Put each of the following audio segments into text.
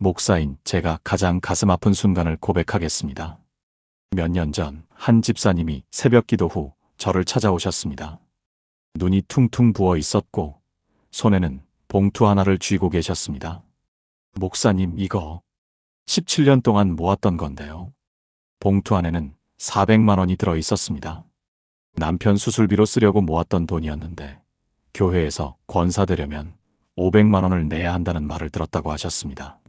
목사인 제가 가장 가슴 아픈 순간을 고백하겠습니다. 몇 년 전 한 집사님이 새벽 기도 후 저를 찾아오셨습니다. 눈이 퉁퉁 부어 있었고 손에는 봉투 하나를 쥐고 계셨습니다. 목사님, 이거 17년 동안 모았던 건데요. 봉투 안에는 400만 원이 들어 있었습니다. 남편 수술비로 쓰려고 모았던 돈이었는데 교회에서 권사되려면 500만 원을 내야 한다는 말을 들었다고 하셨습니다.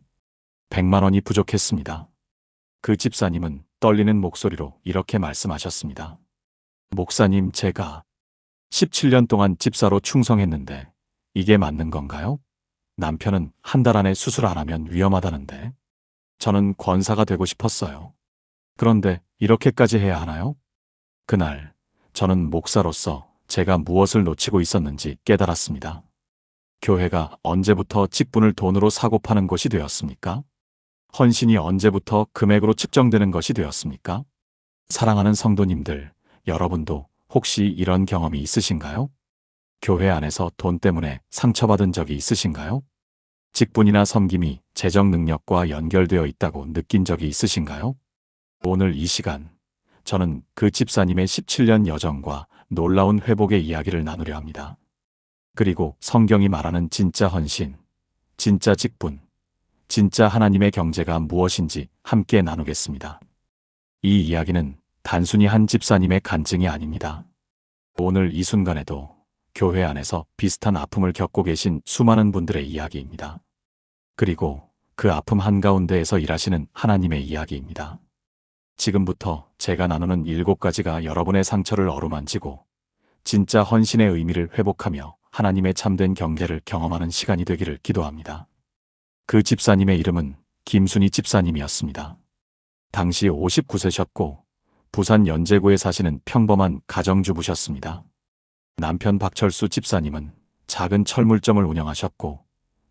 100만 원이 부족했습니다. 그 집사님은 떨리는 목소리로 이렇게 말씀하셨습니다. 목사님, 제가 17년 동안 집사로 충성했는데 이게 맞는 건가요? 남편은 한 달 안에 수술 안 하면 위험하다는데 저는 권사가 되고 싶었어요. 그런데 이렇게까지 해야 하나요? 그날 저는 목사로서 제가 무엇을 놓치고 있었는지 깨달았습니다. 교회가 언제부터 직분을 돈으로 사고 파는 곳이 되었습니까? 헌신이 언제부터 금액으로 측정되는 것이 되었습니까? 사랑하는 성도님들, 여러분도 혹시 이런 경험이 있으신가요? 교회 안에서 돈 때문에 상처받은 적이 있으신가요? 직분이나 섬김이 재정 능력과 연결되어 있다고 느낀 적이 있으신가요? 오늘 이 시간, 저는 그 집사님의 17년 여정과 놀라운 회복의 이야기를 나누려 합니다. 그리고 성경이 말하는 진짜 헌신, 진짜 직분, 진짜 하나님의 경제가 무엇인지 함께 나누겠습니다. 이 이야기는 단순히 한 집사님의 간증이 아닙니다. 오늘 이 순간에도 교회 안에서 비슷한 아픔을 겪고 계신 수많은 분들의 이야기입니다. 그리고 그 아픔 한가운데에서 일하시는 하나님의 이야기입니다. 지금부터 제가 나누는 7가지가 여러분의 상처를 어루만지고 진짜 헌신의 의미를 회복하며 하나님의 참된 경제를 경험하는 시간이 되기를 기도합니다. 그 집사님의 이름은 김순희 집사님이었습니다. 당시 59세셨고 부산 연제구에 사시는 평범한 가정주부셨습니다. 남편 박철수 집사님은 작은 철물점을 운영하셨고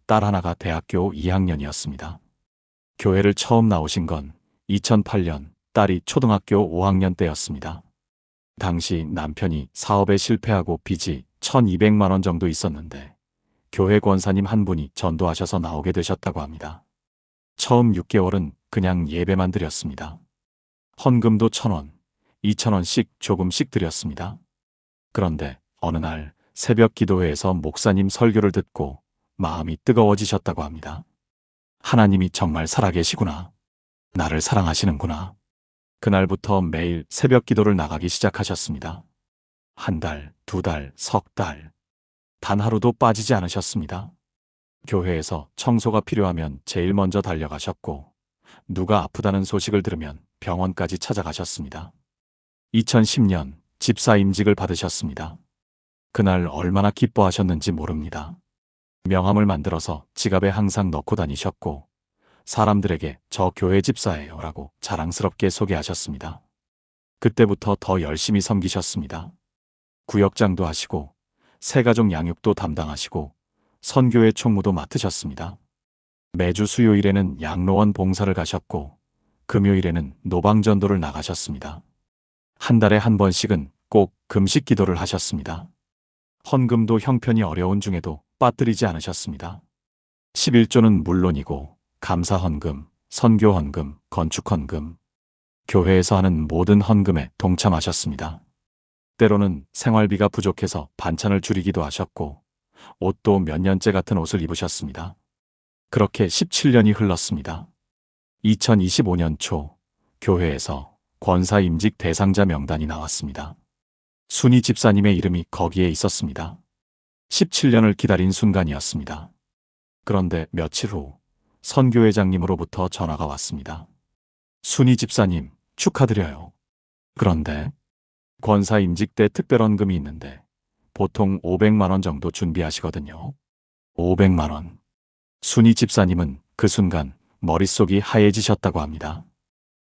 딸 하나가 대학교 2학년이었습니다. 교회를 처음 나오신 건 2008년 딸이 초등학교 5학년 때였습니다. 당시 남편이 사업에 실패하고 빚이 1200만 원 정도 있었는데 교회 권사님 한 분이 전도하셔서 나오게 되셨다고 합니다. 처음 6개월은 그냥 예배만 드렸습니다. 헌금도 1,000원, 2,000원씩 조금씩 드렸습니다. 그런데 어느 날 새벽 기도회에서 목사님 설교를 듣고 마음이 뜨거워지셨다고 합니다. 하나님이 정말 살아계시구나. 나를 사랑하시는구나. 그날부터 매일 새벽 기도를 나가기 시작하셨습니다. 한 달, 2달, 석 달. 단 하루도 빠지지 않으셨습니다. 교회에서 청소가 필요하면 제일 먼저 달려가셨고 누가 아프다는 소식을 들으면 병원까지 찾아가셨습니다. 2010년 집사 임직을 받으셨습니다. 그날 얼마나 기뻐하셨는지 모릅니다. 명함을 만들어서 지갑에 항상 넣고 다니셨고 사람들에게 저 교회 집사예요 라고 자랑스럽게 소개하셨습니다. 그때부터 더 열심히 섬기셨습니다. 구역장도 하시고 새가족 양육도 담당하시고 선교회 총무도 맡으셨습니다. 매주 수요일에는 양로원 봉사를 가셨고 금요일에는 노방전도를 나가셨습니다. 한 달에 한 번씩은 꼭 금식 기도를 하셨습니다. 헌금도 형편이 어려운 중에도 빠뜨리지 않으셨습니다. 11조는 물론이고 감사헌금, 선교헌금, 건축헌금, 교회에서 하는 모든 헌금에 동참하셨습니다. 때로는 생활비가 부족해서 반찬을 줄이기도 하셨고 옷도 몇 년째 같은 옷을 입으셨습니다. 그렇게 17년이 흘렀습니다. 2025년 초 교회에서 권사 임직 대상자 명단이 나왔습니다. 순희 집사님의 이름이 거기에 있었습니다. 17년을 기다린 순간이었습니다. 그런데 며칠 후 선교회장님으로부터 전화가 왔습니다. 순희 집사님, 축하드려요. 그런데 권사 임직 때 특별헌금이 있는데 보통 500만 원 정도 준비하시거든요. 500만 원. 순희 집사님은 그 순간 머릿속이 하얘지셨다고 합니다.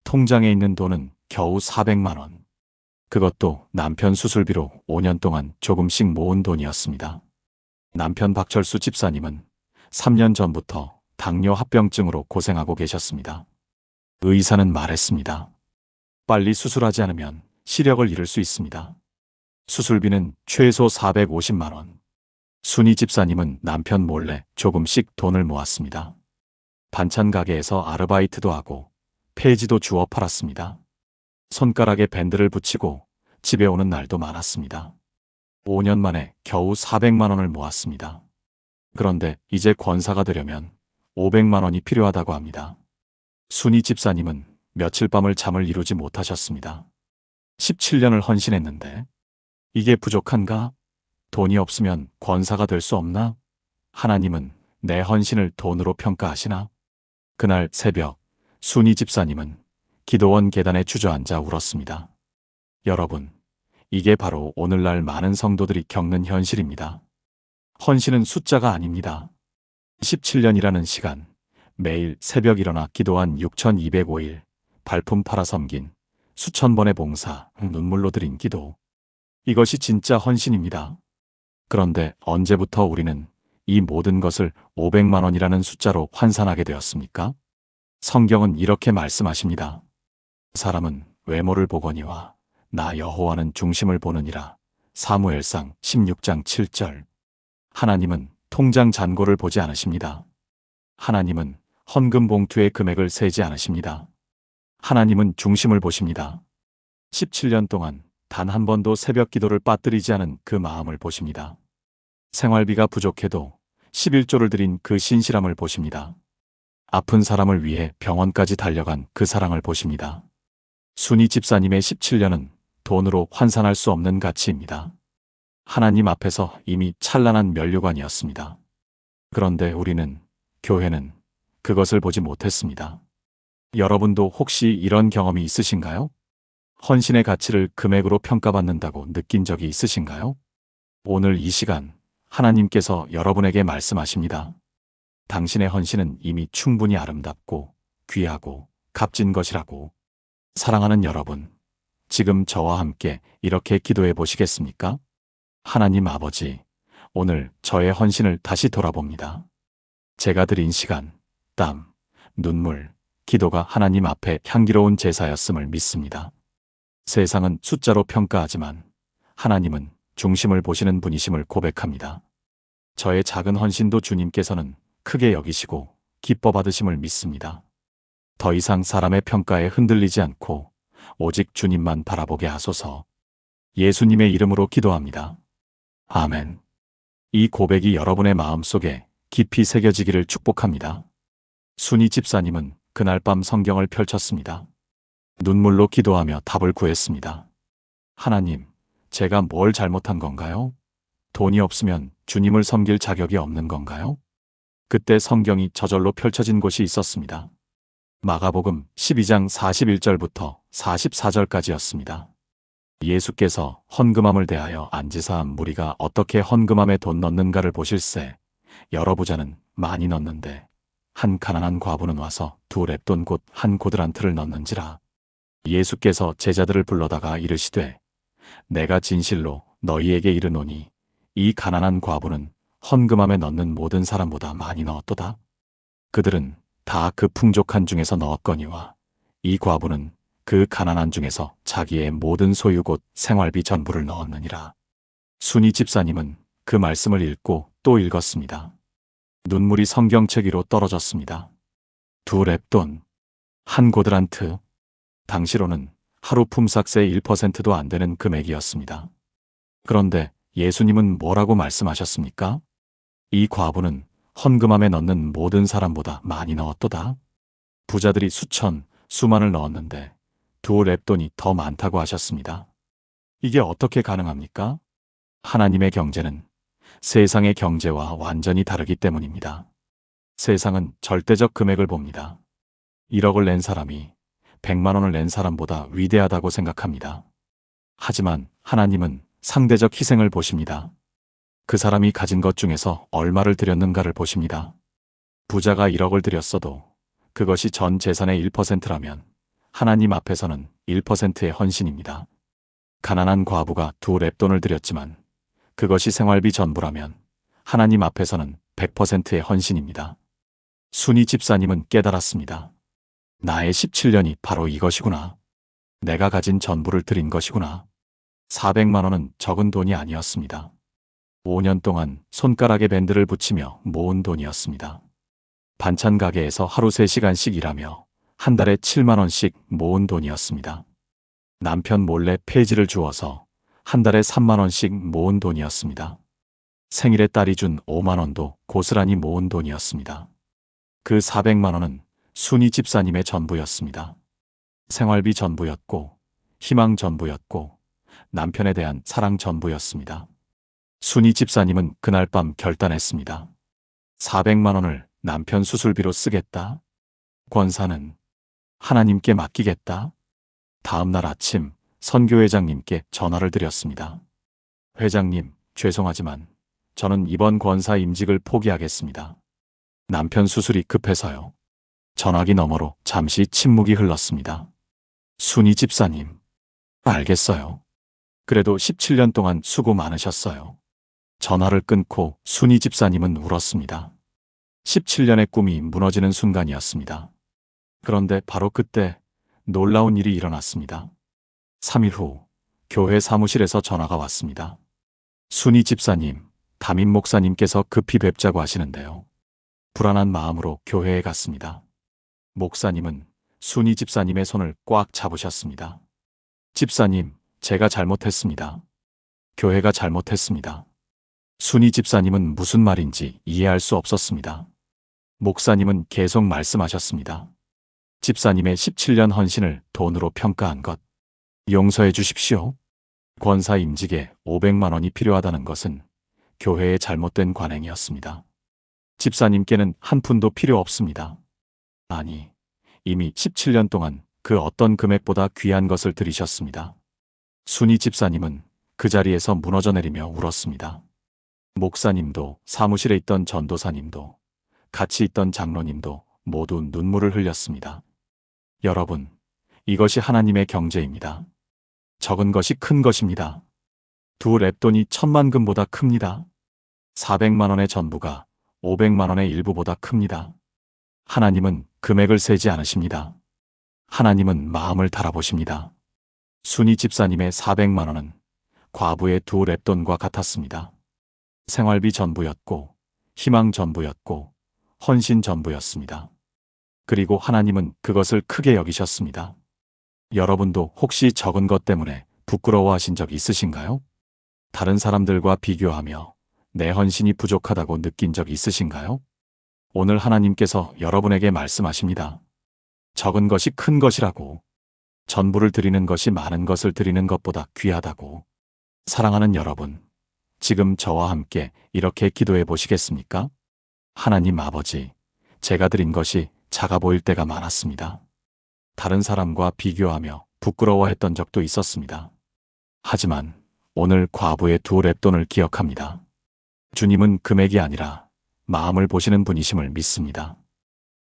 통장에 있는 돈은 겨우 400만 원. 그것도 남편 수술비로 5년 동안 조금씩 모은 돈이었습니다. 남편 박철수 집사님은 3년 전부터 당뇨 합병증으로 고생하고 계셨습니다. 의사는 말했습니다. 빨리 수술하지 않으면 시력을 잃을 수 있습니다. 수술비는 최소 450만 원. 순희 집사님은 남편 몰래 조금씩 돈을 모았습니다. 반찬 가게에서 아르바이트도 하고 폐지도 주워 팔았습니다. 손가락에 밴드를 붙이고 집에 오는 날도 많았습니다. 5년 만에 겨우 400만 원을 모았습니다. 그런데 이제 권사가 되려면 500만 원이 필요하다고 합니다. 순이 집사님은 며칠 밤을 잠을 이루지 못하셨습니다. 17년을 헌신했는데 이게 부족한가? 돈이 없으면 권사가 될 수 없나? 하나님은 내 헌신을 돈으로 평가하시나? 그날 새벽 순이 집사님은 기도원 계단에 주저앉아 울었습니다. 여러분, 이게 바로 오늘날 많은 성도들이 겪는 현실입니다. 헌신은 숫자가 아닙니다. 17년이라는 시간, 매일 새벽 일어나 기도한 6205일, 발품 팔아 섬긴 수천 번의 봉사, 눈물로 드린 기도. 이것이 진짜 헌신입니다. 그런데 언제부터 우리는 이 모든 것을 500만 원이라는 숫자로 환산하게 되었습니까? 성경은 이렇게 말씀하십니다. 사람은 외모를 보거니와 나 여호와는 중심을 보느니라. 사무엘상 16장 7절. 하나님은 통장 잔고를 보지 않으십니다. 하나님은 헌금 봉투의 금액을 세지 않으십니다. 하나님은 중심을 보십니다. 17년 동안 단 한 번도 새벽 기도를 빠뜨리지 않은 그 마음을 보십니다. 생활비가 부족해도 11조를 드린 그 신실함을 보십니다. 아픈 사람을 위해 병원까지 달려간 그 사랑을 보십니다. 순이 집사님의 17년은 돈으로 환산할 수 없는 가치입니다. 하나님 앞에서 이미 찬란한 면류관이었습니다. 그런데 우리는, 교회는 그것을 보지 못했습니다. 여러분도 혹시 이런 경험이 있으신가요? 헌신의 가치를 금액으로 평가받는다고 느낀 적이 있으신가요? 오늘 이 시간 하나님께서 여러분에게 말씀하십니다. 당신의 헌신은 이미 충분히 아름답고 귀하고 값진 것이라고. 사랑하는 여러분, 지금 저와 함께 이렇게 기도해 보시겠습니까? 하나님 아버지, 오늘 저의 헌신을 다시 돌아봅니다. 제가 드린 시간, 땀, 눈물, 기도가 하나님 앞에 향기로운 제사였음을 믿습니다. 세상은 숫자로 평가하지만 하나님은 중심을 보시는 분이심을 고백합니다. 저의 작은 헌신도 주님께서는 크게 여기시고 기뻐 받으심을 믿습니다. 더 이상 사람의 평가에 흔들리지 않고 오직 주님만 바라보게 하소서. 예수님의 이름으로 기도합니다. 아멘. 이 고백이 여러분의 마음속에 깊이 새겨지기를 축복합니다. 순이 집사님은 그날 밤 성경을 펼쳤습니다. 눈물로 기도하며 답을 구했습니다. 하나님, 제가 뭘 잘못한 건가요? 돈이 없으면 주님을 섬길 자격이 없는 건가요? 그때 성경이 저절로 펼쳐진 곳이 있었습니다. 마가복음 12장 41절부터 44절까지였습니다. 예수께서 헌금함을 대하여 앉으사한 무리가 어떻게 헌금함에 돈 넣는가를 보실세. 여러 부자는 많이 넣는데 한 가난한 과부는 와서 2렙돈 곧 한 고드란트를 넣는지라. 예수께서 제자들을 불러다가 이르시되 내가 진실로 너희에게 이르노니 이 가난한 과부는 헌금함에 넣는 모든 사람보다 많이 넣었도다. 그들은 다 그 풍족한 중에서 넣었거니와 이 과부는 그 가난한 중에서 자기의 모든 소유 곧 생활비 전부를 넣었느니라. 순이 집사님은 그 말씀을 읽고 또 읽었습니다. 눈물이 성경책 위로 떨어졌습니다. 2렙돈, 한 고드란트. 당시로는 하루 품삯의 1%도 안 되는 금액이었습니다. 그런데 예수님은 뭐라고 말씀하셨습니까? 이 과부는 헌금함에 넣는 모든 사람보다 많이 넣었도다. 부자들이 수천, 수만을 넣었는데 2렙돈이 더 많다고 하셨습니다. 이게 어떻게 가능합니까? 하나님의 경제는 세상의 경제와 완전히 다르기 때문입니다. 세상은 절대적 금액을 봅니다. 1억을 낸 사람이 100만 원을 낸 사람보다 위대하다고 생각합니다. 하지만 하나님은 상대적 희생을 보십니다. 그 사람이 가진 것 중에서 얼마를 드렸는가를 보십니다. 부자가 1억을 드렸어도 그것이 전 재산의 1%라면 하나님 앞에서는 1%의 헌신입니다. 가난한 과부가 2렙돈을 드렸지만 그것이 생활비 전부라면 하나님 앞에서는 100%의 헌신입니다. 순이 집사님은 깨달았습니다. 나의 17년이 바로 이것이구나. 내가 가진 전부를 드린 것이구나. 400만 원은 적은 돈이 아니었습니다. 5년 동안 손가락에 밴드를 붙이며 모은 돈이었습니다. 반찬 가게에서 하루 3시간씩 일하며 한 달에 7만 원씩 모은 돈이었습니다. 남편 몰래 폐지를 주어서 한 달에 3만 원씩 모은 돈이었습니다. 생일에 딸이 준 5만 원도 고스란히 모은 돈이었습니다. 그 400만 원은 순이 집사님의 전부였습니다. 생활비 전부였고, 희망 전부였고, 남편에 대한 사랑 전부였습니다. 순이 집사님은 그날 밤 결단했습니다. 400만 원을 남편 수술비로 쓰겠다. 권사는 하나님께 맡기겠다. 다음 날 아침 선교회장님께 전화를 드렸습니다. 회장님, 죄송하지만 저는 이번 권사 임직을 포기하겠습니다. 남편 수술이 급해서요. 전화기 너머로 잠시 침묵이 흘렀습니다. 순이 집사님, 알겠어요. 그래도 17년 동안 수고 많으셨어요. 전화를 끊고 순이 집사님은 울었습니다. 17년의 꿈이 무너지는 순간이었습니다. 그런데 바로 그때 놀라운 일이 일어났습니다. 3일 후 교회 사무실에서 전화가 왔습니다. 순이 집사님, 담임 목사님께서 급히 뵙자고 하시는데요. 불안한 마음으로 교회에 갔습니다. 목사님은 순이 집사님의 손을 꽉 잡으셨습니다. 집사님, 제가 잘못했습니다. 교회가 잘못했습니다. 순이 집사님은 무슨 말인지 이해할 수 없었습니다. 목사님은 계속 말씀하셨습니다. 집사님의 17년 헌신을 돈으로 평가한 것, 용서해 주십시오. 권사 임직에 500만 원이 필요하다는 것은 교회의 잘못된 관행이었습니다. 집사님께는 한 푼도 필요 없습니다. 아니, 이미 17년 동안 그 어떤 금액보다 귀한 것을 들이셨습니다. 순이 집사님은 그 자리에서 무너져 내리며 울었습니다. 목사님도, 사무실에 있던 전도사님도, 같이 있던 장로님도 모두 눈물을 흘렸습니다. 여러분, 이것이 하나님의 경제입니다. 적은 것이 큰 것입니다. 두 랩돈이 1000만 금보다 큽니다. 400만 원의 전부가 500만 원의 일부보다 큽니다. 하나님은 금액을 세지 않으십니다. 하나님은 마음을 달아보십니다. 순이 집사님의 400만 원은 과부의 두 랩돈과 같았습니다. 생활비 전부였고, 희망 전부였고, 헌신 전부였습니다. 그리고 하나님은 그것을 크게 여기셨습니다. 여러분도 혹시 적은 것 때문에 부끄러워하신 적 있으신가요? 다른 사람들과 비교하며 내 헌신이 부족하다고 느낀 적 있으신가요? 오늘 하나님께서 여러분에게 말씀하십니다. 적은 것이 큰 것이라고, 전부를 드리는 것이 많은 것을 드리는 것보다 귀하다고. 사랑하는 여러분, 지금 저와 함께 이렇게 기도해 보시겠습니까? 하나님 아버지, 제가 드린 것이 작아 보일 때가 많았습니다. 다른 사람과 비교하며 부끄러워했던 적도 있었습니다. 하지만 오늘 과부의 두 랩돈을 기억합니다. 주님은 금액이 아니라 마음을 보시는 분이심을 믿습니다.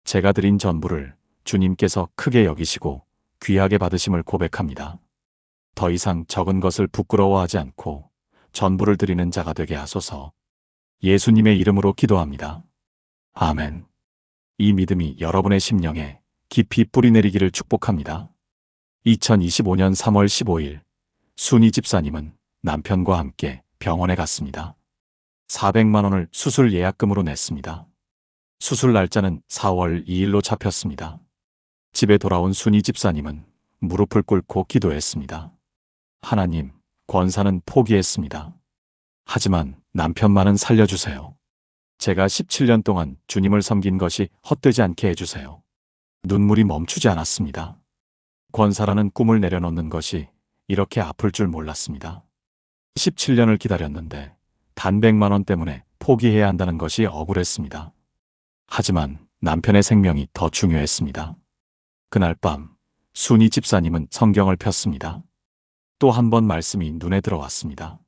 제가 드린 전부를 주님께서 크게 여기시고 귀하게 받으심을 고백합니다. 더 이상 적은 것을 부끄러워하지 않고 전부를 드리는 자가 되게 하소서. 예수님의 이름으로 기도합니다. 아멘. 이 믿음이 여러분의 심령에 깊이 뿌리내리기를 축복합니다. 2025년 3월 15일 순이 집사님은 남편과 함께 병원에 갔습니다. 400만 원을 수술 예약금으로 냈습니다. 수술 날짜는 4월 2일로 잡혔습니다. 집에 돌아온 순이 집사님은 무릎을 꿇고 기도했습니다. 하나님, 권사는 포기했습니다. 하지만 남편만은 살려주세요. 제가 17년 동안 주님을 섬긴 것이 헛되지 않게 해주세요. 눈물이 멈추지 않았습니다. 권사라는 꿈을 내려놓는 것이 이렇게 아플 줄 몰랐습니다. 17년을 기다렸는데 단 100만 원 때문에 포기해야 한다는 것이 억울했습니다. 하지만 남편의 생명이 더 중요했습니다. 그날 밤 순이 집사님은 성경을 폈습니다. 또 한 번 말씀이 눈에 들어왔습니다.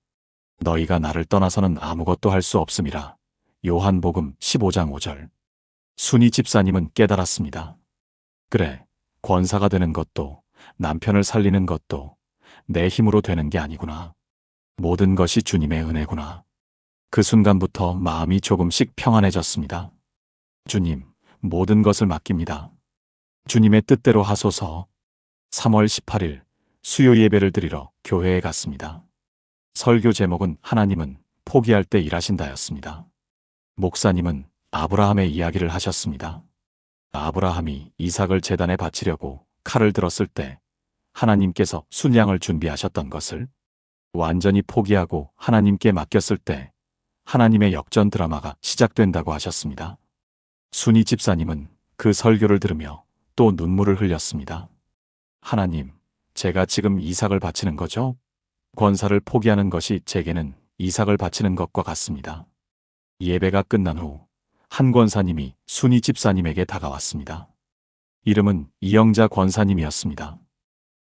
너희가 나를 떠나서는 아무것도 할 수 없음이라. 요한복음 15장 5절. 순이 집사님은 깨달았습니다. 그래, 권사가 되는 것도 남편을 살리는 것도 내 힘으로 되는 게 아니구나. 모든 것이 주님의 은혜구나. 그 순간부터 마음이 조금씩 평안해졌습니다. 주님, 모든 것을 맡깁니다. 주님의 뜻대로 하소서. 3월 18일 수요 예배를 드리러 교회에 갔습니다. 설교 제목은 하나님은 포기할 때 일하신다였습니다. 목사님은 아브라함의 이야기를 하셨습니다. 아브라함이 이삭을 제단에 바치려고 칼을 들었을 때 하나님께서 순양을 준비하셨던 것을 완전히 포기하고 하나님께 맡겼을 때 하나님의 역전 드라마가 시작된다고 하셨습니다. 순이 집사님은 그 설교를 들으며 또 눈물을 흘렸습니다. 하나님, 제가 지금 이삭을 바치는 거죠? 권사를 포기하는 것이 제게는 이삭을 바치는 것과 같습니다. 예배가 끝난 후 한 권사님이 순이 집사님에게 다가왔습니다. 이름은 이영자 권사님이었습니다.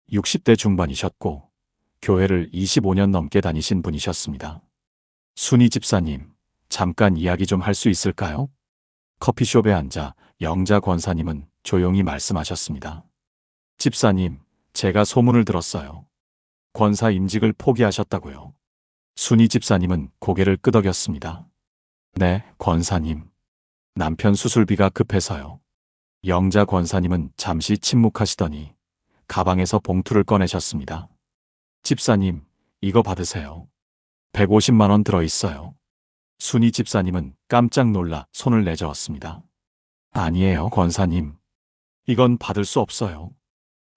60대 중반이셨고 교회를 25년 넘게 다니신 분이셨습니다. 순이 집사님, 잠깐 이야기 좀 할 수 있을까요? 커피숍에 앉아 영자 권사님은 조용히 말씀하셨습니다. 집사님, 제가 소문을 들었어요. 권사 임직을 포기하셨다고요. 순이 집사님은 고개를 끄덕였습니다. 네, 권사님. 남편 수술비가 급해서요. 영자 권사님은 잠시 침묵하시더니 가방에서 봉투를 꺼내셨습니다. 집사님, 이거 받으세요. 150만 원 들어있어요. 순이 집사님은 깜짝 놀라 손을 내저었습니다. 아니에요, 권사님. 이건 받을 수 없어요.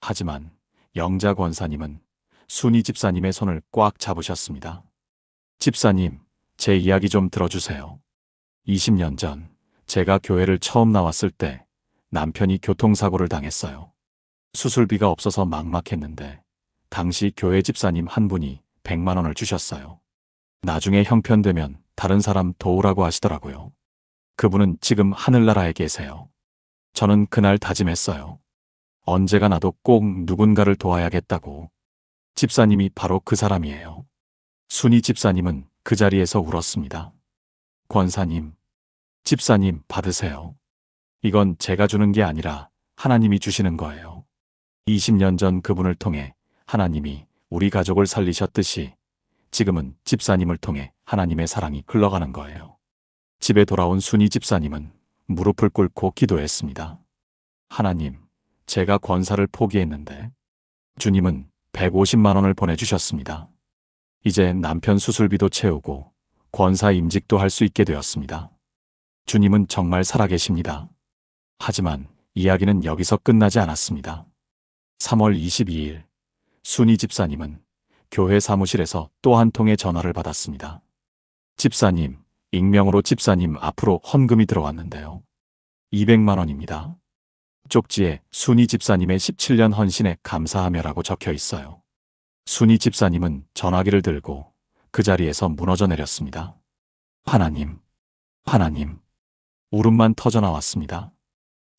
하지만 영자 권사님은 순이 집사님의 손을 꽉 잡으셨습니다. 집사님, 제 이야기 좀 들어주세요. 20년 전 제가 교회를 처음 나왔을 때 남편이 교통사고를 당했어요. 수술비가 없어서 막막했는데 당시 교회 집사님 한 분이 100만 원을 주셨어요. 나중에 형편되면 다른 사람 도우라고 하시더라고요. 그분은 지금 하늘나라에 계세요. 저는 그날 다짐했어요. 언제가 나도 꼭 누군가를 도와야겠다고. 집사님이 바로 그 사람이에요. 순이 집사님은 그 자리에서 울었습니다. 권사님, 집사님 받으세요. 이건 제가 주는 게 아니라 하나님이 주시는 거예요. 20년 전 그분을 통해 하나님이 우리 가족을 살리셨듯이 지금은 집사님을 통해 하나님의 사랑이 흘러가는 거예요. 집에 돌아온 순이 집사님은 무릎을 꿇고 기도했습니다. 하나님, 제가 권사를 포기했는데 주님은 150만 원을 보내주셨습니다. 이제 남편 수술비도 채우고 권사 임직도 할 수 있게 되었습니다. 주님은 정말 살아계십니다. 하지만 이야기는 여기서 끝나지 않았습니다. 3월 22일 순이 집사님은 교회 사무실에서 또 한 통의 전화를 받았습니다. 집사님, 익명으로 집사님 앞으로 헌금이 들어왔는데요. 200만 원입니다. 쪽지에 순이 집사님의 17년 헌신에 감사하며라고 적혀 있어요. 순이 집사님은 전화기를 들고 그 자리에서 무너져 내렸습니다. 하나님, 하나님. 울음만 터져 나왔습니다.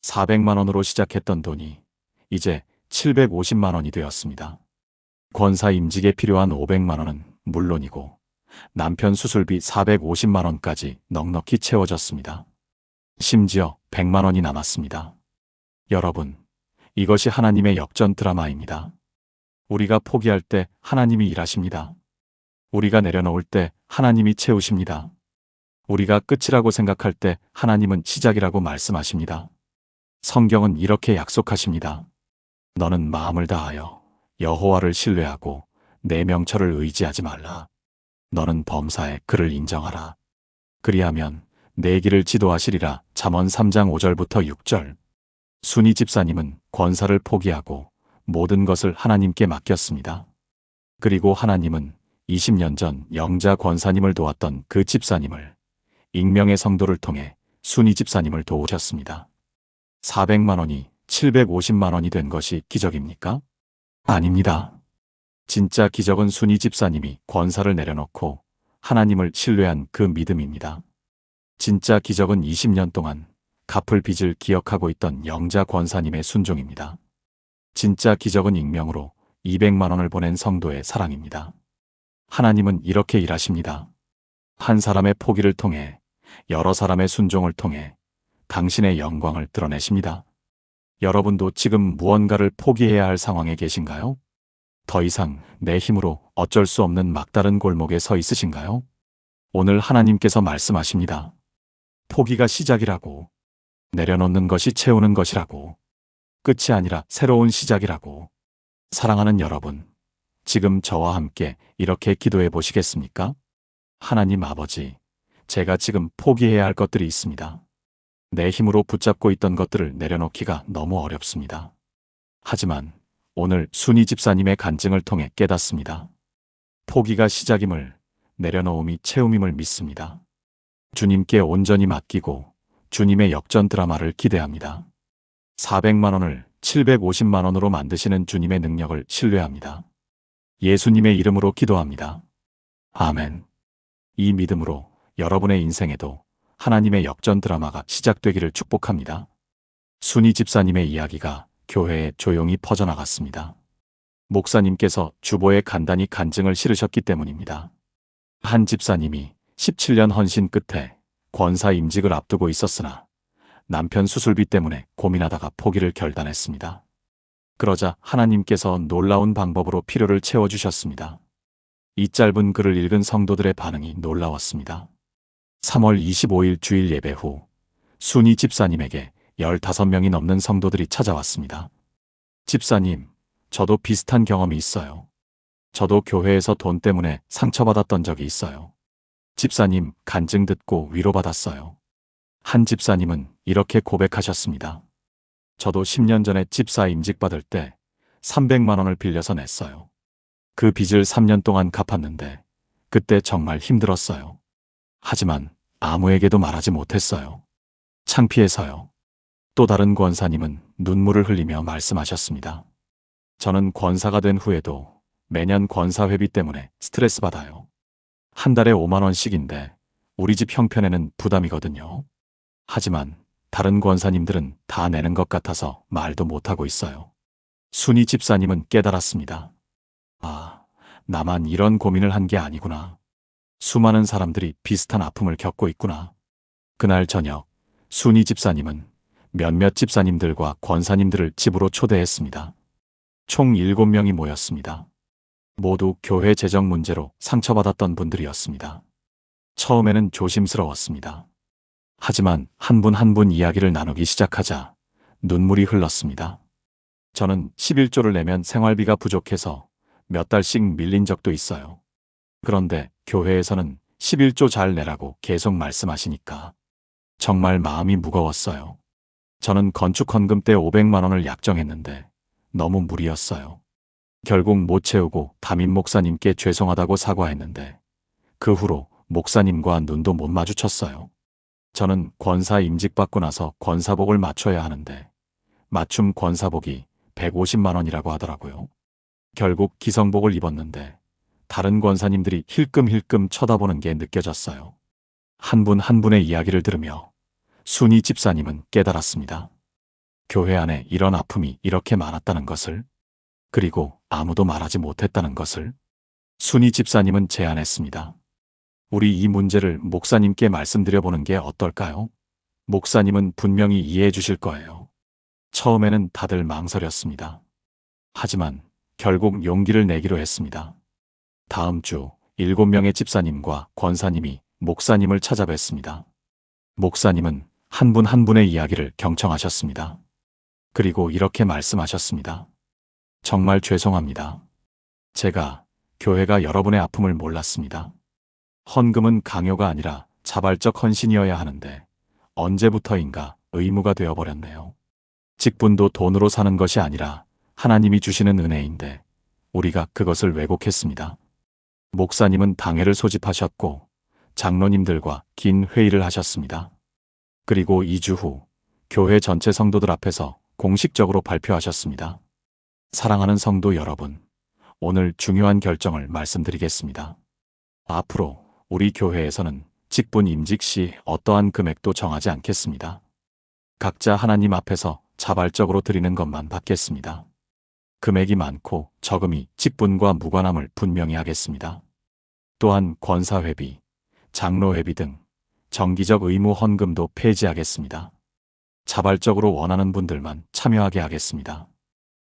400만 원으로 시작했던 돈이 이제 750만 원이 되었습니다. 권사 임직에 필요한 500만 원은 물론이고 남편 수술비 450만 원까지 넉넉히 채워졌습니다. 심지어 100만 원이 남았습니다. 여러분, 이것이 하나님의 역전 드라마입니다. 우리가 포기할 때 하나님이 일하십니다. 우리가 내려놓을 때 하나님이 채우십니다. 우리가 끝이라고 생각할 때 하나님은 시작이라고 말씀하십니다. 성경은 이렇게 약속하십니다. 너는 마음을 다하여 여호와를 신뢰하고 내 명철을 의지하지 말라. 너는 범사에 그를 인정하라. 그리하면 내 길을 지도하시리라. 잠언 3장 5절부터 6절. 순이 집사님은 권사를 포기하고 모든 것을 하나님께 맡겼습니다. 그리고 하나님은 20년 전 영자 권사님을 도왔던 그 집사님을 익명의 성도를 통해 순이 집사님을 도우셨습니다. 400만 원이 750만 원이 된 것이 기적입니까? 아닙니다. 진짜 기적은 순이 집사님이 권사를 내려놓고 하나님을 신뢰한 그 믿음입니다. 진짜 기적은 20년 동안 갚을 빚을 기억하고 있던 영자 권사님의 순종입니다. 진짜 기적은 익명으로 200만 원을 보낸 성도의 사랑입니다. 하나님은 이렇게 일하십니다. 한 사람의 포기를 통해 여러 사람의 순종을 통해 당신의 영광을 드러내십니다. 여러분도 지금 무언가를 포기해야 할 상황에 계신가요? 더 이상 내 힘으로 어쩔 수 없는 막다른 골목에 서 있으신가요? 오늘 하나님께서 말씀하십니다. 포기가 시작이라고, 내려놓는 것이 채우는 것이라고, 끝이 아니라 새로운 시작이라고. 사랑하는 여러분, 지금 저와 함께 이렇게 기도해 보시겠습니까? 하나님 아버지, 제가 지금 포기해야 할 것들이 있습니다. 내 힘으로 붙잡고 있던 것들을 내려놓기가 너무 어렵습니다. 하지만 오늘 순이 집사님의 간증을 통해 깨닫습니다. 포기가 시작임을, 내려놓음이 채움임을 믿습니다. 주님께 온전히 맡기고 주님의 역전 드라마를 기대합니다. 400만 원을 750만 원으로 만드시는 주님의 능력을 신뢰합니다. 예수님의 이름으로 기도합니다. 아멘. 이 믿음으로 여러분의 인생에도 하나님의 역전 드라마가 시작되기를 축복합니다. 순이 집사님의 이야기가 교회에 조용히 퍼져나갔습니다. 목사님께서 주보에 간단히 간증을 실으셨기 때문입니다. 한 집사님이 17년 헌신 끝에 권사 임직을 앞두고 있었으나 남편 수술비 때문에 고민하다가 포기를 결단했습니다. 그러자 하나님께서 놀라운 방법으로 필요를 채워주셨습니다. 이 짧은 글을 읽은 성도들의 반응이 놀라웠습니다. 3월 25일 주일 예배 후 순이 집사님에게 15명이 넘는 성도들이 찾아왔습니다. 집사님, 저도 비슷한 경험이 있어요. 저도 교회에서 돈 때문에 상처받았던 적이 있어요. 집사님, 간증 듣고 위로받았어요. 한 집사님은 이렇게 고백하셨습니다. 저도 10년 전에 집사 임직 받을 때 300만 원을 빌려서 냈어요. 그 빚을 3년 동안 갚았는데 그때 정말 힘들었어요. 하지만 아무에게도 말하지 못했어요. 창피해서요. 또 다른 권사님은 눈물을 흘리며 말씀하셨습니다. 저는 권사가 된 후에도 매년 권사 회비 때문에 스트레스 받아요. 한 달에 5만 원씩인데 우리 집 형편에는 부담이거든요. 하지만 다른 권사님들은 다 내는 것 같아서 말도 못하고 있어요. 순이 집사님은 깨달았습니다. 아, 나만 이런 고민을 한 게 아니구나. 수많은 사람들이 비슷한 아픔을 겪고 있구나. 그날 저녁 순이 집사님은 몇몇 집사님들과 권사님들을 집으로 초대했습니다. 총 7명이 모였습니다. 모두 교회 재정 문제로 상처받았던 분들이었습니다. 처음에는 조심스러웠습니다. 하지만 한 분 한 분 이야기를 나누기 시작하자 눈물이 흘렀습니다. 저는 11조를 내면 생활비가 부족해서 몇 달씩 밀린 적도 있어요. 그런데 교회에서는 11조 잘 내라고 계속 말씀하시니까 정말 마음이 무거웠어요. 저는 건축 헌금 때 500만 원을 약정했는데 너무 무리였어요. 결국 못 채우고 담임 목사님께 죄송하다고 사과했는데 그 후로 목사님과 눈도 못 마주쳤어요. 저는 권사 임직 받고 나서 권사복을 맞춰야 하는데 맞춤 권사복이 150만 원이라고 하더라고요. 결국 기성복을 입었는데 다른 권사님들이 힐끔힐끔 쳐다보는 게 느껴졌어요. 한 분 한 분의 이야기를 들으며 순이 집사님은 깨달았습니다. 교회 안에 이런 아픔이 이렇게 많았다는 것을, 그리고 아무도 말하지 못했다는 것을. 순이 집사님은 제안했습니다. 우리 이 문제를 목사님께 말씀드려보는 게 어떨까요? 목사님은 분명히 이해해 주실 거예요. 처음에는 다들 망설였습니다. 하지만 결국 용기를 내기로 했습니다. 다음 주 7명의 집사님과 권사님이 목사님을 찾아뵀습니다. 목사님은 한 분 한 분의 이야기를 경청하셨습니다. 그리고 이렇게 말씀하셨습니다. 정말 죄송합니다. 제가 교회가 여러분의 아픔을 몰랐습니다. 헌금은 강요가 아니라 자발적 헌신이어야 하는데 언제부터인가 의무가 되어버렸네요. 직분도 돈으로 사는 것이 아니라 하나님이 주시는 은혜인데 우리가 그것을 왜곡했습니다. 목사님은 당회를 소집하셨고 장로님들과 긴 회의를 하셨습니다. 그리고 2주 후 교회 전체 성도들 앞에서 공식적으로 발표하셨습니다. 사랑하는 성도 여러분, 오늘 중요한 결정을 말씀드리겠습니다. 앞으로 우리 교회에서는 직분 임직 시 어떠한 금액도 정하지 않겠습니다. 각자 하나님 앞에서 자발적으로 드리는 것만 받겠습니다. 금액이 많고 적음이 직분과 무관함을 분명히 하겠습니다. 또한 권사회비, 장로회비 등 정기적 의무 헌금도 폐지하겠습니다. 자발적으로 원하는 분들만 참여하게 하겠습니다.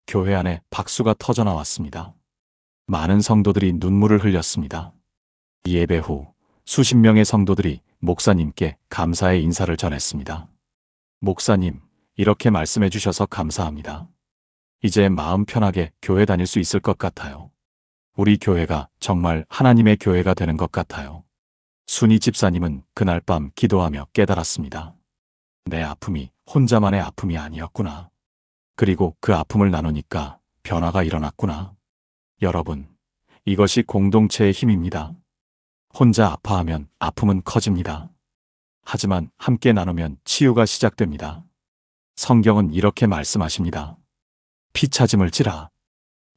교회 안에 박수가 터져나왔습니다. 많은 성도들이 눈물을 흘렸습니다. 예배 후 수십 명의 성도들이 목사님께 감사의 인사를 전했습니다. 목사님, 이렇게 말씀해 주셔서 감사합니다. 이제 마음 편하게 교회 다닐 수 있을 것 같아요. 우리 교회가 정말 하나님의 교회가 되는 것 같아요. 순이 집사님은 그날 밤 기도하며 깨달았습니다. 내 아픔이 혼자만의 아픔이 아니었구나. 그리고 그 아픔을 나누니까 변화가 일어났구나. 여러분, 이것이 공동체의 힘입니다. 혼자 아파하면 아픔은 커집니다. 하지만 함께 나누면 치유가 시작됩니다. 성경은 이렇게 말씀하십니다. 피차짐을 지라.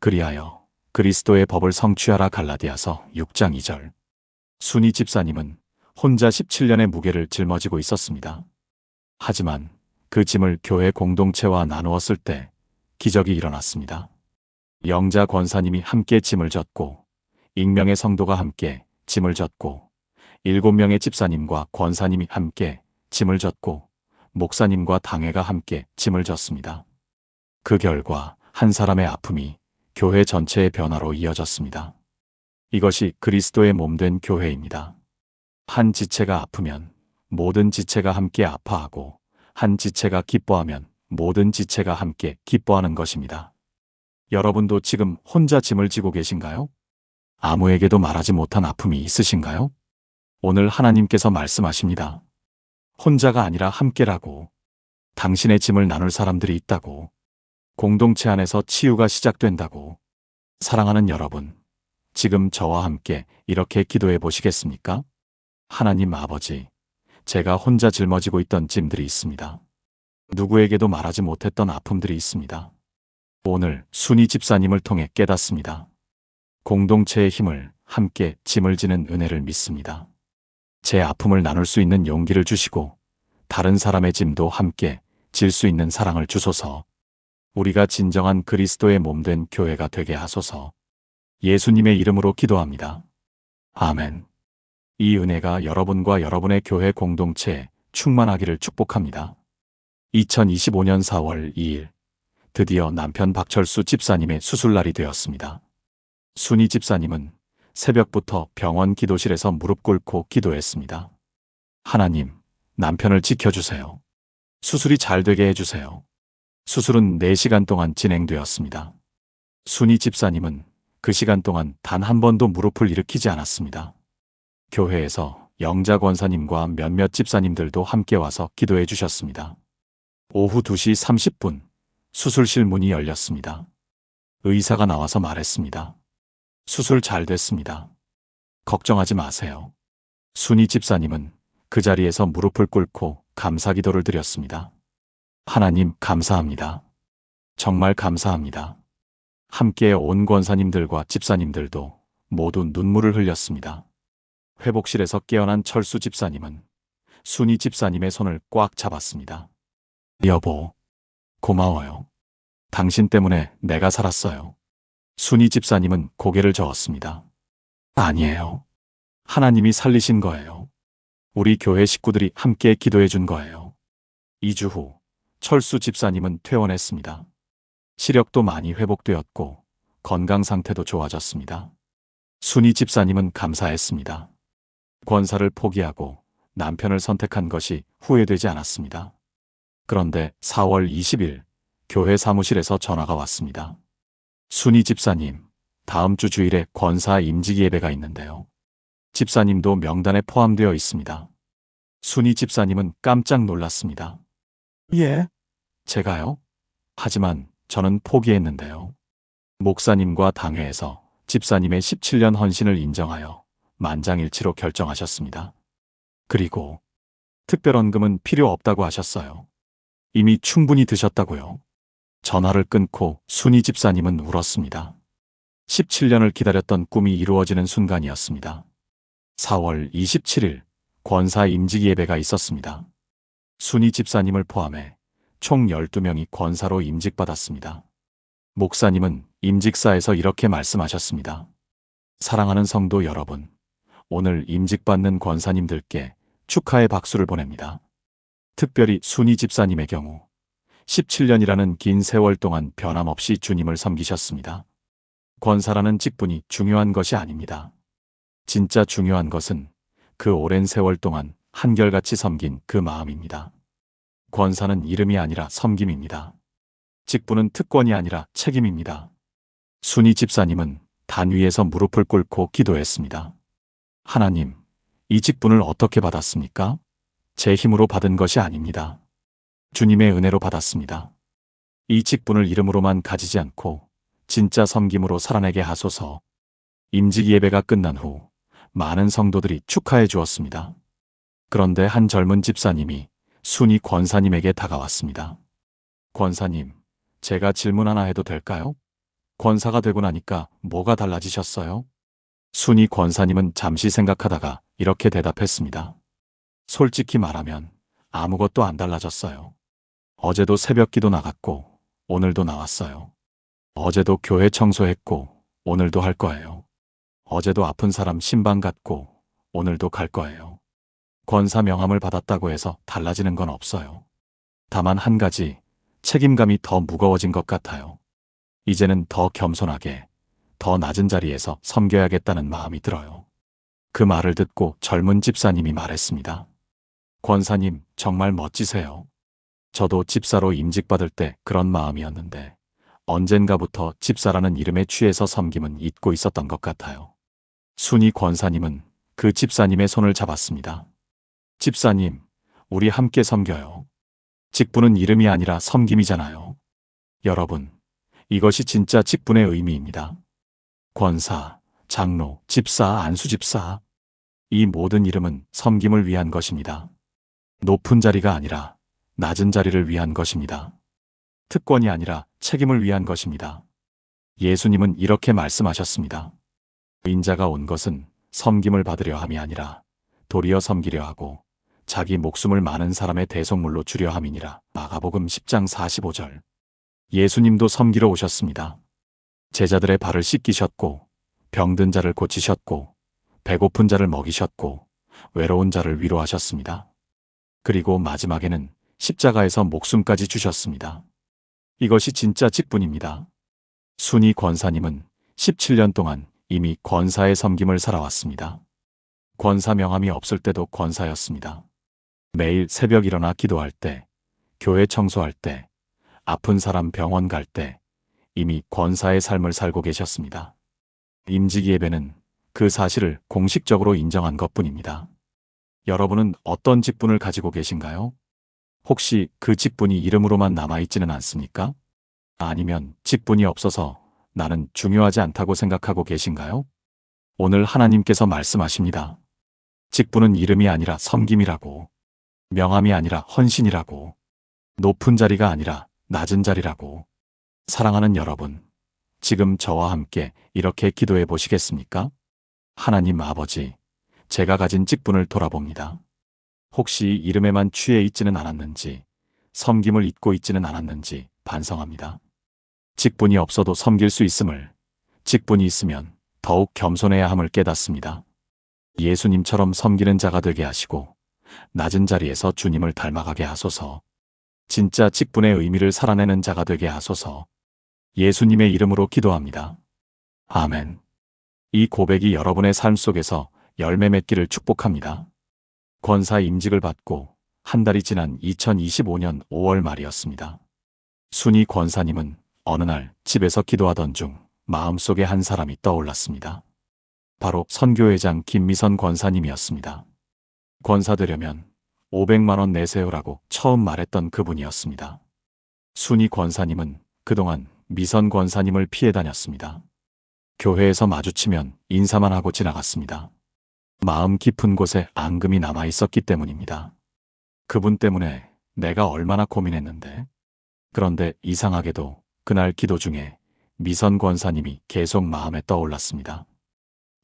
그리하여 그리스도의 법을 성취하라. 갈라디아서 6장 2절. 순이 집사님은 혼자 17년의 무게를 짊어지고 있었습니다. 하지만 그 짐을 교회 공동체와 나누었을 때 기적이 일어났습니다. 영자 권사님이 함께 짐을 졌고, 익명의 성도가 함께 짐을 졌고, 7명의 집사님과 권사님이 함께 짐을 졌고, 목사님과 당회가 함께 짐을 졌습니다. 그 결과 한 사람의 아픔이 교회 전체의 변화로 이어졌습니다. 이것이 그리스도의 몸된 교회입니다. 한 지체가 아프면 모든 지체가 함께 아파하고, 한 지체가 기뻐하면 모든 지체가 함께 기뻐하는 것입니다. 여러분도 지금 혼자 짐을 지고 계신가요? 아무에게도 말하지 못한 아픔이 있으신가요? 오늘 하나님께서 말씀하십니다. 혼자가 아니라 함께라고. 당신의 짐을 나눌 사람들이 있다고. 공동체 안에서 치유가 시작된다고. 사랑하는 여러분, 지금 저와 함께 이렇게 기도해 보시겠습니까? 하나님 아버지, 제가 혼자 짊어지고 있던 짐들이 있습니다. 누구에게도 말하지 못했던 아픔들이 있습니다. 오늘 순이 집사님을 통해 깨닫습니다. 공동체의 힘을 함께 짐을 지는 은혜를 믿습니다. 제 아픔을 나눌 수 있는 용기를 주시고 다른 사람의 짐도 함께 질 수 있는 사랑을 주소서. 우리가 진정한 그리스도의 몸된 교회가 되게 하소서. 예수님의 이름으로 기도합니다. 아멘. 이 은혜가 여러분과 여러분의 교회 공동체에 충만하기를 축복합니다. 2025년 4월 2일, 드디어 남편 박철수 집사님의 수술날이 되었습니다. 순이 집사님은 새벽부터 병원 기도실에서 무릎 꿇고 기도했습니다. 하나님, 남편을 지켜주세요. 수술이 잘 되게 해주세요. 수술은 4시간 동안 진행되었습니다. 순이 집사님은 그 시간 동안 단 한 번도 무릎을 일으키지 않았습니다. 교회에서 영자 권사님과 몇몇 집사님들도 함께 와서 기도해 주셨습니다. 오후 2시 30분, 수술실 문이 열렸습니다. 의사가 나와서 말했습니다. 수술 잘 됐습니다. 걱정하지 마세요. 순이 집사님은 그 자리에서 무릎을 꿇고 감사 기도를 드렸습니다. 하나님 감사합니다. 정말 감사합니다. 함께 온 권사님들과 집사님들도 모두 눈물을 흘렸습니다. 회복실에서 깨어난 철수 집사님은 순이 집사님의 손을 꽉 잡았습니다. 여보, 고마워요. 당신 때문에 내가 살았어요. 순이 집사님은 고개를 저었습니다. 아니에요. 하나님이 살리신 거예요. 우리 교회 식구들이 함께 기도해 준 거예요. 2주 후 철수 집사님은 퇴원했습니다. 시력도 많이 회복되었고 건강 상태도 좋아졌습니다. 순이 집사님은 감사했습니다. 권사를 포기하고 남편을 선택한 것이 후회되지 않았습니다. 그런데 4월 20일 교회 사무실에서 전화가 왔습니다. 순이 집사님, 다음 주 주일에 권사 임직 예배가 있는데요. 집사님도 명단에 포함되어 있습니다. 순이 집사님은 깜짝 놀랐습니다. 예? 제가요? 하지만 저는 포기했는데요. 목사님과 당회에서 집사님의 17년 헌신을 인정하여 만장일치로 결정하셨습니다. 그리고 특별헌금은 필요 없다고 하셨어요. 이미 충분히 드셨다고요. 전화를 끊고 순이 집사님은 울었습니다. 17년을 기다렸던 꿈이 이루어지는 순간이었습니다. 4월 27일 권사 임직 예배가 있었습니다. 순이 집사님을 포함해 총 12명이 권사로 임직받았습니다. 목사님은 임직사에서 이렇게 말씀하셨습니다. 사랑하는 성도 여러분, 오늘 임직받는 권사님들께 축하의 박수를 보냅니다. 특별히 순이 집사님의 경우 17년이라는 긴 세월 동안 변함없이 주님을 섬기셨습니다. 권사라는 직분이 중요한 것이 아닙니다. 진짜 중요한 것은 그 오랜 세월 동안 한결같이 섬긴 그 마음입니다. 권사는 이름이 아니라 섬김입니다. 직분은 특권이 아니라 책임입니다. 순이 집사님은 단 위에서 무릎을 꿇고 기도했습니다. 하나님, 이 직분을 어떻게 받았습니까? 제 힘으로 받은 것이 아닙니다. 주님의 은혜로 받았습니다. 이 직분을 이름으로만 가지지 않고 진짜 섬김으로 살아내게 하소서. 임직 예배가 끝난 후 많은 성도들이 축하해 주었습니다. 그런데 한 젊은 집사님이 순이 권사님에게 다가왔습니다. 권사님, 제가 질문 하나 해도 될까요? 권사가 되고 나니까 뭐가 달라지셨어요? 순이 권사님은 잠시 생각하다가 이렇게 대답했습니다. 솔직히 말하면 아무것도 안 달라졌어요. 어제도 새벽 기도 나갔고 오늘도 나왔어요. 어제도 교회 청소했고 오늘도 할 거예요. 어제도 아픈 사람 신방 갔고 오늘도 갈 거예요. 권사 명함을 받았다고 해서 달라지는 건 없어요. 다만 한 가지, 책임감이 더 무거워진 것 같아요. 이제는 더 겸손하게, 더 낮은 자리에서 섬겨야겠다는 마음이 들어요. 그 말을 듣고 젊은 집사님이 말했습니다. 권사님, 정말 멋지세요. 저도 집사로 임직받을 때 그런 마음이었는데 언젠가부터 집사라는 이름에 취해서 섬김은 잊고 있었던 것 같아요. 순이 권사님은 그 집사님의 손을 잡았습니다. 집사님, 우리 함께 섬겨요. 직분은 이름이 아니라 섬김이잖아요. 여러분, 이것이 진짜 직분의 의미입니다. 권사, 장로, 집사, 안수집사. 이 모든 이름은 섬김을 위한 것입니다. 높은 자리가 아니라 낮은 자리를 위한 것입니다. 특권이 아니라 책임을 위한 것입니다. 예수님은 이렇게 말씀하셨습니다. 인자가 온 것은 섬김을 받으려 함이 아니라 도리어 섬기려 하고 자기 목숨을 많은 사람의 대속물로 주려 함이니라. 마가복음 10장 45절. 예수님도 섬기러 오셨습니다. 제자들의 발을 씻기셨고 병든 자를 고치셨고 배고픈 자를 먹이셨고 외로운 자를 위로하셨습니다. 그리고 마지막에는 십자가에서 목숨까지 주셨습니다. 이것이 진짜 직분입니다. 순이 권사님은 17년 동안 이미 권사의 섬김을 살아왔습니다. 권사 명함이 없을 때도 권사였습니다. 매일 새벽 일어나 기도할 때, 교회 청소할 때, 아픈 사람 병원 갈 때 이미 권사의 삶을 살고 계셨습니다. 임직 예배는 그 사실을 공식적으로 인정한 것뿐입니다. 여러분은 어떤 직분을 가지고 계신가요? 혹시 그 직분이 이름으로만 남아있지는 않습니까? 아니면 직분이 없어서 나는 중요하지 않다고 생각하고 계신가요? 오늘 하나님께서 말씀하십니다. 직분은 이름이 아니라 섬김이라고, 명함이 아니라 헌신이라고, 높은 자리가 아니라 낮은 자리라고. 사랑하는 여러분, 지금 저와 함께 이렇게 기도해 보시겠습니까? 하나님 아버지, 제가 가진 직분을 돌아봅니다. 혹시 이름에만 취해 있지는 않았는지, 섬김을 잊고 있지는 않았는지 반성합니다. 직분이 없어도 섬길 수 있음을, 직분이 있으면 더욱 겸손해야 함을 깨닫습니다. 예수님처럼 섬기는 자가 되게 하시고 낮은 자리에서 주님을 닮아가게 하소서. 진짜 직분의 의미를 살아내는 자가 되게 하소서. 예수님의 이름으로 기도합니다. 아멘. 이 고백이 여러분의 삶 속에서 열매 맺기를 축복합니다. 권사 임직을 받고 한 달이 지난 2025년 5월 말이었습니다. 순이 권사님은 어느 날 집에서 기도하던 중 마음속에 한 사람이 떠올랐습니다. 바로 선교회장 김미선 권사님이었습니다. 권사 되려면 500만 원 내세요라고 처음 말했던 그분이었습니다. 순이 권사님은 그동안 미선 권사님을 피해 다녔습니다. 교회에서 마주치면 인사만 하고 지나갔습니다. 마음 깊은 곳에 앙금이 남아 있었기 때문입니다. 그분 때문에 내가 얼마나 고민했는데. 그런데 이상하게도 그날 기도 중에 미선 권사님이 계속 마음에 떠올랐습니다.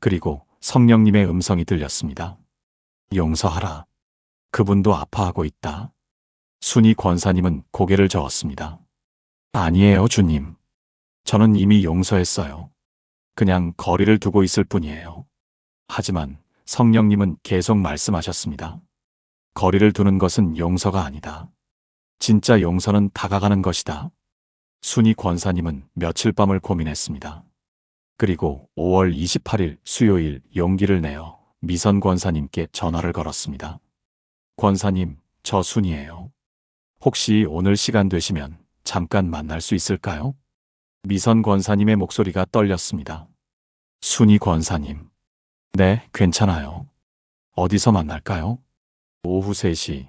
그리고 성령님의 음성이 들렸습니다. 용서하라. 그분도 아파하고 있다. 순이 권사님은 고개를 저었습니다. 아니에요, 주님. 저는 이미 용서했어요. 그냥 거리를 두고 있을 뿐이에요. 하지만 성령님은 계속 말씀하셨습니다. 거리를 두는 것은 용서가 아니다. 진짜 용서는 다가가는 것이다. 순이 권사님은 며칠 밤을 고민했습니다. 그리고 5월 28일 수요일 용기를 내어 미선 권사님께 전화를 걸었습니다. 권사님, 저 순이에요. 혹시 오늘 시간 되시면 잠깐 만날 수 있을까요? 미선 권사님의 목소리가 떨렸습니다. 순이 권사님. 네, 괜찮아요. 어디서 만날까요? 오후 3시,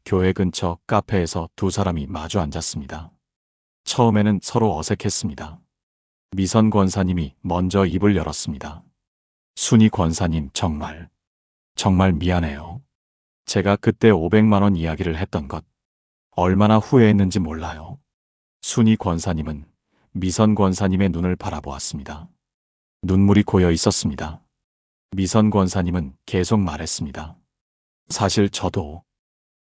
교회 근처 카페에서 두 사람이 마주 앉았습니다. 처음에는 서로 어색했습니다. 미선 권사님이 먼저 입을 열었습니다. 순이 권사님, 정말 미안해요. 제가 그때 500만 원 이야기를 했던 것 얼마나 후회했는지 몰라요. 순이 권사님은 미선 권사님의 눈을 바라보았습니다. 눈물이 고여 있었습니다. 미선 권사님은 계속 말했습니다. 사실 저도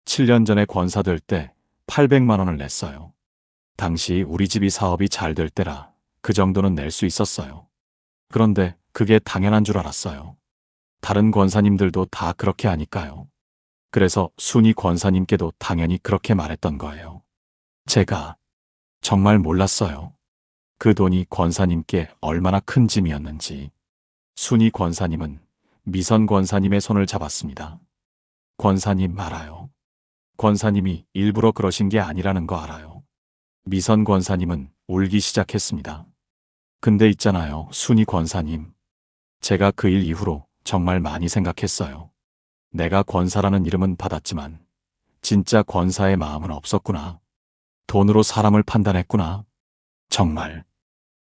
7년 전에 권사 될 때 800만 원을 냈어요. 당시 우리 집이 사업이 잘 될 때라 그 정도는 낼 수 있었어요. 그런데 그게 당연한 줄 알았어요. 다른 권사님들도 다 그렇게 하니까요. 그래서 순이 권사님께도 당연히 그렇게 말했던 거예요. 제가 정말 몰랐어요. 그 돈이 권사님께 얼마나 큰 짐이었는지. 순이 권사님은 미선 권사님의 손을 잡았습니다. 권사님 알아요. 권사님이 일부러 그러신 게 아니라는 거 알아요. 미선 권사님은 울기 시작했습니다. 근데 있잖아요, 순이 권사님. 제가 그 일 이후로 정말 많이 생각했어요. 내가 권사라는 이름은 받았지만 진짜 권사의 마음은 없었구나. 돈으로 사람을 판단했구나. 정말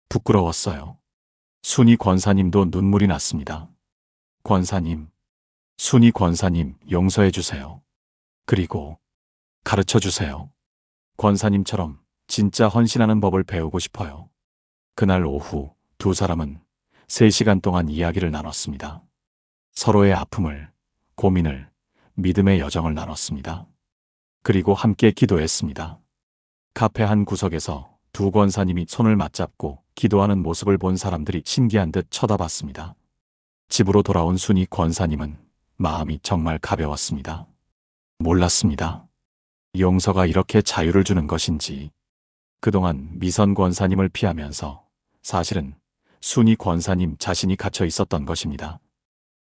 부끄러웠어요. 순이 권사님도 눈물이 났습니다. 권사님, 순이 권사님 용서해 주세요. 그리고 가르쳐 주세요. 권사님처럼 진짜 헌신하는 법을 배우고 싶어요. 그날 오후 두 사람은 3시간 동안 이야기를 나눴습니다. 서로의 아픔을, 고민을, 믿음의 여정을 나눴습니다. 그리고 함께 기도했습니다. 카페 한 구석에서 두 권사님이 손을 맞잡고 기도하는 모습을 본 사람들이 신기한 듯 쳐다봤습니다. 집으로 돌아온 순이 권사님은 마음이 정말 가벼웠습니다. 몰랐습니다. 용서가 이렇게 자유를 주는 것인지. 그동안 미선 권사님을 피하면서 사실은 순이 권사님 자신이 갇혀 있었던 것입니다.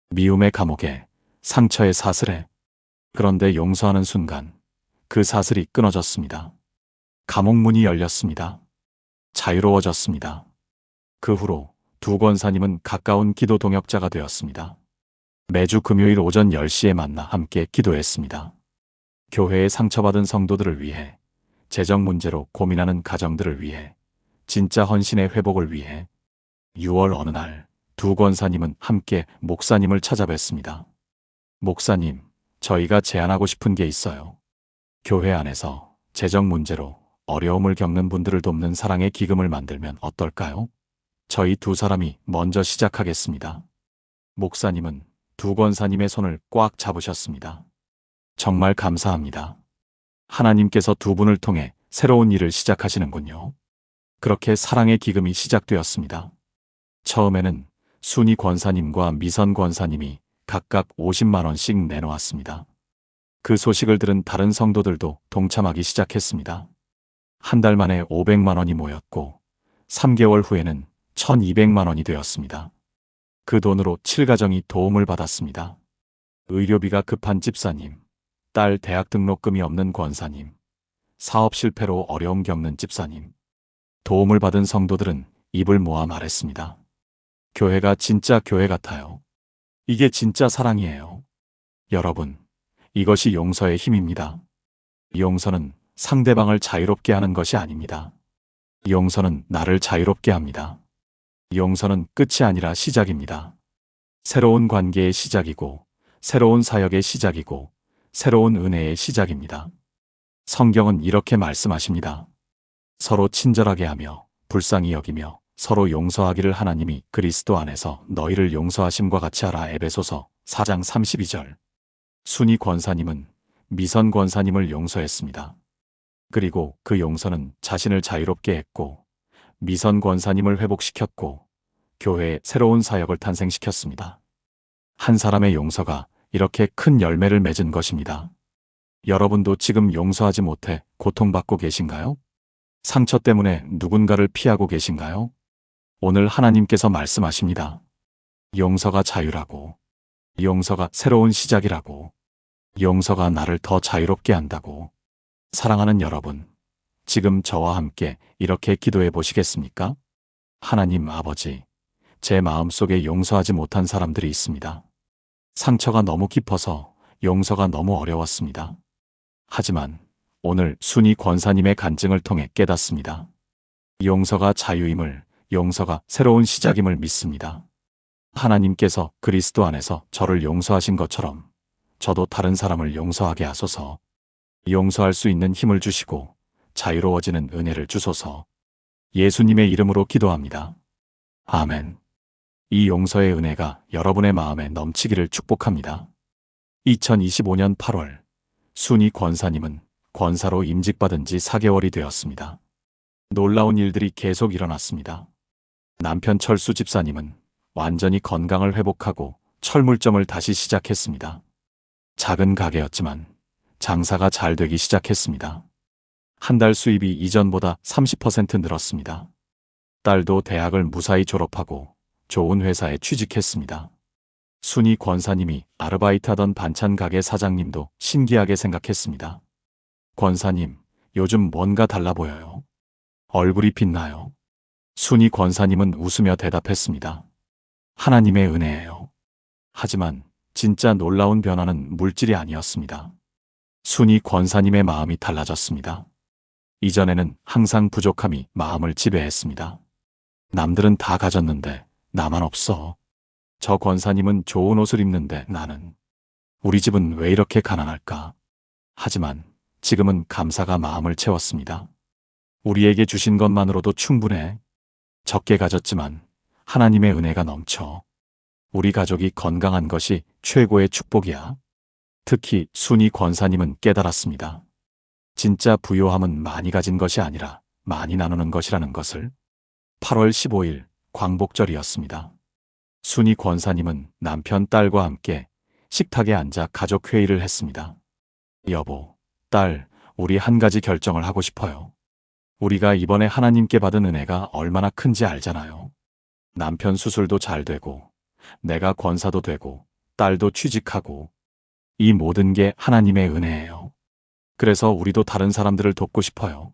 미움의 감옥에, 상처의 사슬에. 그런데 용서하는 순간 그 사슬이 끊어졌습니다. 감옥문이 열렸습니다. 자유로워졌습니다. 그 후로 두 권사님은 가까운 기도 동역자가 되었습니다. 매주 금요일 오전 10시에 만나 함께 기도했습니다. 교회의 상처받은 성도들을 위해, 재정 문제로 고민하는 가정들을 위해, 진짜 헌신의 회복을 위해. 6월 어느 날 두 권사님은 함께 목사님을 찾아뵀습니다. 목사님, 저희가 제안하고 싶은 게 있어요. 교회 안에서 재정 문제로 어려움을 겪는 분들을 돕는 사랑의 기금을 만들면 어떨까요? 저희 두 사람이 먼저 시작하겠습니다. 목사님은 두 권사님의 손을 꽉 잡으셨습니다. 정말 감사합니다. 하나님께서 두 분을 통해 새로운 일을 시작하시는군요. 그렇게 사랑의 기금이 시작되었습니다. 처음에는 순이 권사님과 미선 권사님이 각각 50만 원씩 내놓았습니다. 그 소식을 들은 다른 성도들도 동참하기 시작했습니다. 한 달 만에 500만 원이 모였고 3개월 후에는 1200만 원이 되었습니다. 그 돈으로 7가정이 도움을 받았습니다. 의료비가 급한 집사님, 딸 대학 등록금이 없는 권사님, 사업 실패로 어려움 겪는 집사님. 도움을 받은 성도들은 입을 모아 말했습니다. 교회가 진짜 교회 같아요. 이게 진짜 사랑이에요. 여러분, 이것이 용서의 힘입니다. 용서는 상대방을 자유롭게 하는 것이 아닙니다. 용서는 나를 자유롭게 합니다. 용서는 끝이 아니라 시작입니다. 새로운 관계의 시작이고, 새로운 사역의 시작이고, 새로운 은혜의 시작입니다. 성경은 이렇게 말씀하십니다. 서로 친절하게 하며, 불쌍히 여기며, 서로 용서하기를 하나님이 그리스도 안에서 너희를 용서하심과 같이 하라. 에베소서 4장 32절. 순이 권사님은 미선 권사님을 용서했습니다. 그리고 그 용서는 자신을 자유롭게 했고, 미선 권사님을 회복시켰고, 교회에 새로운 사역을 탄생시켰습니다. 한 사람의 용서가 이렇게 큰 열매를 맺은 것입니다. 여러분도 지금 용서하지 못해 고통받고 계신가요? 상처 때문에 누군가를 피하고 계신가요? 오늘 하나님께서 말씀하십니다. 용서가 자유라고, 용서가 새로운 시작이라고, 용서가 나를 더 자유롭게 한다고. 사랑하는 여러분, 지금 저와 함께 이렇게 기도해 보시겠습니까? 하나님 아버지, 제 마음속에 용서하지 못한 사람들이 있습니다. 상처가 너무 깊어서 용서가 너무 어려웠습니다. 하지만 오늘 순이 권사님의 간증을 통해 깨닫습니다. 용서가 자유임을, 용서가 새로운 시작임을 믿습니다. 하나님께서 그리스도 안에서 저를 용서하신 것처럼 저도 다른 사람을 용서하게 하소서. 용서할 수 있는 힘을 주시고 자유로워지는 은혜를 주소서. 예수님의 이름으로 기도합니다. 아멘. 이 용서의 은혜가 여러분의 마음에 넘치기를 축복합니다. 2025년 8월, 순이 권사님은 권사로 임직받은 지 4개월이 되었습니다. 놀라운 일들이 계속 일어났습니다. 남편 철수 집사님은 완전히 건강을 회복하고 철물점을 다시 시작했습니다. 작은 가게였지만 장사가 잘 되기 시작했습니다. 한 달 수입이 이전보다 30% 늘었습니다. 딸도 대학을 무사히 졸업하고 좋은 회사에 취직했습니다. 순이 권사님이 아르바이트하던 반찬 가게 사장님도 신기하게 생각했습니다. 권사님, 요즘 뭔가 달라 보여요. 얼굴이 빛나요. 순이 권사님은 웃으며 대답했습니다. 하나님의 은혜예요. 하지만 진짜 놀라운 변화는 물질이 아니었습니다. 순이 권사님의 마음이 달라졌습니다. 이전에는 항상 부족함이 마음을 지배했습니다. 남들은 다 가졌는데 나만 없어. 저 권사님은 좋은 옷을 입는데 나는. 우리 집은 왜 이렇게 가난할까? 하지만 지금은 감사가 마음을 채웠습니다. 우리에게 주신 것만으로도 충분해. 적게 가졌지만 하나님의 은혜가 넘쳐. 우리 가족이 건강한 것이 최고의 축복이야. 특히 순이 권사님은 깨달았습니다. 진짜 부요함은 많이 가진 것이 아니라 많이 나누는 것이라는 것을. 8월 15일 광복절이었습니다. 순이 권사님은 남편, 딸과 함께 식탁에 앉아 가족 회의를 했습니다. 여보, 딸, 우리 한 가지 결정을 하고 싶어요. 우리가 이번에 하나님께 받은 은혜가 얼마나 큰지 알잖아요. 남편 수술도 잘 되고, 내가 권사도 되고, 딸도 취직하고, 이 모든 게 하나님의 은혜예요. 그래서 우리도 다른 사람들을 돕고 싶어요.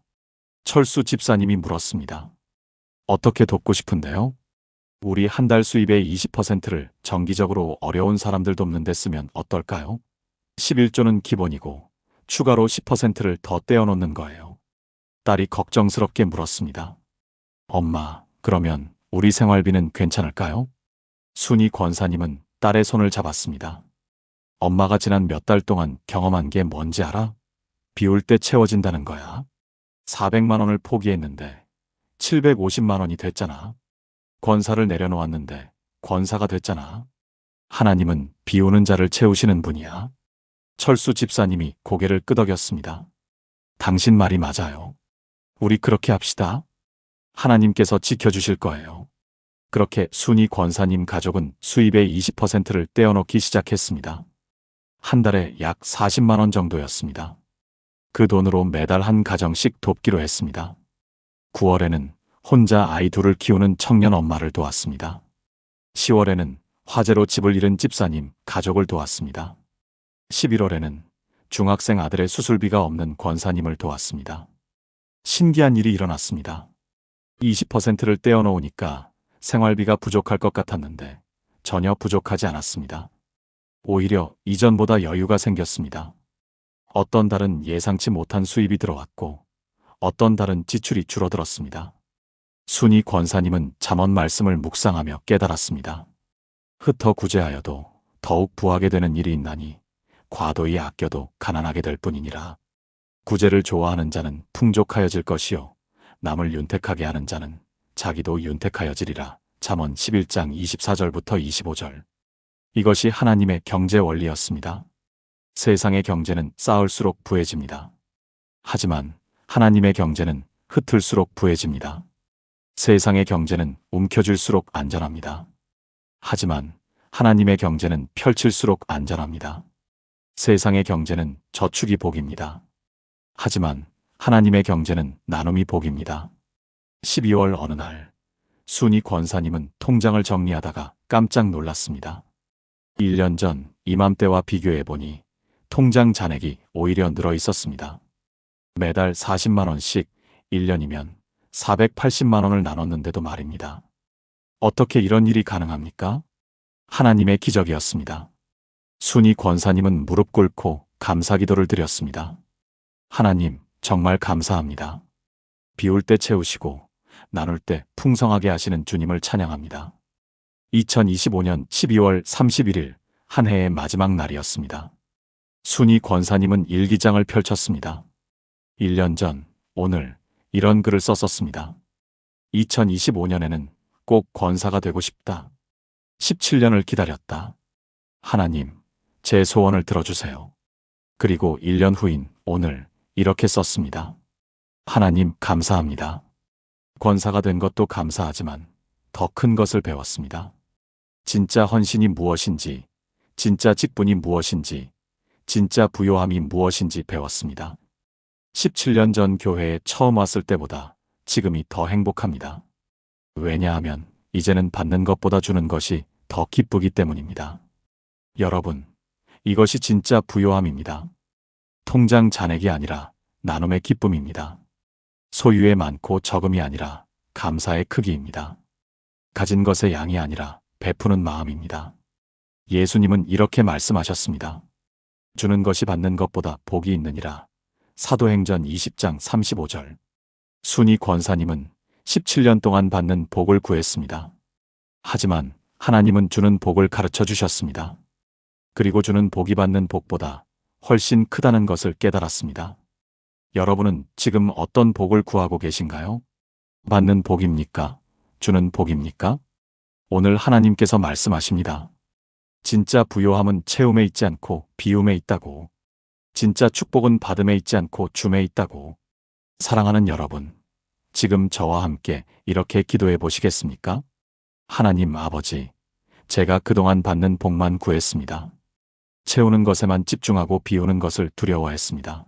철수 집사님이 물었습니다. 어떻게 돕고 싶은데요? 우리 한 달 수입의 20%를 정기적으로 어려운 사람들 돕는 데 쓰면 어떨까요? 11조는 기본이고 추가로 10%를 더 떼어놓는 거예요. 딸이 걱정스럽게 물었습니다. 엄마, 그러면 우리 생활비는 괜찮을까요? 순이 권사님은 딸의 손을 잡았습니다. 엄마가 지난 몇 달 동안 경험한 게 뭔지 알아? 비울 때 채워진다는 거야. 400만 원을 포기했는데 750만 원이 됐잖아. 권사를 내려놓았는데 권사가 됐잖아. 하나님은 비우는 자를 채우시는 분이야. 철수 집사님이 고개를 끄덕였습니다. 당신 말이 맞아요. 우리 그렇게 합시다. 하나님께서 지켜주실 거예요. 그렇게 순이 권사님 가족은 수입의 20%를 떼어놓기 시작했습니다. 한 달에 약 40만 원 정도였습니다. 그 돈으로 매달 한 가정씩 돕기로 했습니다. 9월에는 혼자 아이 둘을 키우는 청년 엄마를 도왔습니다. 10월에는 화재로 집을 잃은 집사님 가족을 도왔습니다. 11월에는 중학생 아들의 수술비가 없는 권사님을 도왔습니다. 신기한 일이 일어났습니다. 20%를 떼어놓으니까 생활비가 부족할 것 같았는데 전혀 부족하지 않았습니다. 오히려 이전보다 여유가 생겼습니다. 어떤 달은 예상치 못한 수입이 들어왔고 어떤 달은 지출이 줄어들었습니다. 순이 권사님은 잠언 말씀을 묵상하며 깨달았습니다. 흩어 구제하여도 더욱 부하게 되는 일이 있나니 과도히 아껴도 가난하게 될 뿐이니라. 구제를 좋아하는 자는 풍족하여질 것이요 남을 윤택하게 하는 자는 자기도 윤택하여지리라. 잠언 11장 24절부터 25절. 이것이 하나님의 경제 원리였습니다. 세상의 경제는 쌓을수록 부해집니다. 하지만 하나님의 경제는 흩을수록 부해집니다. 세상의 경제는 움켜쥘수록 안전합니다. 하지만 하나님의 경제는 펼칠수록 안전합니다. 세상의 경제는 저축이 복입니다. 하지만 하나님의 경제는 나눔이 복입니다. 12월 어느 날 순이 권사님은 통장을 정리하다가 깜짝 놀랐습니다. 1년 전 이맘때와 비교해보니 통장 잔액이 오히려 늘어 있었습니다. 매달 40만 원씩 1년이면 480만 원을 나눴는데도 말입니다. 어떻게 이런 일이 가능합니까? 하나님의 기적이었습니다. 순이 권사님은 무릎 꿇고 감사 기도를 드렸습니다. 하나님, 정말 감사합니다. 비울 때 채우시고 나눌 때 풍성하게 하시는 주님을 찬양합니다. 2025년 12월 31일 한 해의 마지막 날이었습니다. 순이 권사님은 일기장을 펼쳤습니다. 1년 전, 오늘 이런 글을 썼었습니다. 2025년에는 꼭 권사가 되고 싶다. 17년을 기다렸다. 하나님, 제 소원을 들어주세요. 그리고 1년 후인 오늘 이렇게 썼습니다. 하나님, 감사합니다. 권사가 된 것도 감사하지만 더 큰 것을 배웠습니다. 진짜 헌신이 무엇인지, 진짜 직분이 무엇인지, 진짜 부요함이 무엇인지 배웠습니다. 17년 전 교회에 처음 왔을 때보다 지금이 더 행복합니다. 왜냐하면 이제는 받는 것보다 주는 것이 더 기쁘기 때문입니다. 여러분, 이것이 진짜 부요함입니다. 통장 잔액이 아니라 나눔의 기쁨입니다. 소유의 많고 적음이 아니라 감사의 크기입니다. 가진 것의 양이 아니라 베푸는 마음입니다. 예수님은 이렇게 말씀하셨습니다. 주는 것이 받는 것보다 복이 있느니라. 사도행전 20장 35절. 순이 권사님은 17년 동안 받는 복을 구했습니다. 하지만 하나님은 주는 복을 가르쳐 주셨습니다. 그리고 주는 복이 받는 복보다 훨씬 크다는 것을 깨달았습니다. 여러분은 지금 어떤 복을 구하고 계신가요? 받는 복입니까? 주는 복입니까? 오늘 하나님께서 말씀하십니다. 진짜 부요함은 채움에 있지 않고 비움에 있다고. 진짜 축복은 받음에 있지 않고 줌에 있다고. 사랑하는 여러분, 지금 저와 함께 이렇게 기도해 보시겠습니까? 하나님 아버지, 제가 그동안 받는 복만 구했습니다. 채우는 것에만 집중하고 비우는 것을 두려워했습니다.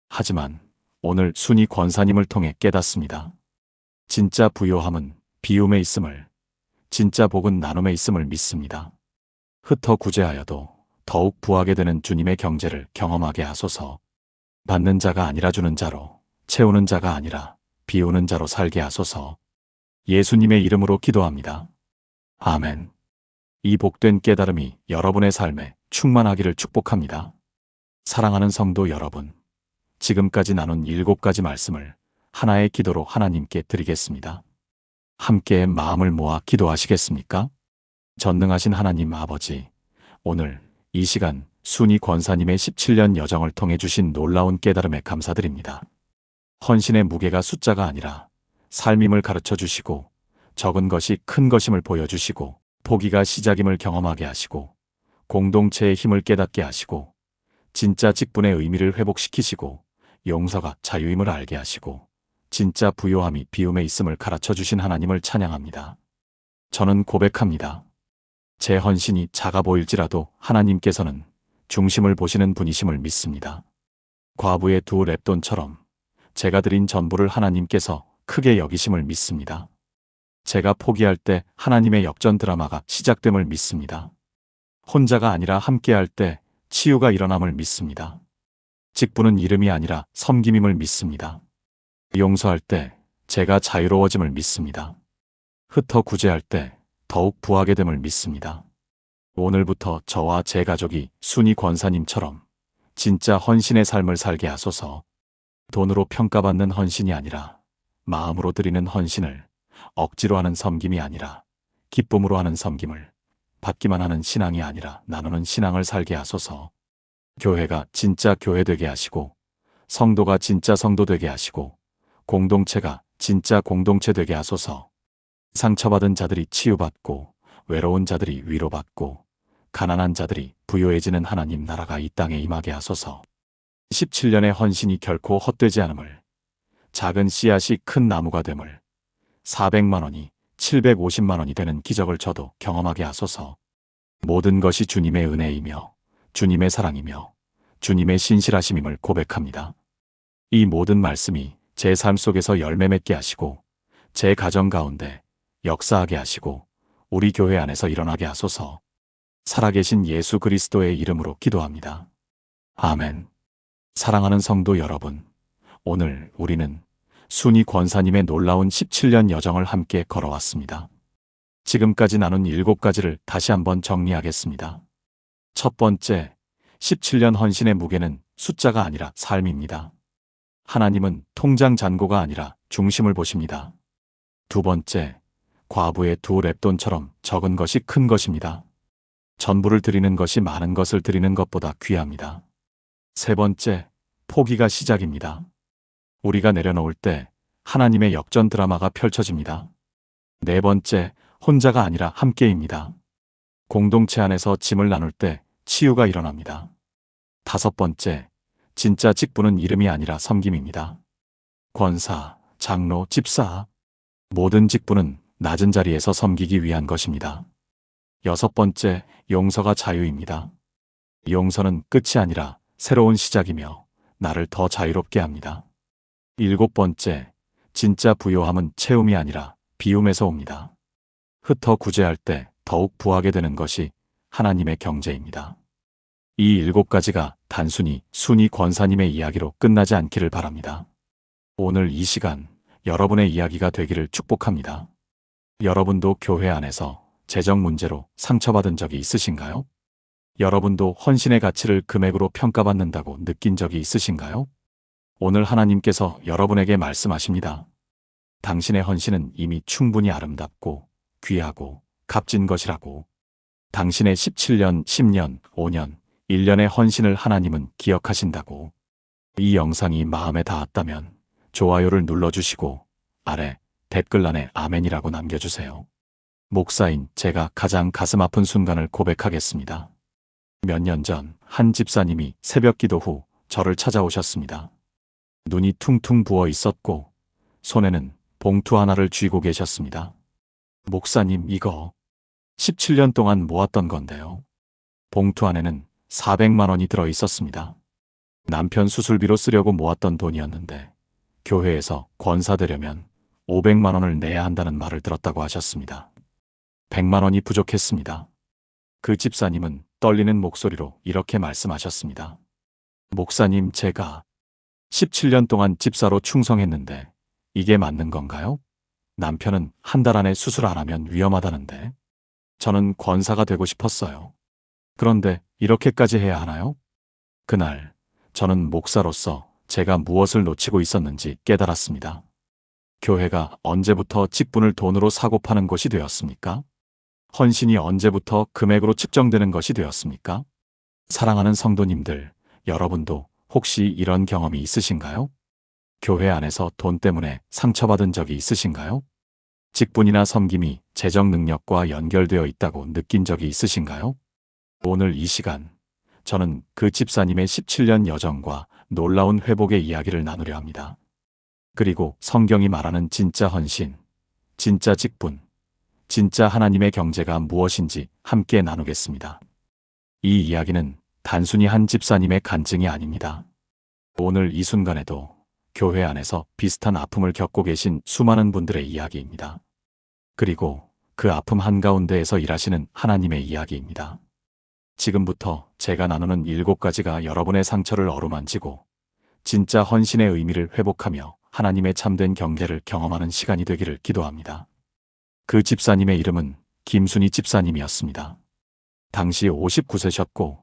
하지만 오늘 순이 권사님을 통해 깨닫습니다. 진짜 부요함은 비움에 있음을, 진짜 복은 나눔에 있음을 믿습니다. 흩어 구제하여도 더욱 부하게 되는 주님의 경제를 경험하게 하소서. 받는 자가 아니라 주는 자로, 채우는 자가 아니라 비우는 자로 살게 하소서. 예수님의 이름으로 기도합니다. 아멘. 이 복된 깨달음이 여러분의 삶에 충만하기를 축복합니다. 사랑하는 성도 여러분, 지금까지 나눈 7가지 말씀을 하나의 기도로 하나님께 드리겠습니다. 함께 마음을 모아 기도하시겠습니까? 전능하신 하나님 아버지, 오늘 이 시간 순이 권사님의 17년 여정을 통해 주신 놀라운 깨달음에 감사드립니다. 헌신의 무게가 숫자가 아니라 삶임을 가르쳐 주시고, 적은 것이 큰 것임을 보여주시고, 포기가 시작임을 경험하게 하시고, 공동체의 힘을 깨닫게 하시고, 진짜 직분의 의미를 회복시키시고, 용서가 자유임을 알게 하시고, 진짜 부요함이 비움에 있음을 가르쳐 주신 하나님을 찬양합니다. 저는 고백합니다. 제 헌신이 작아 보일지라도 하나님께서는 중심을 보시는 분이심을 믿습니다. 과부의 2렙돈처럼 제가 드린 전부를 하나님께서 크게 여기심을 믿습니다. 제가 포기할 때 하나님의 역전 드라마가 시작됨을 믿습니다. 혼자가 아니라 함께할 때 치유가 일어남을 믿습니다. 직분은 이름이 아니라 섬김임을 믿습니다. 용서할 때 제가 자유로워짐을 믿습니다. 흩어 구제할 때 더욱 부하게 됨을 믿습니다. 오늘부터 저와 제 가족이 순이 권사님처럼 진짜 헌신의 삶을 살게 하소서. 돈으로 평가받는 헌신이 아니라 마음으로 드리는 헌신을, 억지로 하는 섬김이 아니라 기쁨으로 하는 섬김을, 받기만 하는 신앙이 아니라 나누는 신앙을 살게 하소서. 교회가 진짜 교회 되게 하시고, 성도가 진짜 성도 되게 하시고, 공동체가 진짜 공동체 되게 하소서. 상처받은 자들이 치유받고, 외로운 자들이 위로받고, 가난한 자들이 부요해지는 하나님 나라가 이 땅에 임하게 하소서. 17년의 헌신이 결코 헛되지 않음을, 작은 씨앗이 큰 나무가 됨을, 400만 원이 750만 원이 되는 기적을 저도 경험하게 하소서. 모든 것이 주님의 은혜이며 주님의 사랑이며 주님의 신실하심임을 고백합니다. 이 모든 말씀이 제 삶 속에서 열매 맺게 하시고, 제 가정 가운데 역사하게 하시고, 우리 교회 안에서 일어나게 하소서. 살아계신 예수 그리스도의 이름으로 기도합니다. 아멘. 사랑하는 성도 여러분, 오늘 우리는 순이 권사님의 놀라운 17년 여정을 함께 걸어왔습니다. 지금까지 나눈 7가지를 다시 한번 정리하겠습니다. 첫 번째, 17년 헌신의 무게는 숫자가 아니라 삶입니다. 하나님은 통장 잔고가 아니라 중심을 보십니다. 두 번째, 과부의 두 랩돈처럼 적은 것이 큰 것입니다. 전부를 드리는 것이 많은 것을 드리는 것보다 귀합니다. 세 번째, 포기가 시작입니다. 우리가 내려놓을 때 하나님의 역전 드라마가 펼쳐집니다. 네 번째, 혼자가 아니라 함께입니다. 공동체 안에서 짐을 나눌 때 치유가 일어납니다. 다섯 번째, 진짜 직분은 이름이 아니라 섬김입니다. 권사, 장로, 집사, 모든 직분은 낮은 자리에서 섬기기 위한 것입니다. 여섯 번째, 용서가 자유입니다. 용서는 끝이 아니라 새로운 시작이며 나를 더 자유롭게 합니다. 일곱 번째, 진짜 부요함은 채움이 아니라 비움에서 옵니다. 흩어 구제할 때 더욱 부하게 되는 것이 하나님의 경제입니다. 이 일곱 가지가 단순히 순위 권사님의 이야기로 끝나지 않기를 바랍니다. 오늘 이 시간 여러분의 이야기가 되기를 축복합니다. 여러분도 교회 안에서 재정 문제로 상처받은 적이 있으신가요? 여러분도 헌신의 가치를 금액으로 평가받는다고 느낀 적이 있으신가요? 오늘 하나님께서 여러분에게 말씀하십니다. 당신의 헌신은 이미 충분히 아름답고 귀하고 값진 것이라고. 당신의 17년, 10년, 5년, 1년의 헌신을 하나님은 기억하신다고. 이 영상이 마음에 닿았다면 좋아요를 눌러주시고 아래 댓글란에 아멘이라고 남겨주세요. 목사인 제가 가장 가슴 아픈 순간을 고백하겠습니다. 몇 년 전 한 집사님이 새벽 기도 후 저를 찾아오셨습니다. 눈이 퉁퉁 부어 있었고 손에는 봉투 하나를 쥐고 계셨습니다. 목사님, 이거 17년 동안 모았던 건데요. 봉투 안에는 400만 원이 들어 있었습니다. 남편 수술비로 쓰려고 모았던 돈이었는데 교회에서 권사되려면 500만 원을 내야 한다는 말을 들었다고 하셨습니다. 100만 원이 부족했습니다. 그 집사님은 떨리는 목소리로 이렇게 말씀하셨습니다. 목사님, 제가 17년 동안 집사로 충성했는데 이게 맞는 건가요? 남편은 한 달 안에 수술 안 하면 위험하다는데 저는 권사가 되고 싶었어요. 그런데 이렇게까지 해야 하나요? 그날 저는 목사로서 제가 무엇을 놓치고 있었는지 깨달았습니다. 교회가 언제부터 직분을 돈으로 사고 파는 곳이 되었습니까? 헌신이 언제부터 금액으로 측정되는 것이 되었습니까? 사랑하는 성도님들, 여러분도 혹시 이런 경험이 있으신가요? 교회 안에서 돈 때문에 상처받은 적이 있으신가요? 직분이나 섬김이 재정 능력과 연결되어 있다고 느낀 적이 있으신가요? 오늘 이 시간, 저는 그 집사님의 17년 여정과 놀라운 회복의 이야기를 나누려 합니다. 그리고 성경이 말하는 진짜 헌신, 진짜 직분, 진짜 하나님의 경제가 무엇인지 함께 나누겠습니다. 이 이야기는 단순히 한 집사님의 간증이 아닙니다. 오늘 이 순간에도 교회 안에서 비슷한 아픔을 겪고 계신 수많은 분들의 이야기입니다. 그리고 그 아픔 한가운데에서 일하시는 하나님의 이야기입니다. 지금부터 제가 나누는 7가지가 여러분의 상처를 어루만지고 진짜 헌신의 의미를 회복하며 하나님의 참된 경계를 경험하는 시간이 되기를 기도합니다. 그 집사님의 이름은 김순희 집사님이었습니다. 당시 59세셨고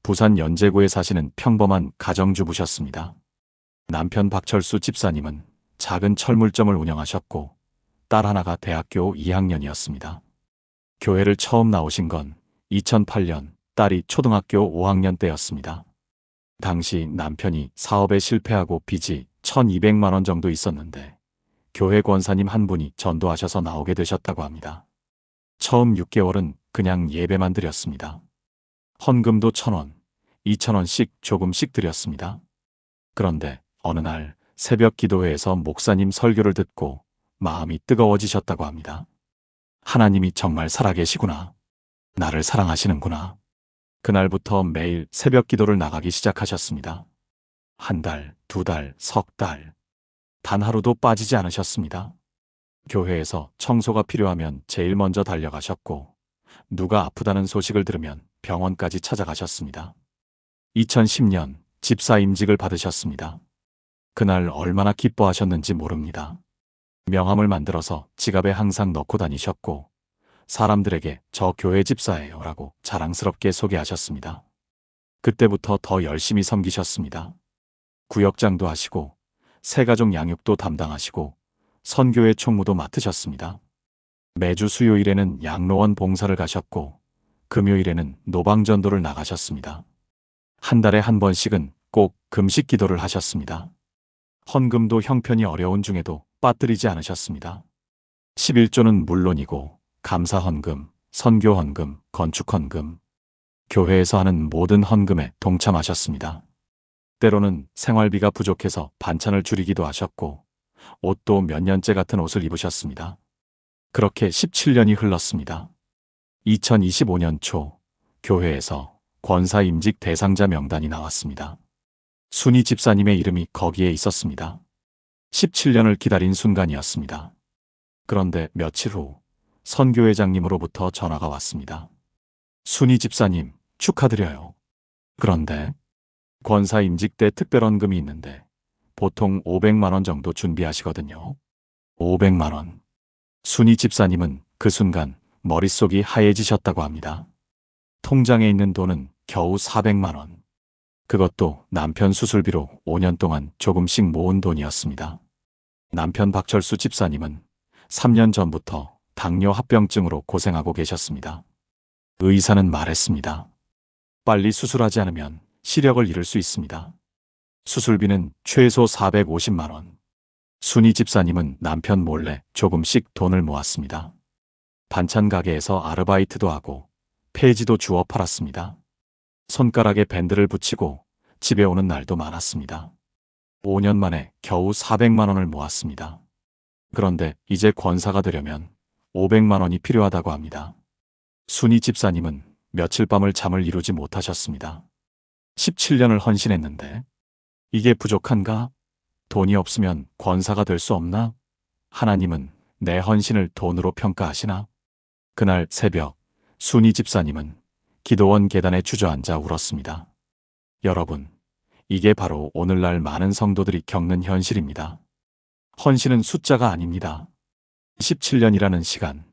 부산 연제구에 사시는 평범한 가정주부셨습니다. 남편 박철수 집사님은 작은 철물점을 운영하셨고 딸 하나가 대학교 2학년이었습니다. 교회를 처음 나오신 건 2008년 딸이 초등학교 5학년 때였습니다. 당시 남편이 사업에 실패하고 빚이 1200만 원 정도 있었는데 교회 권사님 한 분이 전도하셔서 나오게 되셨다고 합니다. 처음 6개월은 그냥 예배만 드렸습니다. 헌금도 1,000원, 2,000원씩 조금씩 드렸습니다. 그런데 어느 날 새벽 기도회에서 목사님 설교를 듣고 마음이 뜨거워지셨다고 합니다. 하나님이 정말 살아계시구나. 나를 사랑하시는구나. 그날부터 매일 새벽 기도를 나가기 시작하셨습니다. 한 달, 2달, 석 달. 단 하루도 빠지지 않으셨습니다. 교회에서 청소가 필요하면 제일 먼저 달려가셨고 누가 아프다는 소식을 들으면 병원까지 찾아가셨습니다. 2010년 집사 임직을 받으셨습니다. 그날 얼마나 기뻐하셨는지 모릅니다. 명함을 만들어서 지갑에 항상 넣고 다니셨고 사람들에게 저 교회 집사예요 라고 자랑스럽게 소개하셨습니다. 그때부터 더 열심히 섬기셨습니다. 구역장도 하시고 새가족 양육도 담당하시고 선교회 총무도 맡으셨습니다. 매주 수요일에는 양로원 봉사를 가셨고 금요일에는 노방전도를 나가셨습니다. 한 달에 한 번씩은 꼭 금식 기도를 하셨습니다. 헌금도 형편이 어려운 중에도 빠뜨리지 않으셨습니다. 11조는 물론이고 감사 헌금, 선교 헌금, 건축 헌금, 교회에서 하는 모든 헌금에 동참하셨습니다. 때로는 생활비가 부족해서 반찬을 줄이기도 하셨고 옷도 몇 년째 같은 옷을 입으셨습니다. 그렇게 17년이 흘렀습니다. 2025년 초 교회에서 권사임직 대상자 명단이 나왔습니다. 순희 집사님의 이름이 거기에 있었습니다. 17년을 기다린 순간이었습니다. 그런데 며칠 후 선교회장님으로부터 전화가 왔습니다. 순희 집사님, 축하드려요. 그런데 권사임직 때 특별헌금이 있는데 보통 500만 원 정도 준비하시거든요. 500만 원. 순희 집사님은 그 순간 머릿속이 하얘지셨다고 합니다. 통장에 있는 돈은 겨우 400만 원. 그것도 남편 수술비로 5년 동안 조금씩 모은 돈이었습니다. 남편 박철수 집사님은 3년 전부터 당뇨 합병증으로 고생하고 계셨습니다. 의사는 말했습니다. 빨리 수술하지 않으면 시력을 잃을 수 있습니다. 수술비는 최소 450만 원. 순희 집사님은 남편 몰래 조금씩 돈을 모았습니다. 반찬 가게에서 아르바이트도 하고 폐지도 주워 팔았습니다. 손가락에 밴드를 붙이고 집에 오는 날도 많았습니다. 5년 만에 겨우 400만 원을 모았습니다. 그런데 이제 권사가 되려면 500만 원이 필요하다고 합니다. 순희 집사님은 며칠 밤을 잠을 이루지 못하셨습니다. 17년을 헌신했는데 이게 부족한가? 돈이 없으면 권사가 될 수 없나? 하나님은 내 헌신을 돈으로 평가하시나? 그날 새벽 순희 집사님은 기도원 계단에 주저앉아 울었습니다. 여러분, 이게 바로 오늘날 많은 성도들이 겪는 현실입니다. 헌신은 숫자가 아닙니다. 17년이라는 시간,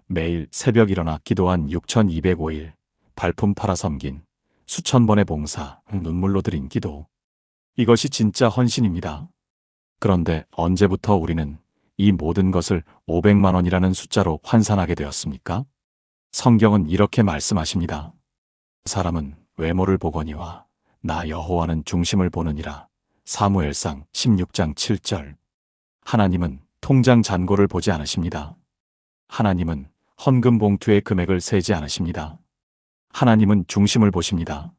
매일 새벽 일어나 기도한 6205일, 발품 팔아 섬긴 수천 번의 봉사, 눈물로 드린 기도. 이것이 진짜 헌신입니다. 그런데 언제부터 우리는 이 모든 것을 500만 원이라는 숫자로 환산하게 되었습니까? 성경은 이렇게 말씀하십니다. 사람은 외모를 보거니와 나 여호와는 중심을 보느니라. 사무엘상 16장 7절. 하나님은 통장 잔고를 보지 않으십니다. 하나님은 헌금 봉투의 금액을 세지 않으십니다. 하나님은 중심을 보십니다.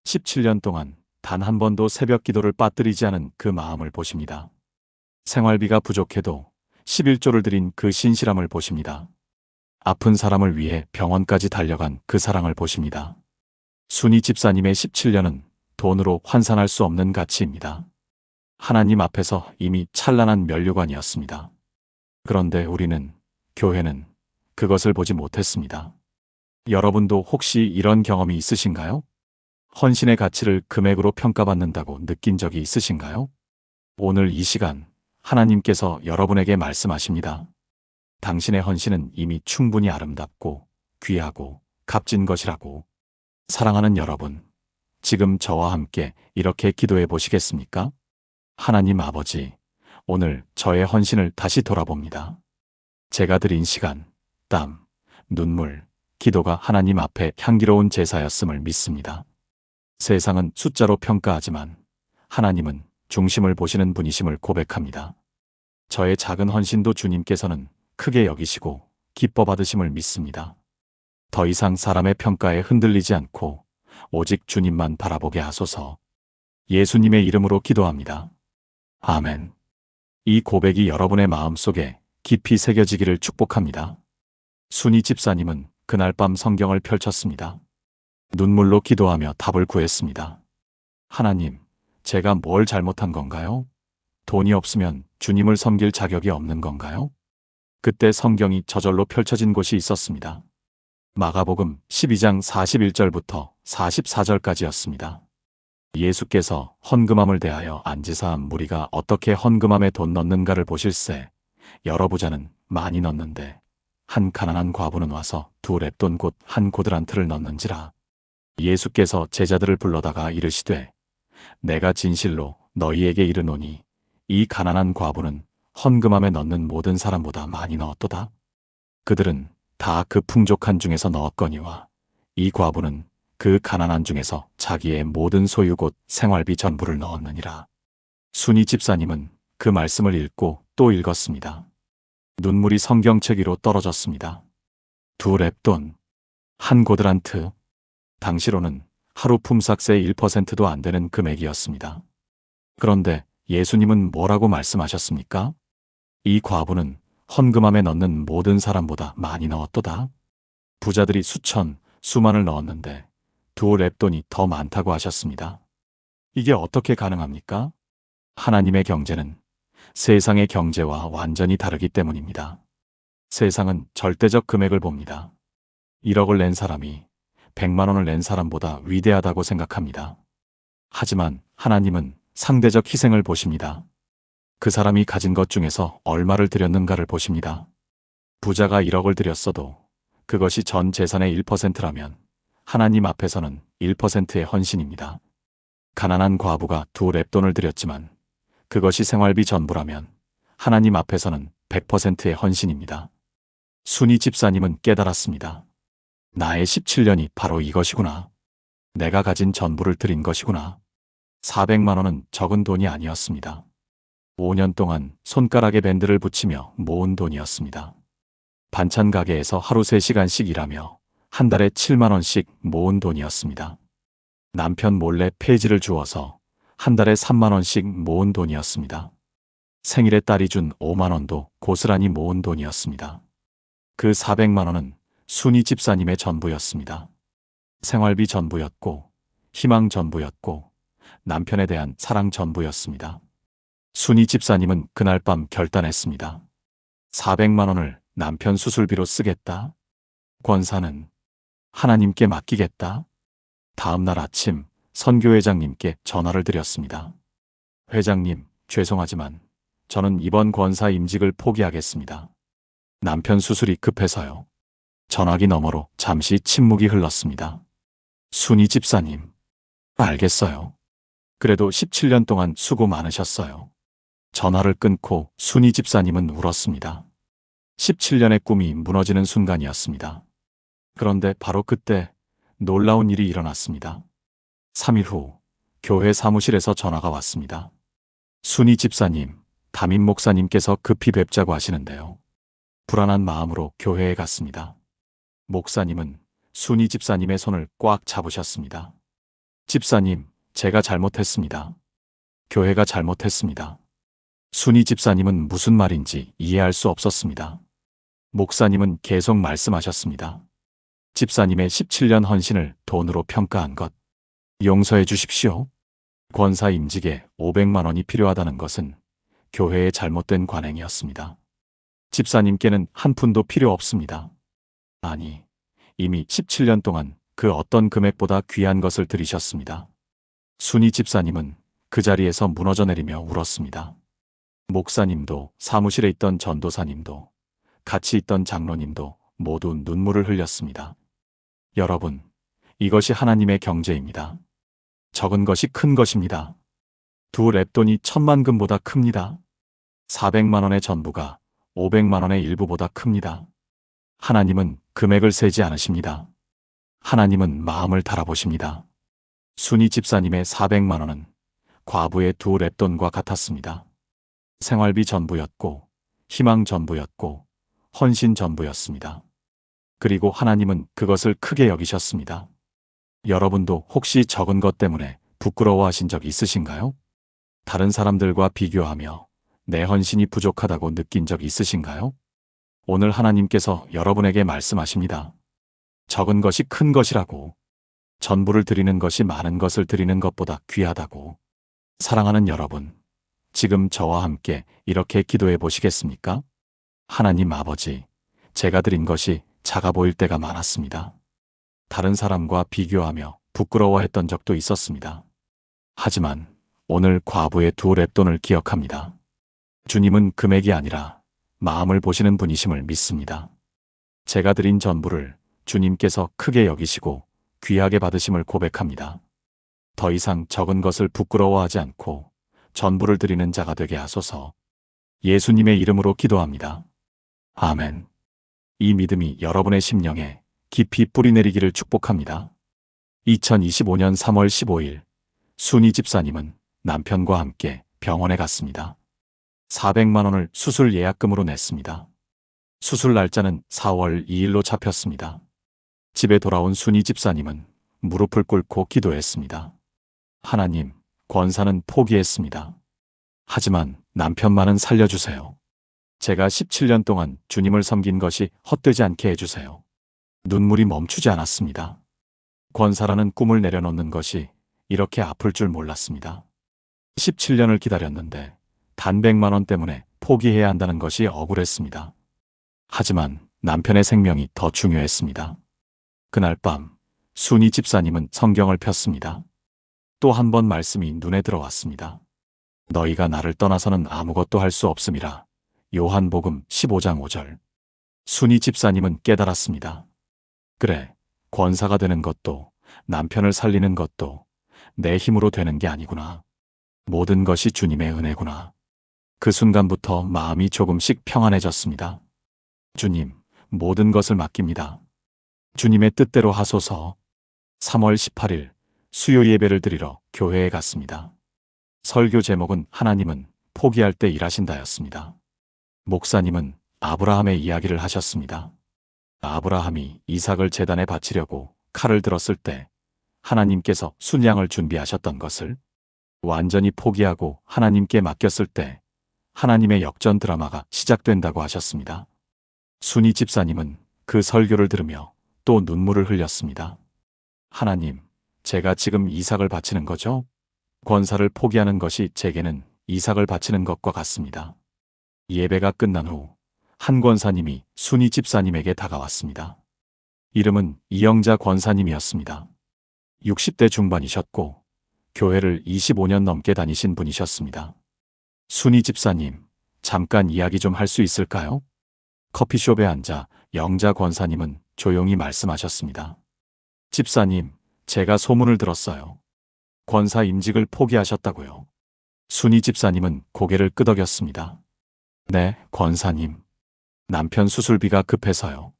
17년 동안 단 한 번도 새벽 기도를 빠뜨리지 않은 그 마음을 보십니다. 생활비가 부족해도 11조를 드린 그 신실함을 보십니다. 아픈 사람을 위해 병원까지 달려간 그 사랑을 보십니다. 순희 집사님의 17년은 돈으로 환산할 수 없는 가치입니다. 하나님 앞에서 이미 찬란한 면류관이었습니다. 그런데 우리는, 교회는 그것을 보지 못했습니다. 여러분도 혹시 이런 경험이 있으신가요? 헌신의 가치를 금액으로 평가받는다고 느낀 적이 있으신가요? 오늘 이 시간 하나님께서 여러분에게 말씀하십니다. 당신의 헌신은 이미 충분히 아름답고 귀하고 값진 것이라고. 사랑하는 여러분, 지금 저와 함께 이렇게 기도해 보시겠습니까? 하나님 아버지, 오늘 저의 헌신을 다시 돌아봅니다. 제가 드린 시간, 땀, 눈물, 기도가 하나님 앞에 향기로운 제사였음을 믿습니다. 세상은 숫자로 평가하지만 하나님은 중심을 보시는 분이심을 고백합니다. 저의 작은 헌신도 주님께서는 크게 여기시고 기뻐 받으심을 믿습니다. 더 이상 사람의 평가에 흔들리지 않고 오직 주님만 바라보게 하소서. 예수님의 이름으로 기도합니다. 아멘. 이 고백이 여러분의 마음속에 깊이 새겨지기를 축복합니다. 순희 집사님은 그날 밤 성경을 펼쳤습니다. 눈물로 기도하며 답을 구했습니다. 하나님, 제가 뭘 잘못한 건가요? 돈이 없으면 주님을 섬길 자격이 없는 건가요? 그때 성경이 저절로 펼쳐진 곳이 있었습니다. 마가복음 12장 41절부터 44절까지였습니다. 예수께서 헌금함을 대하여 앉으사 무리가 어떻게 헌금함에 돈 넣는가를 보실세. 여러 부자는 많이 넣는데 한 가난한 과부는 와서 2렙돈 곧 한 고드란트를 넣는지라. 예수께서 제자들을 불러다가 이르시되 내가 진실로 너희에게 이르노니 이 가난한 과부는 헌금함에 넣는 모든 사람보다 많이 넣었도다. 그들은 다 그 풍족한 중에서 넣었거니와 이 과부는 그 가난한 중에서 자기의 모든 소유 곧 생활비 전부를 넣었느니라. 순이 집사님은 그 말씀을 읽고 또 읽었습니다. 눈물이 성경책 위로 떨어졌습니다. 2렙돈, 한 고드란트. 당시로는 하루 품삯의 1%도 안 되는 금액이었습니다. 그런데 예수님은 뭐라고 말씀하셨습니까? 이 과부는 헌금함에 넣는 모든 사람보다 많이 넣었도다. 부자들이 수천, 수만을 넣었는데 2렙돈이 더 많다고 하셨습니다. 이게 어떻게 가능합니까? 하나님의 경제는 세상의 경제와 완전히 다르기 때문입니다. 세상은 절대적 금액을 봅니다. 1억을 낸 사람이 100만 원을 낸 사람보다 위대하다고 생각합니다. 하지만 하나님은 상대적 희생을 보십니다. 그 사람이 가진 것 중에서 얼마를 드렸는가를 보십니다. 부자가 1억을 드렸어도 그것이 전 재산의 1%라면 하나님 앞에서는 1%의 헌신입니다. 가난한 과부가 2렙돈을 드렸지만 그것이 생활비 전부라면 하나님 앞에서는 100%의 헌신입니다. 순이 집사님은 깨달았습니다. 나의 17년이 바로 이것이구나. 내가 가진 전부를 드린 것이구나. 400만 원은 적은 돈이 아니었습니다. 5년 동안 손가락에 밴드를 붙이며 모은 돈이었습니다. 반찬 가게에서 하루 3시간씩 일하며 한 달에 7만 원씩 모은 돈이었습니다. 남편 몰래 폐지를 주어서 한 달에 3만 원씩 모은 돈이었습니다. 생일에 딸이 준 5만 원도 고스란히 모은 돈이었습니다. 그 400만 원은 순이 집사님의 전부였습니다. 생활비 전부였고, 희망 전부였고, 남편에 대한 사랑 전부였습니다. 순이 집사님은 그날 밤 결단했습니다. 400만 원을 남편 수술비로 쓰겠다. 권사는 하나님께 맡기겠다. 다음 날 아침 선교회장님께 전화를 드렸습니다. 회장님, 죄송하지만 저는 이번 권사 임직을 포기하겠습니다. 남편 수술이 급해서요. 전화기 너머로 잠시 침묵이 흘렀습니다. 순이 집사님, 알겠어요. 그래도 17년 동안 수고 많으셨어요. 전화를 끊고 순이 집사님은 울었습니다. 17년의 꿈이 무너지는 순간이었습니다. 그런데 바로 그때 놀라운 일이 일어났습니다. 3일 후 교회 사무실에서 전화가 왔습니다. 순이 집사님, 담임 목사님께서 급히 뵙자고 하시는데요. 불안한 마음으로 교회에 갔습니다. 목사님은 순이 집사님의 손을 꽉 잡으셨습니다. 집사님, 제가 잘못했습니다. 교회가 잘못했습니다. 순이 집사님은 무슨 말인지 이해할 수 없었습니다. 목사님은 계속 말씀하셨습니다. 집사님의 17년 헌신을 돈으로 평가한 것, 용서해 주십시오. 권사 임직에 500만 원이 필요하다는 것은 교회의 잘못된 관행이었습니다. 집사님께는 한 푼도 필요 없습니다. 아니, 이미 17년 동안 그 어떤 금액보다 귀한 것을 들이셨습니다. 순이 집사님은 그 자리에서 무너져 내리며 울었습니다. 목사님도, 사무실에 있던 전도사님도, 같이 있던 장로님도 모두 눈물을 흘렸습니다. 여러분, 이것이 하나님의 경제입니다. 적은 것이 큰 것입니다. 2렙돈이 1000만 금보다 큽니다. 400만 원의 전부가 500만 원의 일부보다 큽니다. 하나님은 금액을 세지 않으십니다. 하나님은 마음을 달아보십니다. 순이 집사님의 400만 원은 과부의 2렙돈과 같았습니다. 생활비 전부였고, 희망 전부였고, 헌신 전부였습니다. 그리고 하나님은 그것을 크게 여기셨습니다. 여러분도 혹시 적은 것 때문에 부끄러워하신 적 있으신가요? 다른 사람들과 비교하며 내 헌신이 부족하다고 느낀 적 있으신가요? 오늘 하나님께서 여러분에게 말씀하십니다. 적은 것이 큰 것이라고, 전부를 드리는 것이 많은 것을 드리는 것보다 귀하다고. 사랑하는 여러분, 지금 저와 함께 이렇게 기도해 보시겠습니까? 하나님 아버지, 제가 드린 것이 작아 보일 때가 많았습니다. 다른 사람과 비교하며 부끄러워했던 적도 있었습니다. 하지만 오늘 과부의 2렙돈을 기억합니다. 주님은 금액이 아니라 마음을 보시는 분이심을 믿습니다. 제가 드린 전부를 주님께서 크게 여기시고 귀하게 받으심을 고백합니다. 더 이상 적은 것을 부끄러워하지 않고 전부를 드리는 자가 되게 하소서. 예수님의 이름으로 기도합니다. 아멘. 이 믿음이 여러분의 심령에 깊이 뿌리내리기를 축복합니다. 2025년 3월 15일 순희 집사님은 남편과 함께 병원에 갔습니다. 400만 원을 수술 예약금으로 냈습니다. 수술 날짜는 4월 2일로 잡혔습니다. 집에 돌아온 순희 집사님은 무릎을 꿇고 기도했습니다. 하나님, 권사는 포기했습니다. 하지만 남편만은 살려주세요. 제가 17년 동안 주님을 섬긴 것이 헛되지 않게 해주세요. 눈물이 멈추지 않았습니다. 권사라는 꿈을 내려놓는 것이 이렇게 아플 줄 몰랐습니다. 17년을 기다렸는데 단 100만 원 때문에 포기해야 한다는 것이 억울했습니다. 하지만 남편의 생명이 더 중요했습니다. 그날 밤 순희 집사님은 성경을 폈습니다. 또 한 번 말씀이 눈에 들어왔습니다. 너희가 나를 떠나서는 아무것도 할 수 없음이라. 요한복음 15장 5절. 순희 집사님은 깨달았습니다. 그래, 권사가 되는 것도 남편을 살리는 것도 내 힘으로 되는 게 아니구나. 모든 것이 주님의 은혜구나. 그 순간부터 마음이 조금씩 평안해졌습니다. 주님, 모든 것을 맡깁니다. 주님의 뜻대로 하소서. 3월 18일 수요 예배를 드리러 교회에 갔습니다. 설교 제목은 하나님은 포기할 때 일하신다였습니다. 목사님은 아브라함의 이야기를 하셨습니다. 아브라함이 이삭을 제단에 바치려고 칼을 들었을 때 하나님께서 순양을 준비하셨던 것을 완전히 포기하고 하나님께 맡겼을 때 하나님의 역전 드라마가 시작된다고 하셨습니다. 순희 집사님은 그 설교를 들으며 또 눈물을 흘렸습니다. 하나님, 제가 지금 이삭을 바치는 거죠? 권사를 포기하는 것이 제게는 이삭을 바치는 것과 같습니다. 예배가 끝난 후 한 권사님이 순희 집사님에게 다가왔습니다. 이름은 이영자 권사님이었습니다. 60대 중반이셨고 교회를 25년 넘게 다니신 분이셨습니다. 순희 집사님, 잠깐 이야기 좀 할 수 있을까요? 커피숍에 앉아 영자 권사님은 조용히 말씀하셨습니다. 집사님, 제가 소문을 들었어요. 권사 임직을 포기하셨다고요. 순희 집사님은 고개를 끄덕였습니다. 네, 권사님. 남편 수술비가 급해서요.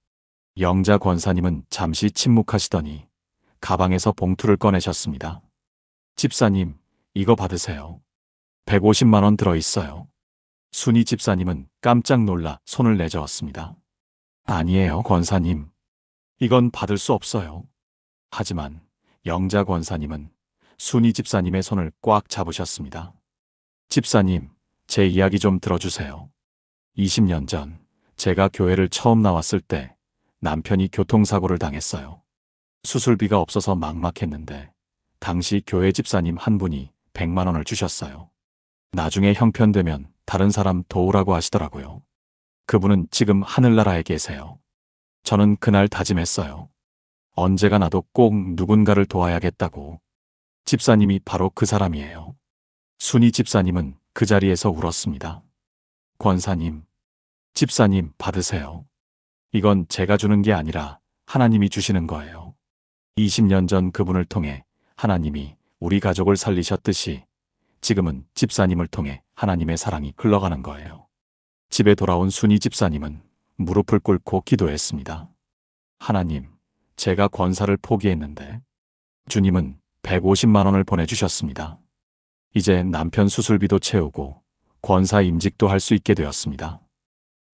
영자 권사님은 잠시 침묵하시더니 가방에서 봉투를 꺼내셨습니다. 집사님, 이거 받으세요. 150만 원 들어있어요. 순희 집사님은 깜짝 놀라 손을 내저었습니다. 아니에요, 권사님. 이건 받을 수 없어요. 하지만 영자 권사님은 순희 집사님의 손을 꽉 잡으셨습니다. 집사님, 제 이야기 좀 들어주세요. 20년 전 제가 교회를 처음 나왔을 때 남편이 교통사고를 당했어요. 수술비가 없어서 막막했는데 당시 교회 집사님 한 분이 100만 원을 주셨어요. 나중에 형편되면 다른 사람 도우라고 하시더라고요. 그분은 지금 하늘나라에 계세요. 저는 그날 다짐했어요. 언제가 나도 꼭 누군가를 도와야겠다고. 집사님이 바로 그 사람이에요. 순희 집사님은 그 자리에서 울었습니다. 권사님, 집사님 받으세요. 이건 제가 주는 게 아니라 하나님이 주시는 거예요. 20년 전 그분을 통해 하나님이 우리 가족을 살리셨듯이 지금은 집사님을 통해 하나님의 사랑이 흘러가는 거예요. 집에 돌아온 순희 집사님은 무릎을 꿇고 기도했습니다. 하나님, 제가 권사를 포기했는데 주님은 150만 원을 보내주셨습니다. 이제 남편 수술비도 채우고 권사 임직도 할 수 있게 되었습니다.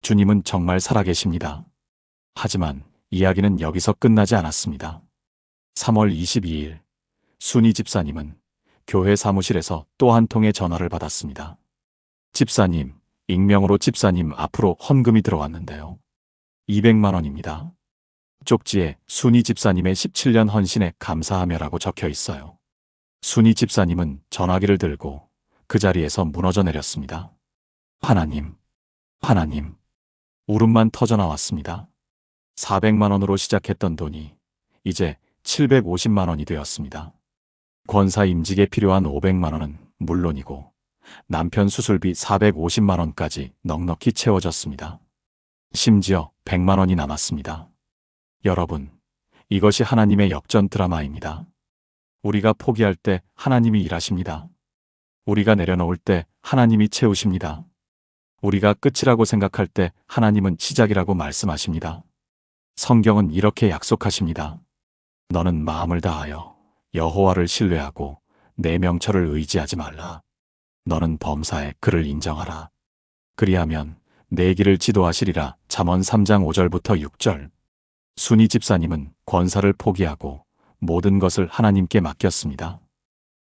주님은 정말 살아계십니다. 하지만 이야기는 여기서 끝나지 않았습니다. 3월 22일 순희 집사님은 교회 사무실에서 또 한 통의 전화를 받았습니다. 집사님, 익명으로 집사님 앞으로 헌금이 들어왔는데요. 200만 원입니다. 쪽지에 순희 집사님의 17년 헌신에 감사하며라고 적혀 있어요. 순희 집사님은 전화기를 들고 그 자리에서 무너져 내렸습니다. 하나님, 하나님. 울음만 터져 나왔습니다. 400만 원으로 시작했던 돈이 이제 750만 원이 되었습니다. 권사 임직에 필요한 500만 원은 물론이고 남편 수술비 450만 원까지 넉넉히 채워졌습니다. 심지어 100만 원이 남았습니다. 여러분, 이것이 하나님의 역전 드라마입니다. 우리가 포기할 때 하나님이 일하십니다. 우리가 내려놓을 때 하나님이 채우십니다. 우리가 끝이라고 생각할 때 하나님은 시작이라고 말씀하십니다. 성경은 이렇게 약속하십니다. 너는 마음을 다하여 여호와를 신뢰하고 내 명철을 의지하지 말라. 너는 범사에 그를 인정하라. 그리하면 내 길을 지도하시리라. 잠언 3장 5절부터 6절. 순이 집사님은 권사를 포기하고 모든 것을 하나님께 맡겼습니다.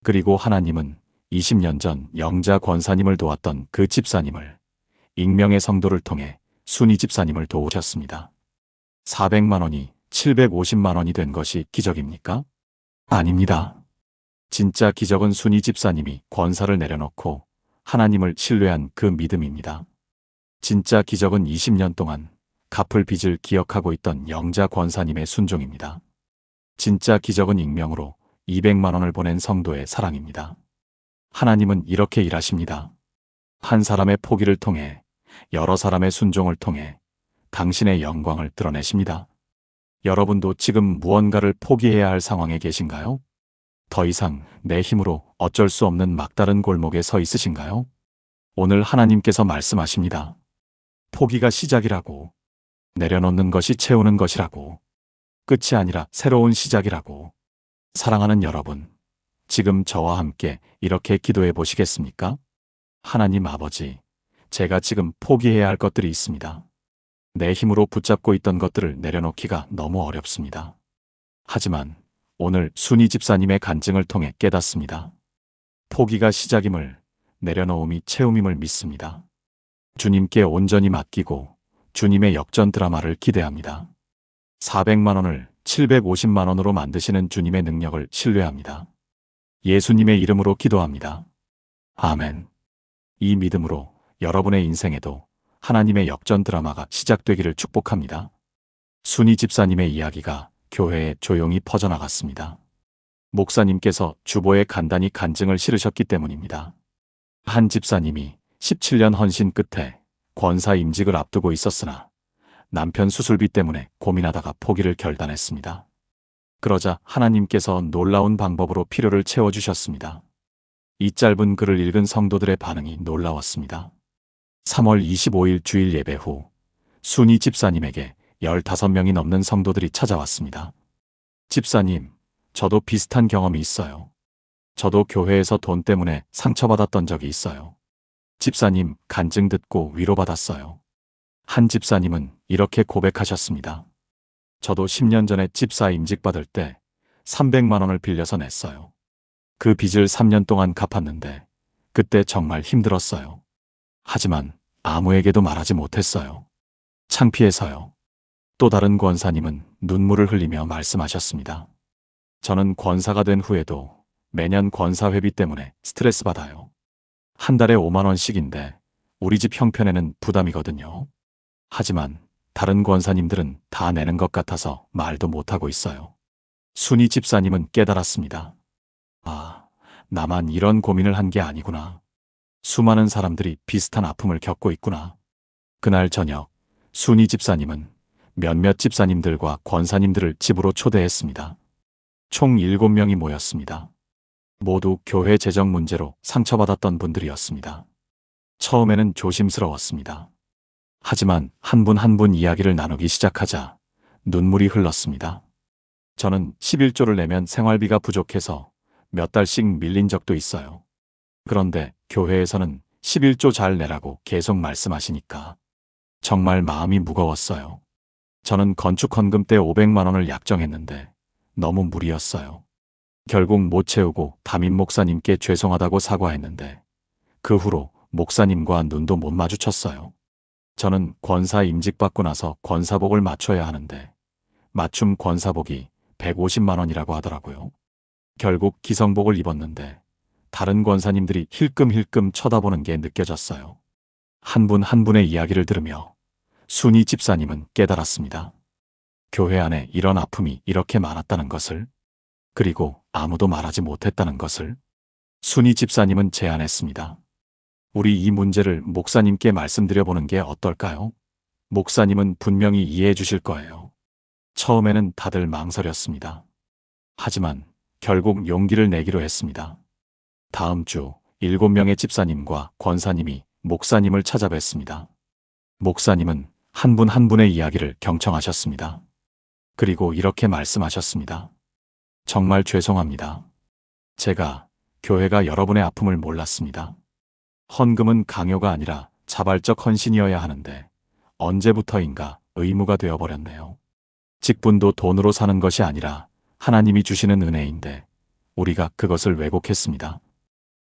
그리고 하나님은 20년 전 영자 권사님을 도왔던 그 집사님을 익명의 성도를 통해 순이 집사님을 도우셨습니다. 400만 원이 750만 원이 된 것이 기적입니까? 아닙니다. 진짜 기적은 순이 집사님이 권사를 내려놓고 하나님을 신뢰한 그 믿음입니다. 진짜 기적은 20년 동안 갚을 빚을 기억하고 있던 영자 권사님의 순종입니다. 진짜 기적은 익명으로 200만 원을 보낸 성도의 사랑입니다. 하나님은 이렇게 일하십니다. 한 사람의 포기를 통해, 여러 사람의 순종을 통해 당신의 영광을 드러내십니다. 여러분도 지금 무언가를 포기해야 할 상황에 계신가요? 더 이상 내 힘으로 어쩔 수 없는 막다른 골목에 서 있으신가요? 오늘 하나님께서 말씀하십니다. 포기가 시작이라고, 내려놓는 것이 채우는 것이라고, 끝이 아니라 새로운 시작이라고. 사랑하는 여러분, 지금 저와 함께 이렇게 기도해 보시겠습니까? 하나님 아버지, 제가 지금 포기해야 할 것들이 있습니다. 내 힘으로 붙잡고 있던 것들을 내려놓기가 너무 어렵습니다. 하지만 오늘 순이 집사님의 간증을 통해 깨닫습니다. 포기가 시작임을, 내려놓음이 채움임을 믿습니다. 주님께 온전히 맡기고 주님의 역전 드라마를 기대합니다. 400만 원을 750만 원으로 만드시는 주님의 능력을 신뢰합니다. 예수님의 이름으로 기도합니다. 아멘. 이 믿음으로 여러분의 인생에도 하나님의 역전 드라마가 시작되기를 축복합니다. 순이 집사님의 이야기가 교회에 조용히 퍼져나갔습니다. 목사님께서 주보에 간단히 간증을 실으셨기 때문입니다. 한 집사님이 17년 헌신 끝에 권사 임직을 앞두고 있었으나 남편 수술비 때문에 고민하다가 포기를 결단했습니다. 그러자 하나님께서 놀라운 방법으로 필요를 채워주셨습니다. 이 짧은 글을 읽은 성도들의 반응이 놀라웠습니다. 3월 25일 주일 예배 후 순이 집사님에게 15명이 넘는 성도들이 찾아왔습니다. 집사님, 저도 비슷한 경험이 있어요. 저도 교회에서 돈 때문에 상처받았던 적이 있어요. 집사님, 간증 듣고 위로받았어요. 한 집사님은 이렇게 고백하셨습니다. 저도 10년 전에 집사 임직 받을 때 300만 원을 빌려서 냈어요. 그 빚을 3년 동안 갚았는데 그때 정말 힘들었어요. 하지만 아무에게도 말하지 못했어요. 창피해서요. 또 다른 권사님은 눈물을 흘리며 말씀하셨습니다. 저는 권사가 된 후에도 매년 권사 회비 때문에 스트레스 받아요. 한 달에 5만 원씩인데 우리 집 형편에는 부담이거든요. 하지만 다른 권사님들은 다 내는 것 같아서 말도 못하고 있어요. 순이 집사님은 깨달았습니다. 아, 나만 이런 고민을 한 게 아니구나. 수많은 사람들이 비슷한 아픔을 겪고 있구나. 그날 저녁, 순이 집사님은 몇몇 집사님들과 권사님들을 집으로 초대했습니다. 총 7명이 모였습니다. 모두 교회 재정 문제로 상처받았던 분들이었습니다. 처음에는 조심스러웠습니다. 하지만 한 분 한 분 이야기를 나누기 시작하자 눈물이 흘렀습니다. 저는 11조를 내면 생활비가 부족해서 몇 달씩 밀린 적도 있어요. 그런데 교회에서는 11조 잘 내라고 계속 말씀하시니까 정말 마음이 무거웠어요. 저는 건축 헌금 때 500만 원을 약정했는데 너무 무리였어요. 결국 못 채우고 담임 목사님께 죄송하다고 사과했는데 그 후로 목사님과 눈도 못 마주쳤어요. 저는 권사 임직 받고 나서 권사복을 맞춰야 하는데 맞춤 권사복이 150만 원이라고 하더라고요. 결국 기성복을 입었는데 다른 권사님들이 힐끔힐끔 쳐다보는 게 느껴졌어요. 한 분 한 분의 이야기를 들으며 순이 집사님은 깨달았습니다. 교회 안에 이런 아픔이 이렇게 많았다는 것을, 그리고 아무도 말하지 못했다는 것을. 순이 집사님은 제안했습니다. 우리 이 문제를 목사님께 말씀드려보는 게 어떨까요? 목사님은 분명히 이해해 주실 거예요. 처음에는 다들 망설였습니다. 하지만 결국 용기를 내기로 했습니다. 다음 주 7명의 집사님과 권사님이 목사님을 찾아뵀습니다. 목사님은 한 분 한 분의 이야기를 경청하셨습니다. 그리고 이렇게 말씀하셨습니다. 정말 죄송합니다. 제가 교회가 여러분의 아픔을 몰랐습니다. 헌금은 강요가 아니라 자발적 헌신이어야 하는데 언제부터인가 의무가 되어버렸네요. 직분도 돈으로 사는 것이 아니라 하나님이 주시는 은혜인데 우리가 그것을 왜곡했습니다.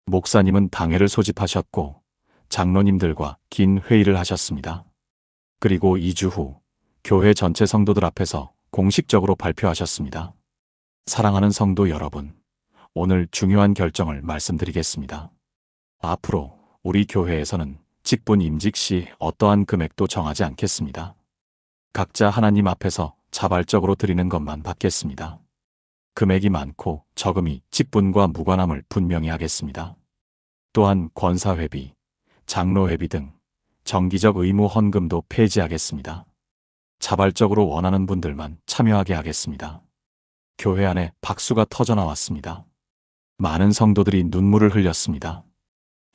목사님은 당회를 소집하셨고 장로님들과 긴 회의를 하셨습니다. 그리고 2주 후 교회 전체 성도들 앞에서 공식적으로 발표하셨습니다. 사랑하는 성도 여러분, 오늘 중요한 결정을 말씀드리겠습니다. 앞으로 우리 교회에서는 직분 임직 시 어떠한 금액도 정하지 않겠습니다. 각자 하나님 앞에서 자발적으로 드리는 것만 받겠습니다. 금액이 많고 적음이 직분과 무관함을 분명히 하겠습니다. 또한 권사회비, 장로회비 등 정기적 의무 헌금도 폐지하겠습니다. 자발적으로 원하는 분들만 참여하게 하겠습니다. 교회 안에 박수가 터져나왔습니다. 많은 성도들이 눈물을 흘렸습니다.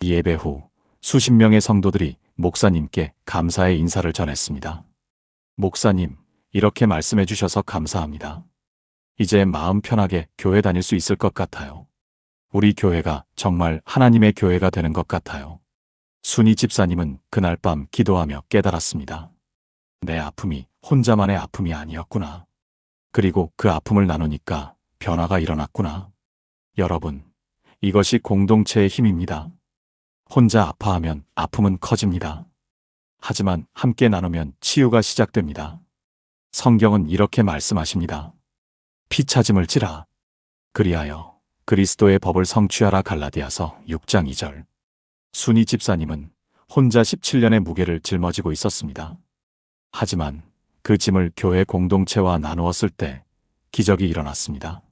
예배 후 수십 명의 성도들이 목사님께 감사의 인사를 전했습니다. 목사님, 이렇게 말씀해 주셔서 감사합니다. 이제 마음 편하게 교회 다닐 수 있을 것 같아요. 우리 교회가 정말 하나님의 교회가 되는 것 같아요. 순이 집사님은 그날 밤 기도하며 깨달았습니다. 내 아픔이 혼자만의 아픔이 아니었구나. 그리고 그 아픔을 나누니까 변화가 일어났구나. 여러분, 이것이 공동체의 힘입니다. 혼자 아파하면 아픔은 커집니다. 하지만 함께 나누면 치유가 시작됩니다. 성경은 이렇게 말씀하십니다. 피 찾음을 지라. 그리하여 그리스도의 법을 성취하라. 갈라디아서 6장 2절. 순이 집사님은 혼자 17년의 무게를 짊어지고 있었습니다. 하지만 그 짐을 교회 공동체와 나누었을 때 기적이 일어났습니다.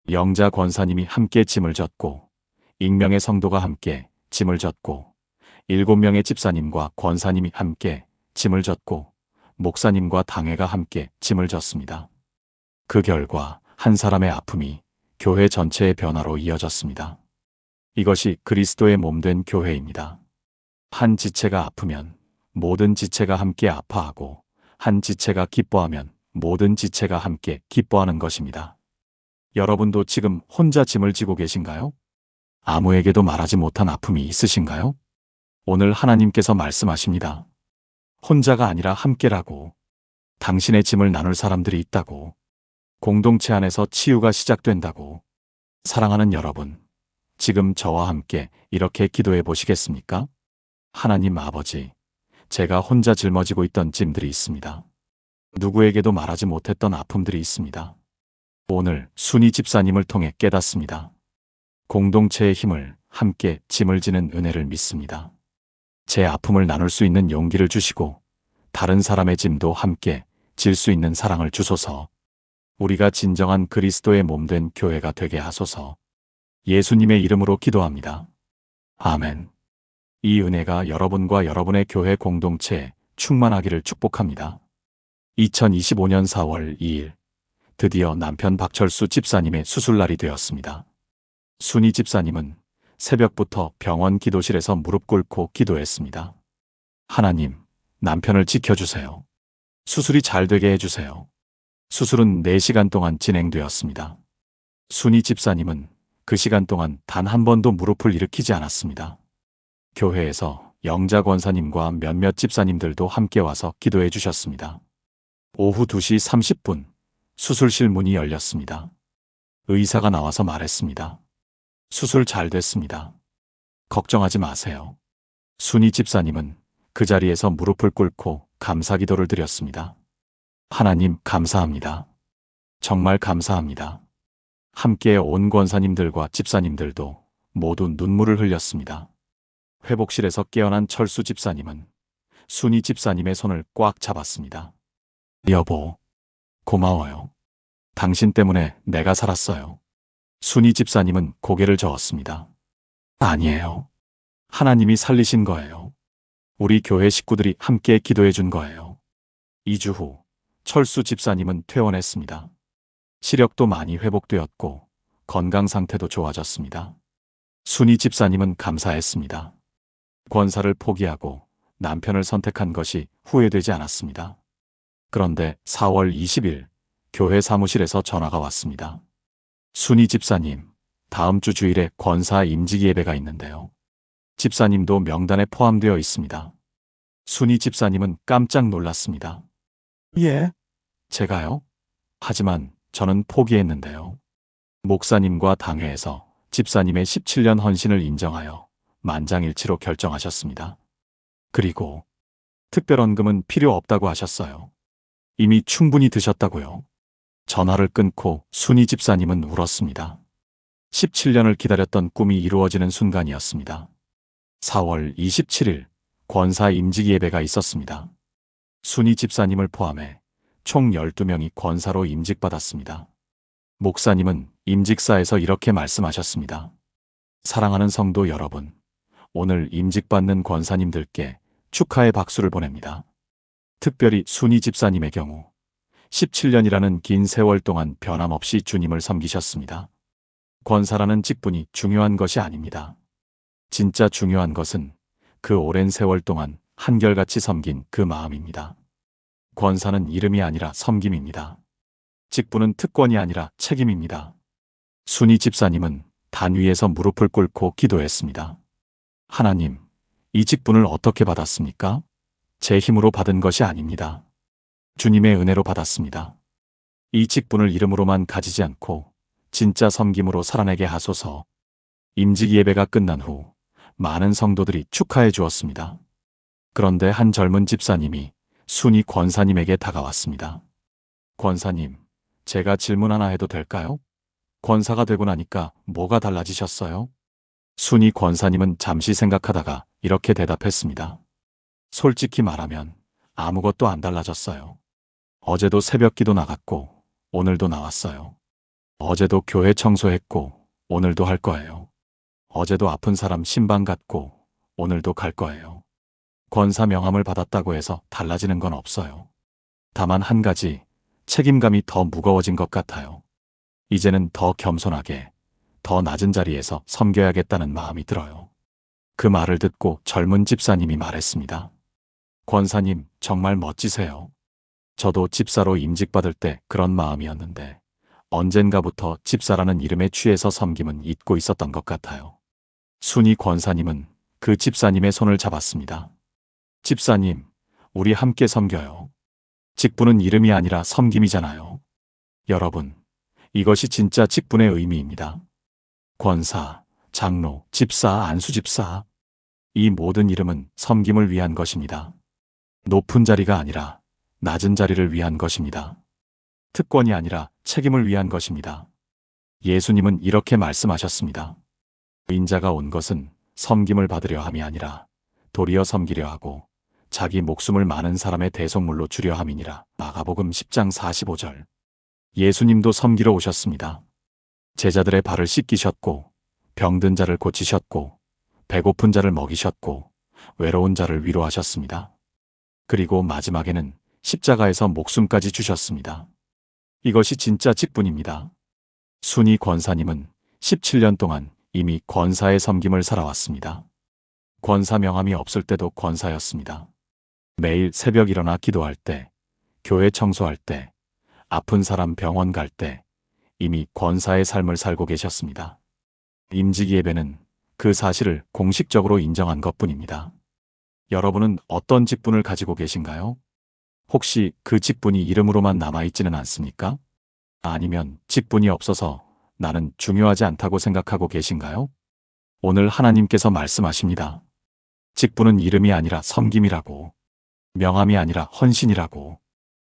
영자 권사님이 함께 짐을 졌고 익명의 성도가 함께 짐을 졌고 7명의 집사님과 권사님이 함께 짐을 졌고 목사님과 당회가 함께 짐을 졌습니다. 그 결과 한 사람의 아픔이 교회 전체의 변화로 이어졌습니다. 이것이 그리스도의 몸된 교회입니다. 한 지체가 아프면 모든 지체가 함께 아파하고 한 지체가 기뻐하면 모든 지체가 함께 기뻐하는 것입니다. 여러분도 지금 혼자 짐을 지고 계신가요? 아무에게도 말하지 못한 아픔이 있으신가요? 오늘 하나님께서 말씀하십니다. 혼자가 아니라 함께라고. 당신의 짐을 나눌 사람들이 있다고. 공동체 안에서 치유가 시작된다고. 사랑하는 여러분, 지금 저와 함께 이렇게 기도해 보시겠습니까? 하나님 아버지, 제가 혼자 짊어지고 있던 짐들이 있습니다. 누구에게도 말하지 못했던 아픔들이 있습니다. 오늘 순이 집사님을 통해 깨닫습니다. 공동체의 힘을 함께 짐을 지는 은혜를 믿습니다. 제 아픔을 나눌 수 있는 용기를 주시고 다른 사람의 짐도 함께 질 수 있는 사랑을 주소서. 우리가 진정한 그리스도의 몸된 교회가 되게 하소서. 예수님의 이름으로 기도합니다. 아멘. 이 은혜가 여러분과 여러분의 교회 공동체에 충만하기를 축복합니다. 2025년 4월 2일, 드디어 남편 박철수 집사님의 수술날이 되었습니다. 순이 집사님은 새벽부터 병원 기도실에서 무릎 꿇고 기도했습니다. 하나님, 남편을 지켜주세요. 수술이 잘 되게 해주세요. 수술은 4시간 동안 진행되었습니다. 순이 집사님은 그 시간 동안 단 한 번도 무릎을 일으키지 않았습니다. 교회에서 영자 권사님과 몇몇 집사님들도 함께 와서 기도해 주셨습니다. 오후 2시 30분 수술실 문이 열렸습니다. 의사가 나와서 말했습니다. 수술 잘 됐습니다. 걱정하지 마세요. 순이 집사님은 그 자리에서 무릎을 꿇고 감사 기도를 드렸습니다. 하나님 감사합니다. 정말 감사합니다. 함께 온 권사님들과 집사님들도 모두 눈물을 흘렸습니다. 회복실에서 깨어난 철수 집사님은 순이 집사님의 손을 꽉 잡았습니다. 여보, 고마워요. 당신 때문에 내가 살았어요. 순이 집사님은 고개를 저었습니다. 아니에요. 하나님이 살리신 거예요. 우리 교회 식구들이 함께 기도해 준 거예요. 2주 후 철수 집사님은 퇴원했습니다. 시력도 많이 회복되었고 건강 상태도 좋아졌습니다. 순이 집사님은 감사했습니다. 권사를 포기하고 남편을 선택한 것이 후회되지 않았습니다. 그런데 4월 20일 교회 사무실에서 전화가 왔습니다. 순이 집사님, 다음 주 주일에 권사 임직 예배가 있는데요. 집사님도 명단에 포함되어 있습니다. 순이 집사님은 깜짝 놀랐습니다. 예? 제가요? 하지만 저는 포기했는데요. 목사님과 당회에서 집사님의 17년 헌신을 인정하여 만장일치로 결정하셨습니다. 그리고 특별헌금은 필요 없다고 하셨어요. 이미 충분히 드셨다고요. 전화를 끊고 순이 집사님은 울었습니다. 17년을 기다렸던 꿈이 이루어지는 순간이었습니다. 4월 27일 권사 임직 예배가 있었습니다. 순이 집사님을 포함해 총 12명이 권사로 임직받았습니다. 목사님은 임직사에서 이렇게 말씀하셨습니다. 사랑하는 성도 여러분, 오늘 임직받는 권사님들께 축하의 박수를 보냅니다. 특별히 순이 집사님의 경우 17년이라는 긴 세월 동안 변함없이 주님을 섬기셨습니다. 권사라는 직분이 중요한 것이 아닙니다. 진짜 중요한 것은 그 오랜 세월 동안 한결같이 섬긴 그 마음입니다. 권사는 이름이 아니라 섬김입니다. 직분은 특권이 아니라 책임입니다. 순이 집사님은 단 위에서 무릎을 꿇고 기도했습니다. 하나님, 이 직분을 어떻게 받았습니까? 제 힘으로 받은 것이 아닙니다. 주님의 은혜로 받았습니다. 이 직분을 이름으로만 가지지 않고 진짜 섬김으로 살아내게 하소서. 임직 예배가 끝난 후 많은 성도들이 축하해 주었습니다. 그런데 한 젊은 집사님이 순이 권사님에게 다가왔습니다. 권사님, 제가 질문 하나 해도 될까요? 권사가 되고 나니까 뭐가 달라지셨어요? 순이 권사님은 잠시 생각하다가 이렇게 대답했습니다. 솔직히 말하면 아무것도 안 달라졌어요. 어제도 새벽 기도 나갔고 오늘도 나왔어요. 어제도 교회 청소했고 오늘도 할 거예요. 어제도 아픈 사람 신방 갔고 오늘도 갈 거예요. 권사 명함을 받았다고 해서 달라지는 건 없어요. 다만 한 가지, 책임감이 더 무거워진 것 같아요. 이제는 더 겸손하게, 더 낮은 자리에서 섬겨야겠다는 마음이 들어요. 그 말을 듣고 젊은 집사님이 말했습니다. 권사님, 정말 멋지세요. 저도 집사로 임직받을 때 그런 마음이었는데 언젠가부터 집사라는 이름에 취해서 섬김은 잊고 있었던 것 같아요. 순이 권사님은 그 집사님의 손을 잡았습니다. 집사님, 우리 함께 섬겨요. 직분은 이름이 아니라 섬김이잖아요. 여러분, 이것이 진짜 직분의 의미입니다. 권사, 장로, 집사, 안수집사. 이 모든 이름은 섬김을 위한 것입니다. 높은 자리가 아니라 낮은 자리를 위한 것입니다. 특권이 아니라 책임을 위한 것입니다. 예수님은 이렇게 말씀하셨습니다. 인자가 온 것은 섬김을 받으려 함이 아니라 도리어 섬기려 하고 자기 목숨을 많은 사람의 대속물로 주려 함이니라. 마가복음 10장 45절. 예수님도 섬기러 오셨습니다. 제자들의 발을 씻기셨고 병든 자를 고치셨고 배고픈 자를 먹이셨고 외로운 자를 위로하셨습니다. 그리고 마지막에는 십자가에서 목숨까지 주셨습니다. 이것이 진짜 직분입니다. 순이 권사님은 17년 동안 이미 권사의 섬김을 살아왔습니다. 권사 명함이 없을 때도 권사였습니다. 매일 새벽 일어나 기도할 때, 교회 청소할 때, 아픈 사람 병원 갈 때 이미 권사의 삶을 살고 계셨습니다. 임직 예배는 그 사실을 공식적으로 인정한 것뿐입니다. 여러분은 어떤 직분을 가지고 계신가요? 혹시 그 직분이 이름으로만 남아있지는 않습니까? 아니면 직분이 없어서 나는 중요하지 않다고 생각하고 계신가요? 오늘 하나님께서 말씀하십니다. 직분은 이름이 아니라 섬김이라고, 명함이 아니라 헌신이라고,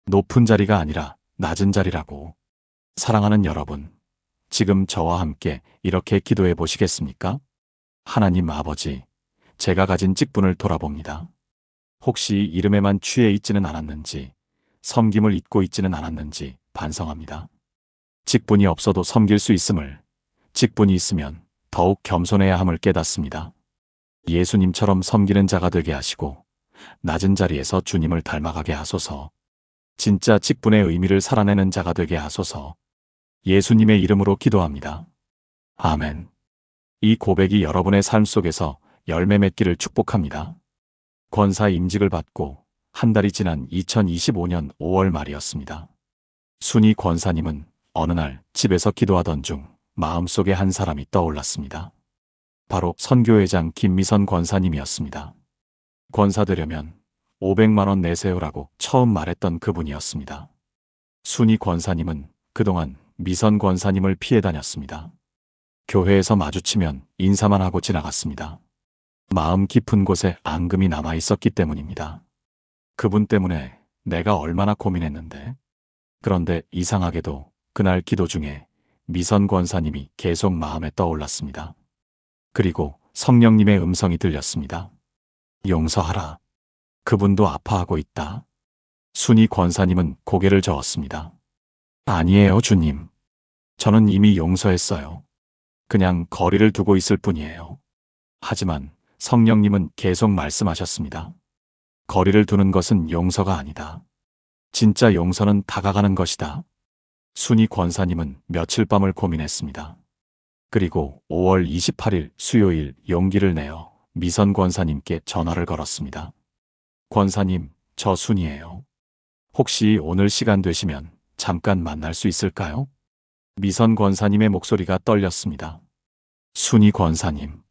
높은 자리가 아니라 낮은 자리라고. 사랑하는 여러분, 지금 저와 함께 이렇게 기도해 보시겠습니까? 하나님 아버지, 제가 가진 직분을 돌아봅니다. 혹시 이름에만 취해 있지는 않았는지, 섬김을 잊고 있지는 않았는지 반성합니다. 직분이 없어도 섬길 수 있음을, 직분이 있으면 더욱 겸손해야 함을 깨닫습니다. 예수님처럼 섬기는 자가 되게 하시고 낮은 자리에서 주님을 닮아가게 하소서. 진짜 직분의 의미를 살아내는 자가 되게 하소서. 예수님의 이름으로 기도합니다. 아멘. 이 고백이 여러분의 삶 속에서 열매 맺기를 축복합니다. 권사 임직을 받고 한 달이 지난 2025년 5월 말이었습니다. 순이 권사님은 어느 날 집에서 기도하던 중 마음속에 한 사람이 떠올랐습니다. 바로 선교회장 김미선 권사님이었습니다. 권사 되려면 500만 원 내세요라고 처음 말했던 그분이었습니다. 순이 권사님은 그동안 미선 권사님을 피해 다녔습니다. 교회에서 마주치면 인사만 하고 지나갔습니다. 마음 깊은 곳에 앙금이 남아 있었기 때문입니다. 그분 때문에 내가 얼마나 고민했는데. 그런데 이상하게도 그날 기도 중에 미선 권사님이 계속 마음에 떠올랐습니다. 그리고 성령님의 음성이 들렸습니다. 용서하라. 그분도 아파하고 있다. 순이 권사님은 고개를 저었습니다. 아니에요, 주님. 저는 이미 용서했어요. 그냥 거리를 두고 있을 뿐이에요. 하지만 성령님은 계속 말씀하셨습니다. 거리를 두는 것은 용서가 아니다. 진짜 용서는 다가가는 것이다. 순이 권사님은 며칠 밤을 고민했습니다. 그리고 5월 28일 수요일 용기를 내어 미선 권사님께 전화를 걸었습니다. 권사님, 저 순이에요. 혹시 오늘 시간 되시면 잠깐 만날 수 있을까요? 미선 권사님의 목소리가 떨렸습니다. 순이 권사님.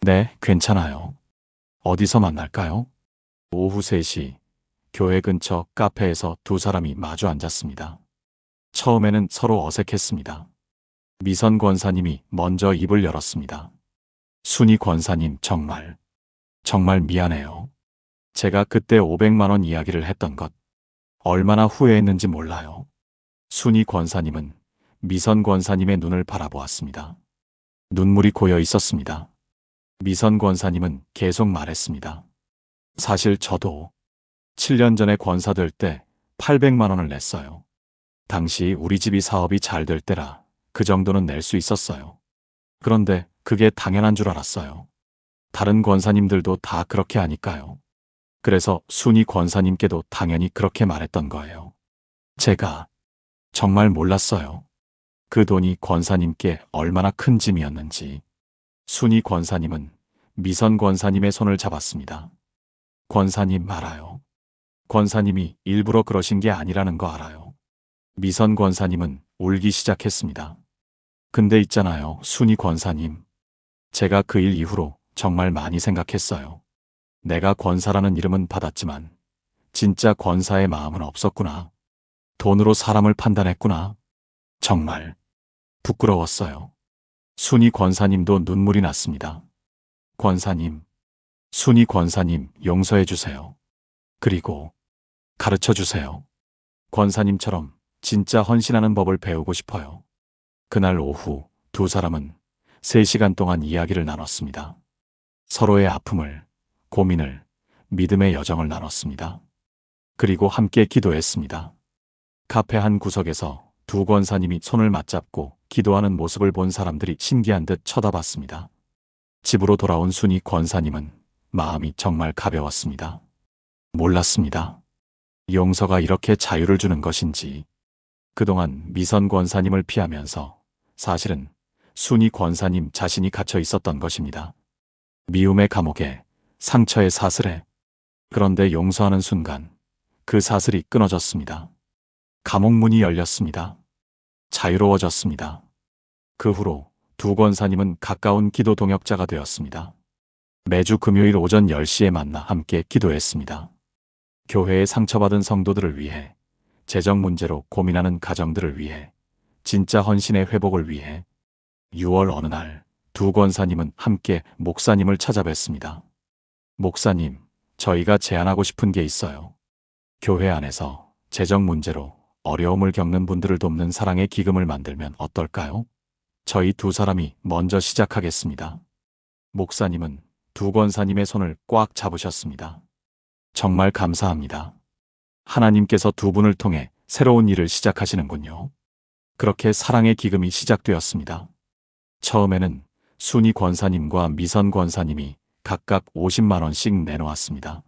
네, 괜찮아요. 어디서 만날까요? 오후 3시 교회 근처 카페에서 두 사람이 마주 앉았습니다. 처음에는 서로 어색했습니다. 미선 권사님이 먼저 입을 열었습니다. 순이 권사님, 정말 미안해요. 제가 그때 500만 원 이야기를 했던 것 얼마나 후회했는지 몰라요. 순이 권사님은 미선 권사님의 눈을 바라보았습니다. 눈물이 고여 있었습니다. 미선 권사님은 계속 말했습니다. 사실 저도 7년 전에 권사 될 때 800만 원을 냈어요. 당시 우리 집이 사업이 잘 될 때라 그 정도는 낼 수 있었어요. 그런데 그게 당연한 줄 알았어요. 다른 권사님들도 다 그렇게 하니까요. 그래서 순이 권사님께도 당연히 그렇게 말했던 거예요. 제가 정말 몰랐어요. 그 돈이 권사님께 얼마나 큰 짐이었는지. 순이 권사님은 미선 권사님의 손을 잡았습니다. 권사님 알아요. 권사님이 일부러 그러신 게 아니라는 거 알아요. 미선 권사님은 울기 시작했습니다. 근데 있잖아요, 순이 권사님. 제가 그 일 이후로 정말 많이 생각했어요. 내가 권사라는 이름은 받았지만 진짜 권사의 마음은 없었구나. 돈으로 사람을 판단했구나. 정말 부끄러웠어요. 순이 권사님도 눈물이 났습니다. 권사님, 순이 권사님 용서해 주세요. 그리고 가르쳐 주세요. 권사님처럼 진짜 헌신하는 법을 배우고 싶어요. 그날 오후 두 사람은 3시간 동안 이야기를 나눴습니다. 서로의 아픔을, 고민을, 믿음의 여정을 나눴습니다. 그리고 함께 기도했습니다. 카페 한 구석에서 두 권사님이 손을 맞잡고 기도하는 모습을 본 사람들이 신기한 듯 쳐다봤습니다. 집으로 돌아온 순이 권사님은 마음이 정말 가벼웠습니다. 몰랐습니다. 용서가 이렇게 자유를 주는 것인지. 그동안 미선 권사님을 피하면서 사실은 순이 권사님 자신이 갇혀 있었던 것입니다. 미움의 감옥에, 상처의 사슬에. 그런데 용서하는 순간 그 사슬이 끊어졌습니다. 감옥문이 열렸습니다. 자유로워졌습니다. 그 후로 두 권사님은 가까운 기도 동역자가 되었습니다. 매주 금요일 오전 10시에 만나 함께 기도했습니다. 교회의 상처받은 성도들을 위해, 재정 문제로 고민하는 가정들을 위해, 진짜 헌신의 회복을 위해. 6월 어느 날 두 권사님은 함께 목사님을 찾아뵀습니다. 목사님, 저희가 제안하고 싶은 게 있어요. 교회 안에서 재정 문제로 어려움을 겪는 분들을 돕는 사랑의 기금을 만들면 어떨까요? 저희 두 사람이 먼저 시작하겠습니다. 목사님은 두 권사님의 손을 꽉 잡으셨습니다. 정말 감사합니다. 하나님께서 두 분을 통해 새로운 일을 시작하시는군요. 그렇게 사랑의 기금이 시작되었습니다. 처음에는 순이 권사님과 미선 권사님이 각각 50만 원씩 내놓았습니다.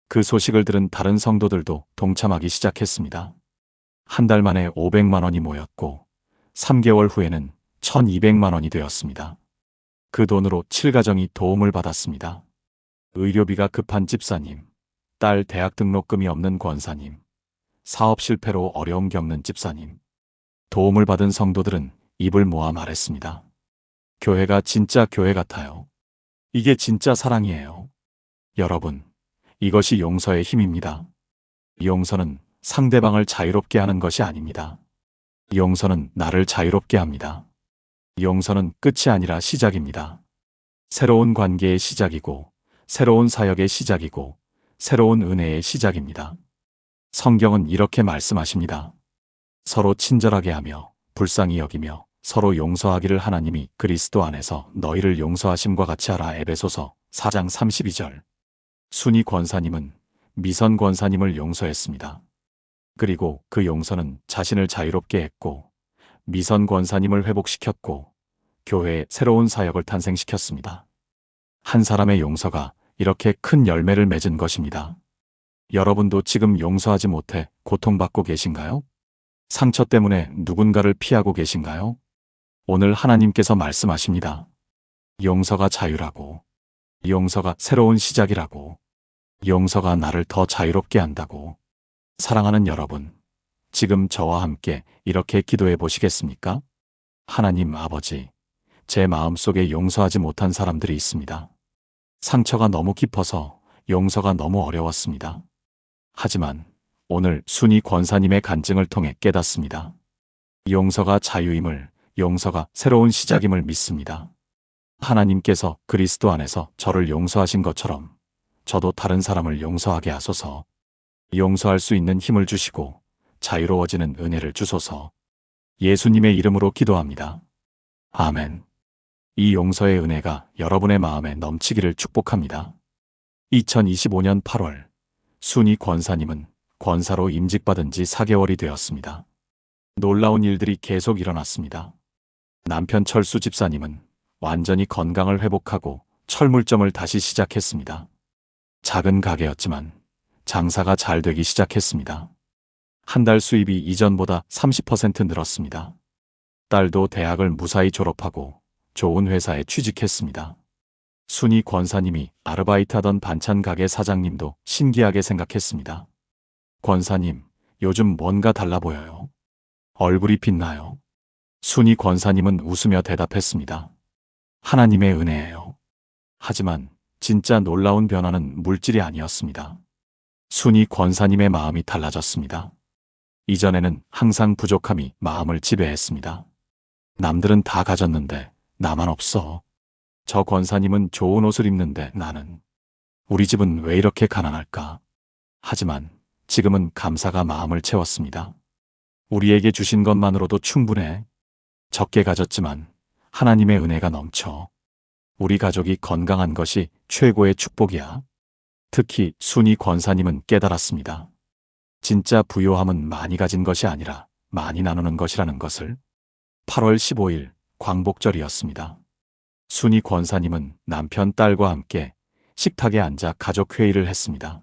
그 소식을 들은 다른 성도들도 동참하기 시작했습니다. 한 달 만에 500만 원이 모였고 3개월 후에는 1200만 원이 되었습니다. 그 돈으로 7가정이 도움을 받았습니다. 의료비가 급한 집사님, 딸 대학 등록금이 없는 권사님, 사업 실패로 어려움 겪는 집사님. 도움을 받은 성도들은 입을 모아 말했습니다. 교회가 진짜 교회 같아요. 이게 진짜 사랑이에요. 여러분, 이것이 용서의 힘입니다. 용서는 상대방을 자유롭게 하는 것이 아닙니다. 용서는 나를 자유롭게 합니다. 용서는 끝이 아니라 시작입니다. 새로운 관계의 시작이고, 새로운 사역의 시작이고, 새로운 은혜의 시작입니다. 성경은 이렇게 말씀하십니다. 서로 친절하게 하며, 불쌍히 여기며, 서로 용서하기를 하나님이 그리스도 안에서 너희를 용서하심과 같이 하라. 에베소서 4장 32절. 순이 권사님은 미선 권사님을 용서했습니다. 그리고 그 용서는 자신을 자유롭게 했고, 미선 권사님을 회복시켰고, 교회에 새로운 사역을 탄생시켰습니다. 한 사람의 용서가 이렇게 큰 열매를 맺은 것입니다. 여러분도 지금 용서하지 못해 고통받고 계신가요? 상처 때문에 누군가를 피하고 계신가요? 오늘 하나님께서 말씀하십니다. 용서가 자유라고, 용서가 새로운 시작이라고, 용서가 나를 더 자유롭게 한다고. 사랑하는 여러분, 지금 저와 함께 이렇게 기도해 보시겠습니까? 하나님 아버지, 제 마음속에 용서하지 못한 사람들이 있습니다. 상처가 너무 깊어서 용서가 너무 어려웠습니다. 하지만 오늘 순이 권사님의 간증을 통해 깨닫습니다. 용서가 자유임을, 용서가 새로운 시작임을 믿습니다. 하나님께서 그리스도 안에서 저를 용서하신 것처럼 저도 다른 사람을 용서하게 하소서. 용서할 수 있는 힘을 주시고 자유로워지는 은혜를 주소서. 예수님의 이름으로 기도합니다. 아멘. 이 용서의 은혜가 여러분의 마음에 넘치기를 축복합니다. 2025년 8월, 순이 권사님은 권사로 임직받은 지 4개월이 되었습니다. 놀라운 일들이 계속 일어났습니다. 남편 철수 집사님은 완전히 건강을 회복하고 철물점을 다시 시작했습니다. 작은 가게였지만 장사가 잘 되기 시작했습니다. 한 달 수입이 이전보다 30% 늘었습니다. 딸도 대학을 무사히 졸업하고 좋은 회사에 취직했습니다. 순이 권사님이 아르바이트하던 반찬 가게 사장님도 신기하게 생각했습니다. 권사님, 요즘 뭔가 달라 보여요. 얼굴이 빛나요. 순이 권사님은 웃으며 대답했습니다. 하나님의 은혜예요. 하지만 진짜 놀라운 변화는 물질이 아니었습니다. 순이 권사님의 마음이 달라졌습니다. 이전에는 항상 부족함이 마음을 지배했습니다. 남들은 다 가졌는데 나만 없어. 저 권사님은 좋은 옷을 입는데 나는. 우리 집은 왜 이렇게 가난할까? 하지만 지금은 감사가 마음을 채웠습니다. 우리에게 주신 것만으로도 충분해. 적게 가졌지만 하나님의 은혜가 넘쳐. 우리 가족이 건강한 것이 최고의 축복이야. 특히 순이 권사님은 깨달았습니다. 진짜 부요함은 많이 가진 것이 아니라 많이 나누는 것이라는 것을. 8월 15일 광복절이었습니다. 순이 권사님은 남편, 딸과 함께 식탁에 앉아 가족 회의를 했습니다.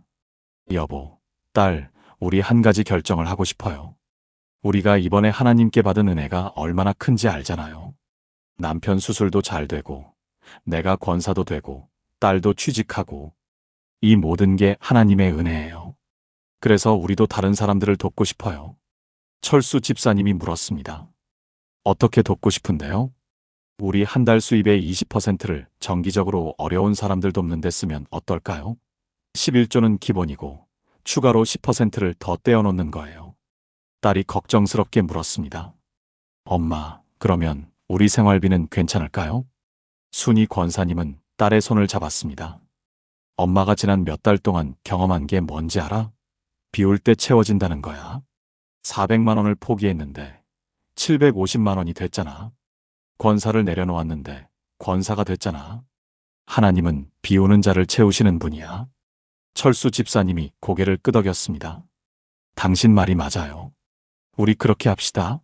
여보, 딸, 우리 한 가지 결정을 하고 싶어요. 우리가 이번에 하나님께 받은 은혜가 얼마나 큰지 알잖아요. 남편 수술도 잘 되고, 내가 권사도 되고, 딸도 취직하고, 이 모든 게 하나님의 은혜예요. 그래서 우리도 다른 사람들을 돕고 싶어요. 철수 집사님이 물었습니다. 어떻게 돕고 싶은데요? 우리 한 달 수입의 20%를 정기적으로 어려운 사람들 돕는 데 쓰면 어떨까요? 11조는 기본이고 추가로 10%를 더 떼어놓는 거예요. 딸이 걱정스럽게 물었습니다. 엄마, 그러면 우리 생활비는 괜찮을까요? 순이 권사님은 딸의 손을 잡았습니다. 엄마가 지난 몇 달 동안 경험한 게 뭔지 알아? 비울 때 채워진다는 거야. 400만 원을 포기했는데 750만 원이 됐잖아. 권사를 내려놓았는데 권사가 됐잖아. 하나님은 비우는 자를 채우시는 분이야. 철수 집사님이 고개를 끄덕였습니다. 당신 말이 맞아요. 우리 그렇게 합시다.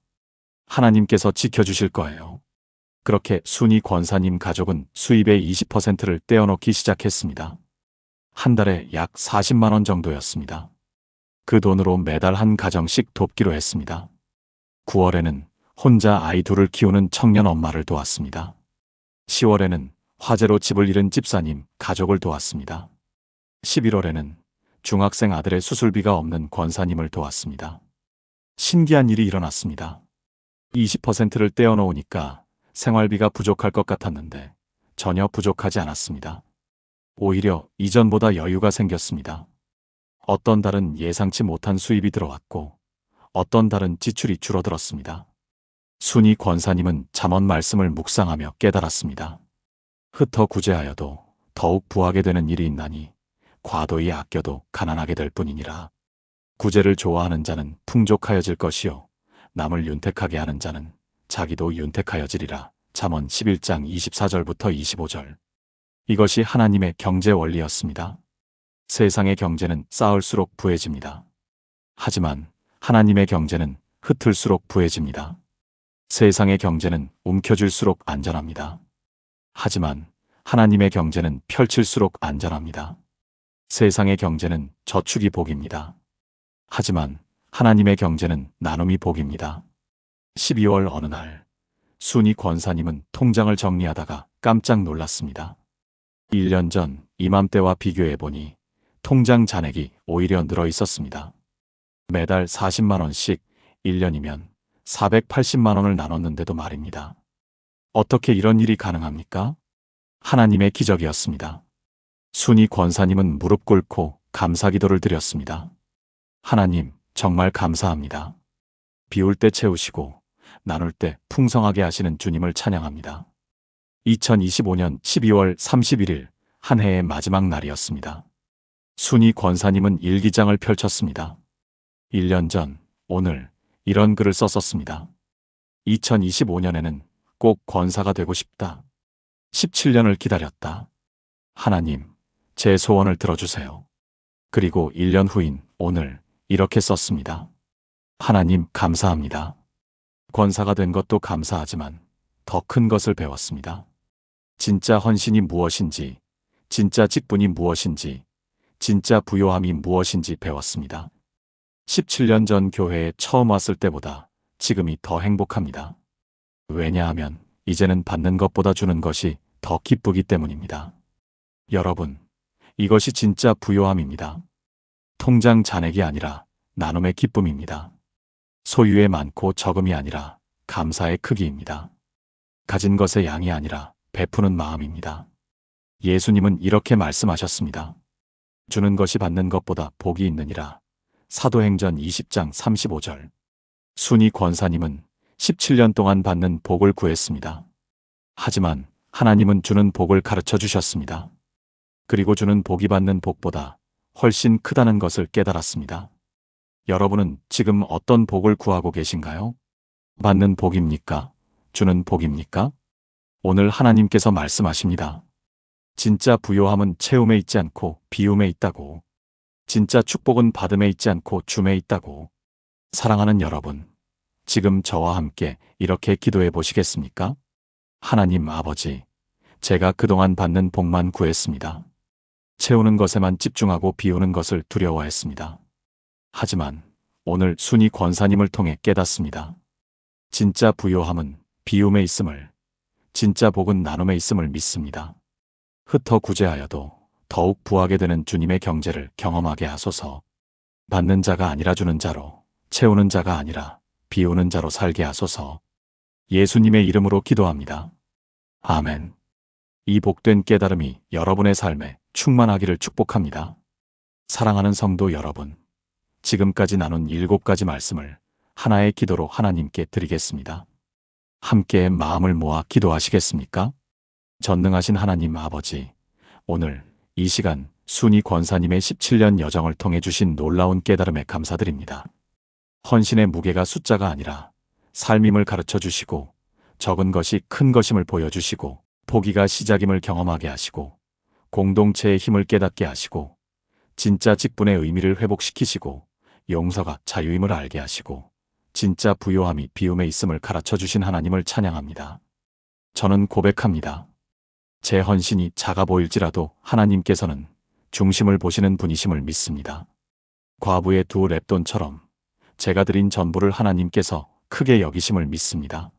하나님께서 지켜주실 거예요. 그렇게 순이 권사님 가족은 수입의 20%를 떼어놓기 시작했습니다. 한 달에 약 40만 원 정도였습니다. 그 돈으로 매달 한 가정씩 돕기로 했습니다. 9월에는 혼자 아이 둘을 키우는 청년 엄마를 도왔습니다. 10월에는 화재로 집을 잃은 집사님, 가족을 도왔습니다. 11월에는 중학생 아들의 수술비가 없는 권사님을 도왔습니다. 신기한 일이 일어났습니다. 20%를 떼어놓으니까 생활비가 부족할 것 같았는데 전혀 부족하지 않았습니다. 오히려 이전보다 여유가 생겼습니다. 어떤 달은 예상치 못한 수입이 들어왔고 어떤 달은 지출이 줄어들었습니다. 순이 권사님은 잠언 말씀을 묵상하며 깨달았습니다. 흩어 구제하여도 더욱 부하게 되는 일이 있나니 과도히 아껴도 가난하게 될 뿐이니라. 구제를 좋아하는 자는 풍족하여질 것이요 남을 윤택하게 하는 자는 자기도 윤택하여지리라. 잠언 11장 24절부터 25절. 이것이 하나님의 경제 원리였습니다. 세상의 경제는 쌓을수록 부해집니다. 하지만 하나님의 경제는 흩을수록 부해집니다. 세상의 경제는 움켜쥘수록 안전합니다. 하지만 하나님의 경제는 펼칠수록 안전합니다. 세상의 경제는 저축이 복입니다. 하지만 하나님의 경제는 나눔이 복입니다. 12월 어느 날 순이 권사님은 통장을 정리하다가 깜짝 놀랐습니다. 1년 전 이맘때와 비교해보니 통장 잔액이 오히려 늘어 있었습니다. 매달 40만 원씩 1년이면 480만 원을 나눴는데도 말입니다. 어떻게 이런 일이 가능합니까? 하나님의 기적이었습니다. 순이 권사님은 무릎 꿇고 감사 기도를 드렸습니다. 하나님, 정말 감사합니다. 비울 때 채우시고 나눌 때 풍성하게 하시는 주님을 찬양합니다. 2025년 12월 31일 한 해의 마지막 날이었습니다. 순이 권사님은 일기장을 펼쳤습니다. 1년 전 오늘 이런 글을 썼었습니다. 2025년에는 꼭 권사가 되고 싶다. 17년을 기다렸다. 하나님, 제 소원을 들어주세요. 그리고 1년 후인 오늘 이렇게 썼습니다. 하나님, 감사합니다. 권사가 된 것도 감사하지만 더 큰 것을 배웠습니다. 진짜 헌신이 무엇인지, 진짜 직분이 무엇인지, 진짜 부요함이 무엇인지 배웠습니다. 17년 전 교회에 처음 왔을 때보다 지금이 더 행복합니다. 왜냐하면 이제는 받는 것보다 주는 것이 더 기쁘기 때문입니다. 여러분, 이것이 진짜 부요함입니다. 통장 잔액이 아니라 나눔의 기쁨입니다. 소유의 많고 적음이 아니라 감사의 크기입니다. 가진 것의 양이 아니라 베푸는 마음입니다. 예수님은 이렇게 말씀하셨습니다. 주는 것이 받는 것보다 복이 있느니라. 사도행전 20장 35절. 순이 권사님은 17년 동안 받는 복을 구했습니다. 하지만 하나님은 주는 복을 가르쳐 주셨습니다. 그리고 주는 복이 받는 복보다 훨씬 크다는 것을 깨달았습니다. 여러분은 지금 어떤 복을 구하고 계신가요? 받는 복입니까? 주는 복입니까? 오늘 하나님께서 말씀하십니다. 진짜 부요함은 채움에 있지 않고 비움에 있다고. 진짜 축복은 받음에 있지 않고 줌에 있다고. 사랑하는 여러분, 지금 저와 함께 이렇게 기도해 보시겠습니까? 하나님 아버지, 제가 그동안 받는 복만 구했습니다. 채우는 것에만 집중하고 비우는 것을 두려워했습니다. 하지만 오늘 순이 권사님을 통해 깨닫습니다. 진짜 부요함은 비움에 있음을, 진짜 복은 나눔에 있음을 믿습니다. 흩어 구제하여도 더욱 부하게 되는 주님의 경제를 경험하게 하소서. 받는 자가 아니라 주는 자로, 채우는 자가 아니라 비우는 자로 살게 하소서. 예수님의 이름으로 기도합니다. 아멘. 이 복된 깨달음이 여러분의 삶에 충만하기를 축복합니다. 사랑하는 성도 여러분, 지금까지 나눈 7가지 말씀을 하나의 기도로 하나님께 드리겠습니다. 함께 마음을 모아 기도하시겠습니까? 전능하신 하나님 아버지, 오늘 이 시간 순이 권사님의 17년 여정을 통해 주신 놀라운 깨달음에 감사드립니다. 헌신의 무게가 숫자가 아니라 삶임을 가르쳐 주시고, 적은 것이 큰 것임을 보여주시고, 포기가 시작임을 경험하게 하시고, 공동체의 힘을 깨닫게 하시고, 진짜 직분의 의미를 회복시키시고, 용서가 자유임을 알게 하시고, 진짜 부요함이 비움에 있음을 가르쳐 주신 하나님을 찬양합니다. 저는 고백합니다. 제 헌신이 작아 보일지라도 하나님께서는 중심을 보시는 분이심을 믿습니다. 과부의 2 렙돈처럼 제가 드린 전부를 하나님께서 크게 여기심을 믿습니다.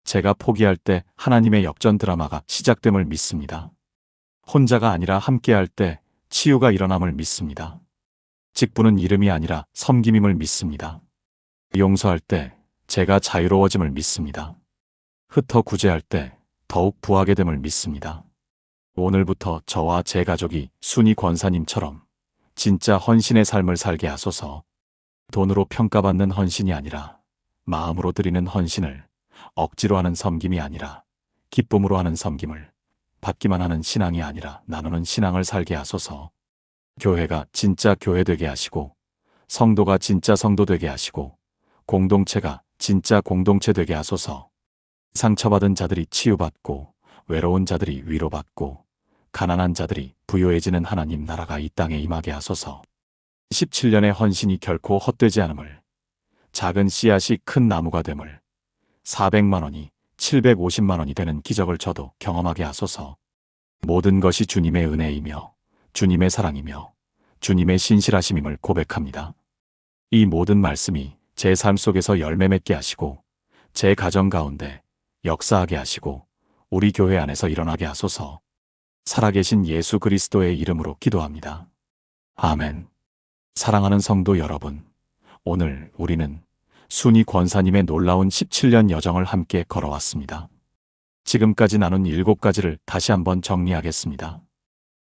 제가 포기할 때 하나님의 역전 드라마가 시작됨을 믿습니다. 혼자가 아니라 함께할 때 치유가 일어남을 믿습니다. 직분은 이름이 아니라 섬김임을 믿습니다. 용서할 때 제가 자유로워짐을 믿습니다. 흩어 구제할 때 더욱 부하게 됨을 믿습니다. 오늘부터 저와 제 가족이 순이 권사님처럼 진짜 헌신의 삶을 살게 하소서. 돈으로 평가받는 헌신이 아니라 마음으로 드리는 헌신을, 억지로 하는 섬김이 아니라 기쁨으로 하는 섬김을, 받기만 하는 신앙이 아니라 나누는 신앙을 살게 하소서. 교회가 진짜 교회 되게 하시고, 성도가 진짜 성도 되게 하시고, 공동체가 진짜 공동체 되게 하소서. 상처받은 자들이 치유받고, 외로운 자들이 위로받고, 가난한 자들이 부유해지는 하나님 나라가 이 땅에 임하게 하소서. 17년의 헌신이 결코 헛되지 않음을, 작은 씨앗이 큰 나무가 됨을, 400만 원이 750만 원이 되는 기적을 저도 경험하게 하소서. 모든 것이 주님의 은혜이며 주님의 사랑이며 주님의 신실하심임을 고백합니다. 이 모든 말씀이 제 삶 속에서 열매 맺게 하시고 제 가정 가운데 역사하게 하시고 우리 교회 안에서 일어나게 하소서. 살아계신 예수 그리스도의 이름으로 기도합니다. 아멘. 사랑하는 성도 여러분, 오늘 우리는 순이 권사님의 놀라운 17년 여정을 함께 걸어왔습니다. 지금까지 나눈 7가지를 다시 한번 정리하겠습니다.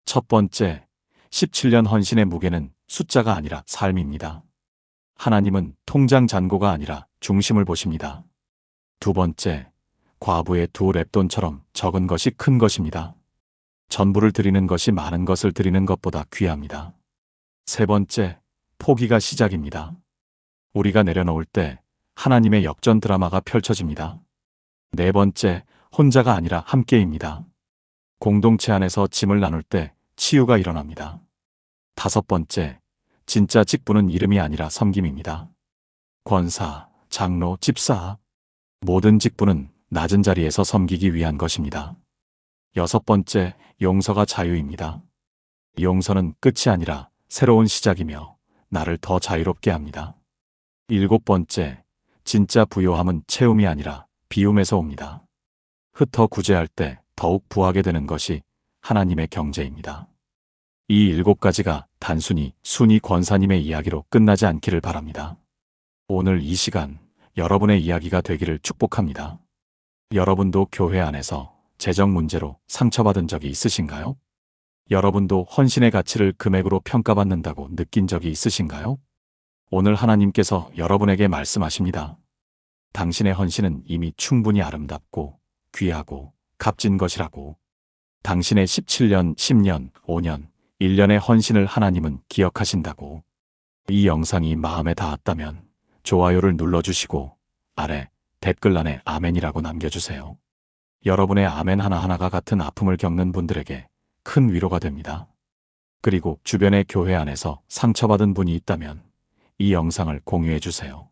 첫 번째, 17년 헌신의 무게는 숫자가 아니라 삶입니다. 하나님은 통장 잔고가 아니라 중심을 보십니다. 두 번째, 과부의 2렙돈처럼 적은 것이 큰 것입니다. 전부를 드리는 것이 많은 것을 드리는 것보다 귀합니다. 세 번째, 포기가 시작입니다. 우리가 내려놓을 때 하나님의 역전 드라마가 펼쳐집니다. 네 번째, 혼자가 아니라 함께입니다. 공동체 안에서 짐을 나눌 때 치유가 일어납니다. 다섯 번째, 진짜 직분은 이름이 아니라 섬김입니다. 권사, 장로, 집사, 모든 직분은 낮은 자리에서 섬기기 위한 것입니다. 여섯 번째, 용서가 자유입니다. 용서는 끝이 아니라 새로운 시작이며 나를 더 자유롭게 합니다. 일곱 번째, 진짜 부요함은 채움이 아니라 비움에서 옵니다. 흩어 구제할 때 더욱 부하게 되는 것이 하나님의 경제입니다. 이 7가지가 단순히 순이 권사님의 이야기로 끝나지 않기를 바랍니다. 오늘 이 시간 여러분의 이야기가 되기를 축복합니다. 여러분도 교회 안에서 재정 문제로 상처받은 적이 있으신가요? 여러분도 헌신의 가치를 금액으로 평가받는다고 느낀 적이 있으신가요? 오늘 하나님께서 여러분에게 말씀하십니다. 당신의 헌신은 이미 충분히 아름답고 귀하고 값진 것이라고. 당신의 17년, 10년, 5년, 1년의 헌신을 하나님은 기억하신다고. 이 영상이 마음에 닿았다면 좋아요를 눌러주시고 아래 댓글란에 아멘이라고 남겨주세요. 여러분의 아멘 하나하나가 같은 아픔을 겪는 분들에게 큰 위로가 됩니다. 그리고 주변의 교회 안에서 상처받은 분이 있다면 이 영상을 공유해주세요.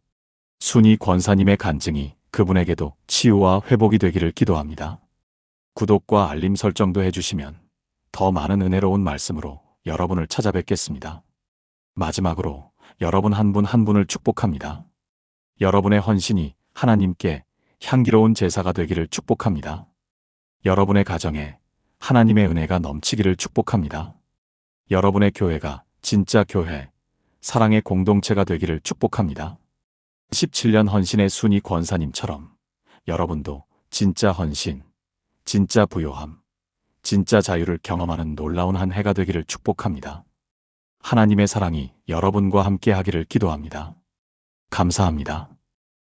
순이 권사님의 간증이 그분에게도 치유와 회복이 되기를 기도합니다. 구독과 알림 설정도 해주시면 더 많은 은혜로운 말씀으로 여러분을 찾아뵙겠습니다. 마지막으로 여러분 한 분 한 분을 축복합니다. 여러분의 헌신이 하나님께 향기로운 제사가 되기를 축복합니다. 여러분의 가정에 하나님의 은혜가 넘치기를 축복합니다. 여러분의 교회가 진짜 교회, 사랑의 공동체가 되기를 축복합니다. 17년 헌신의 순이 권사님처럼 여러분도 진짜 헌신, 진짜 부요함, 진짜 자유를 경험하는 놀라운 한 해가 되기를 축복합니다. 하나님의 사랑이 여러분과 함께 하기를 기도합니다. 감사합니다.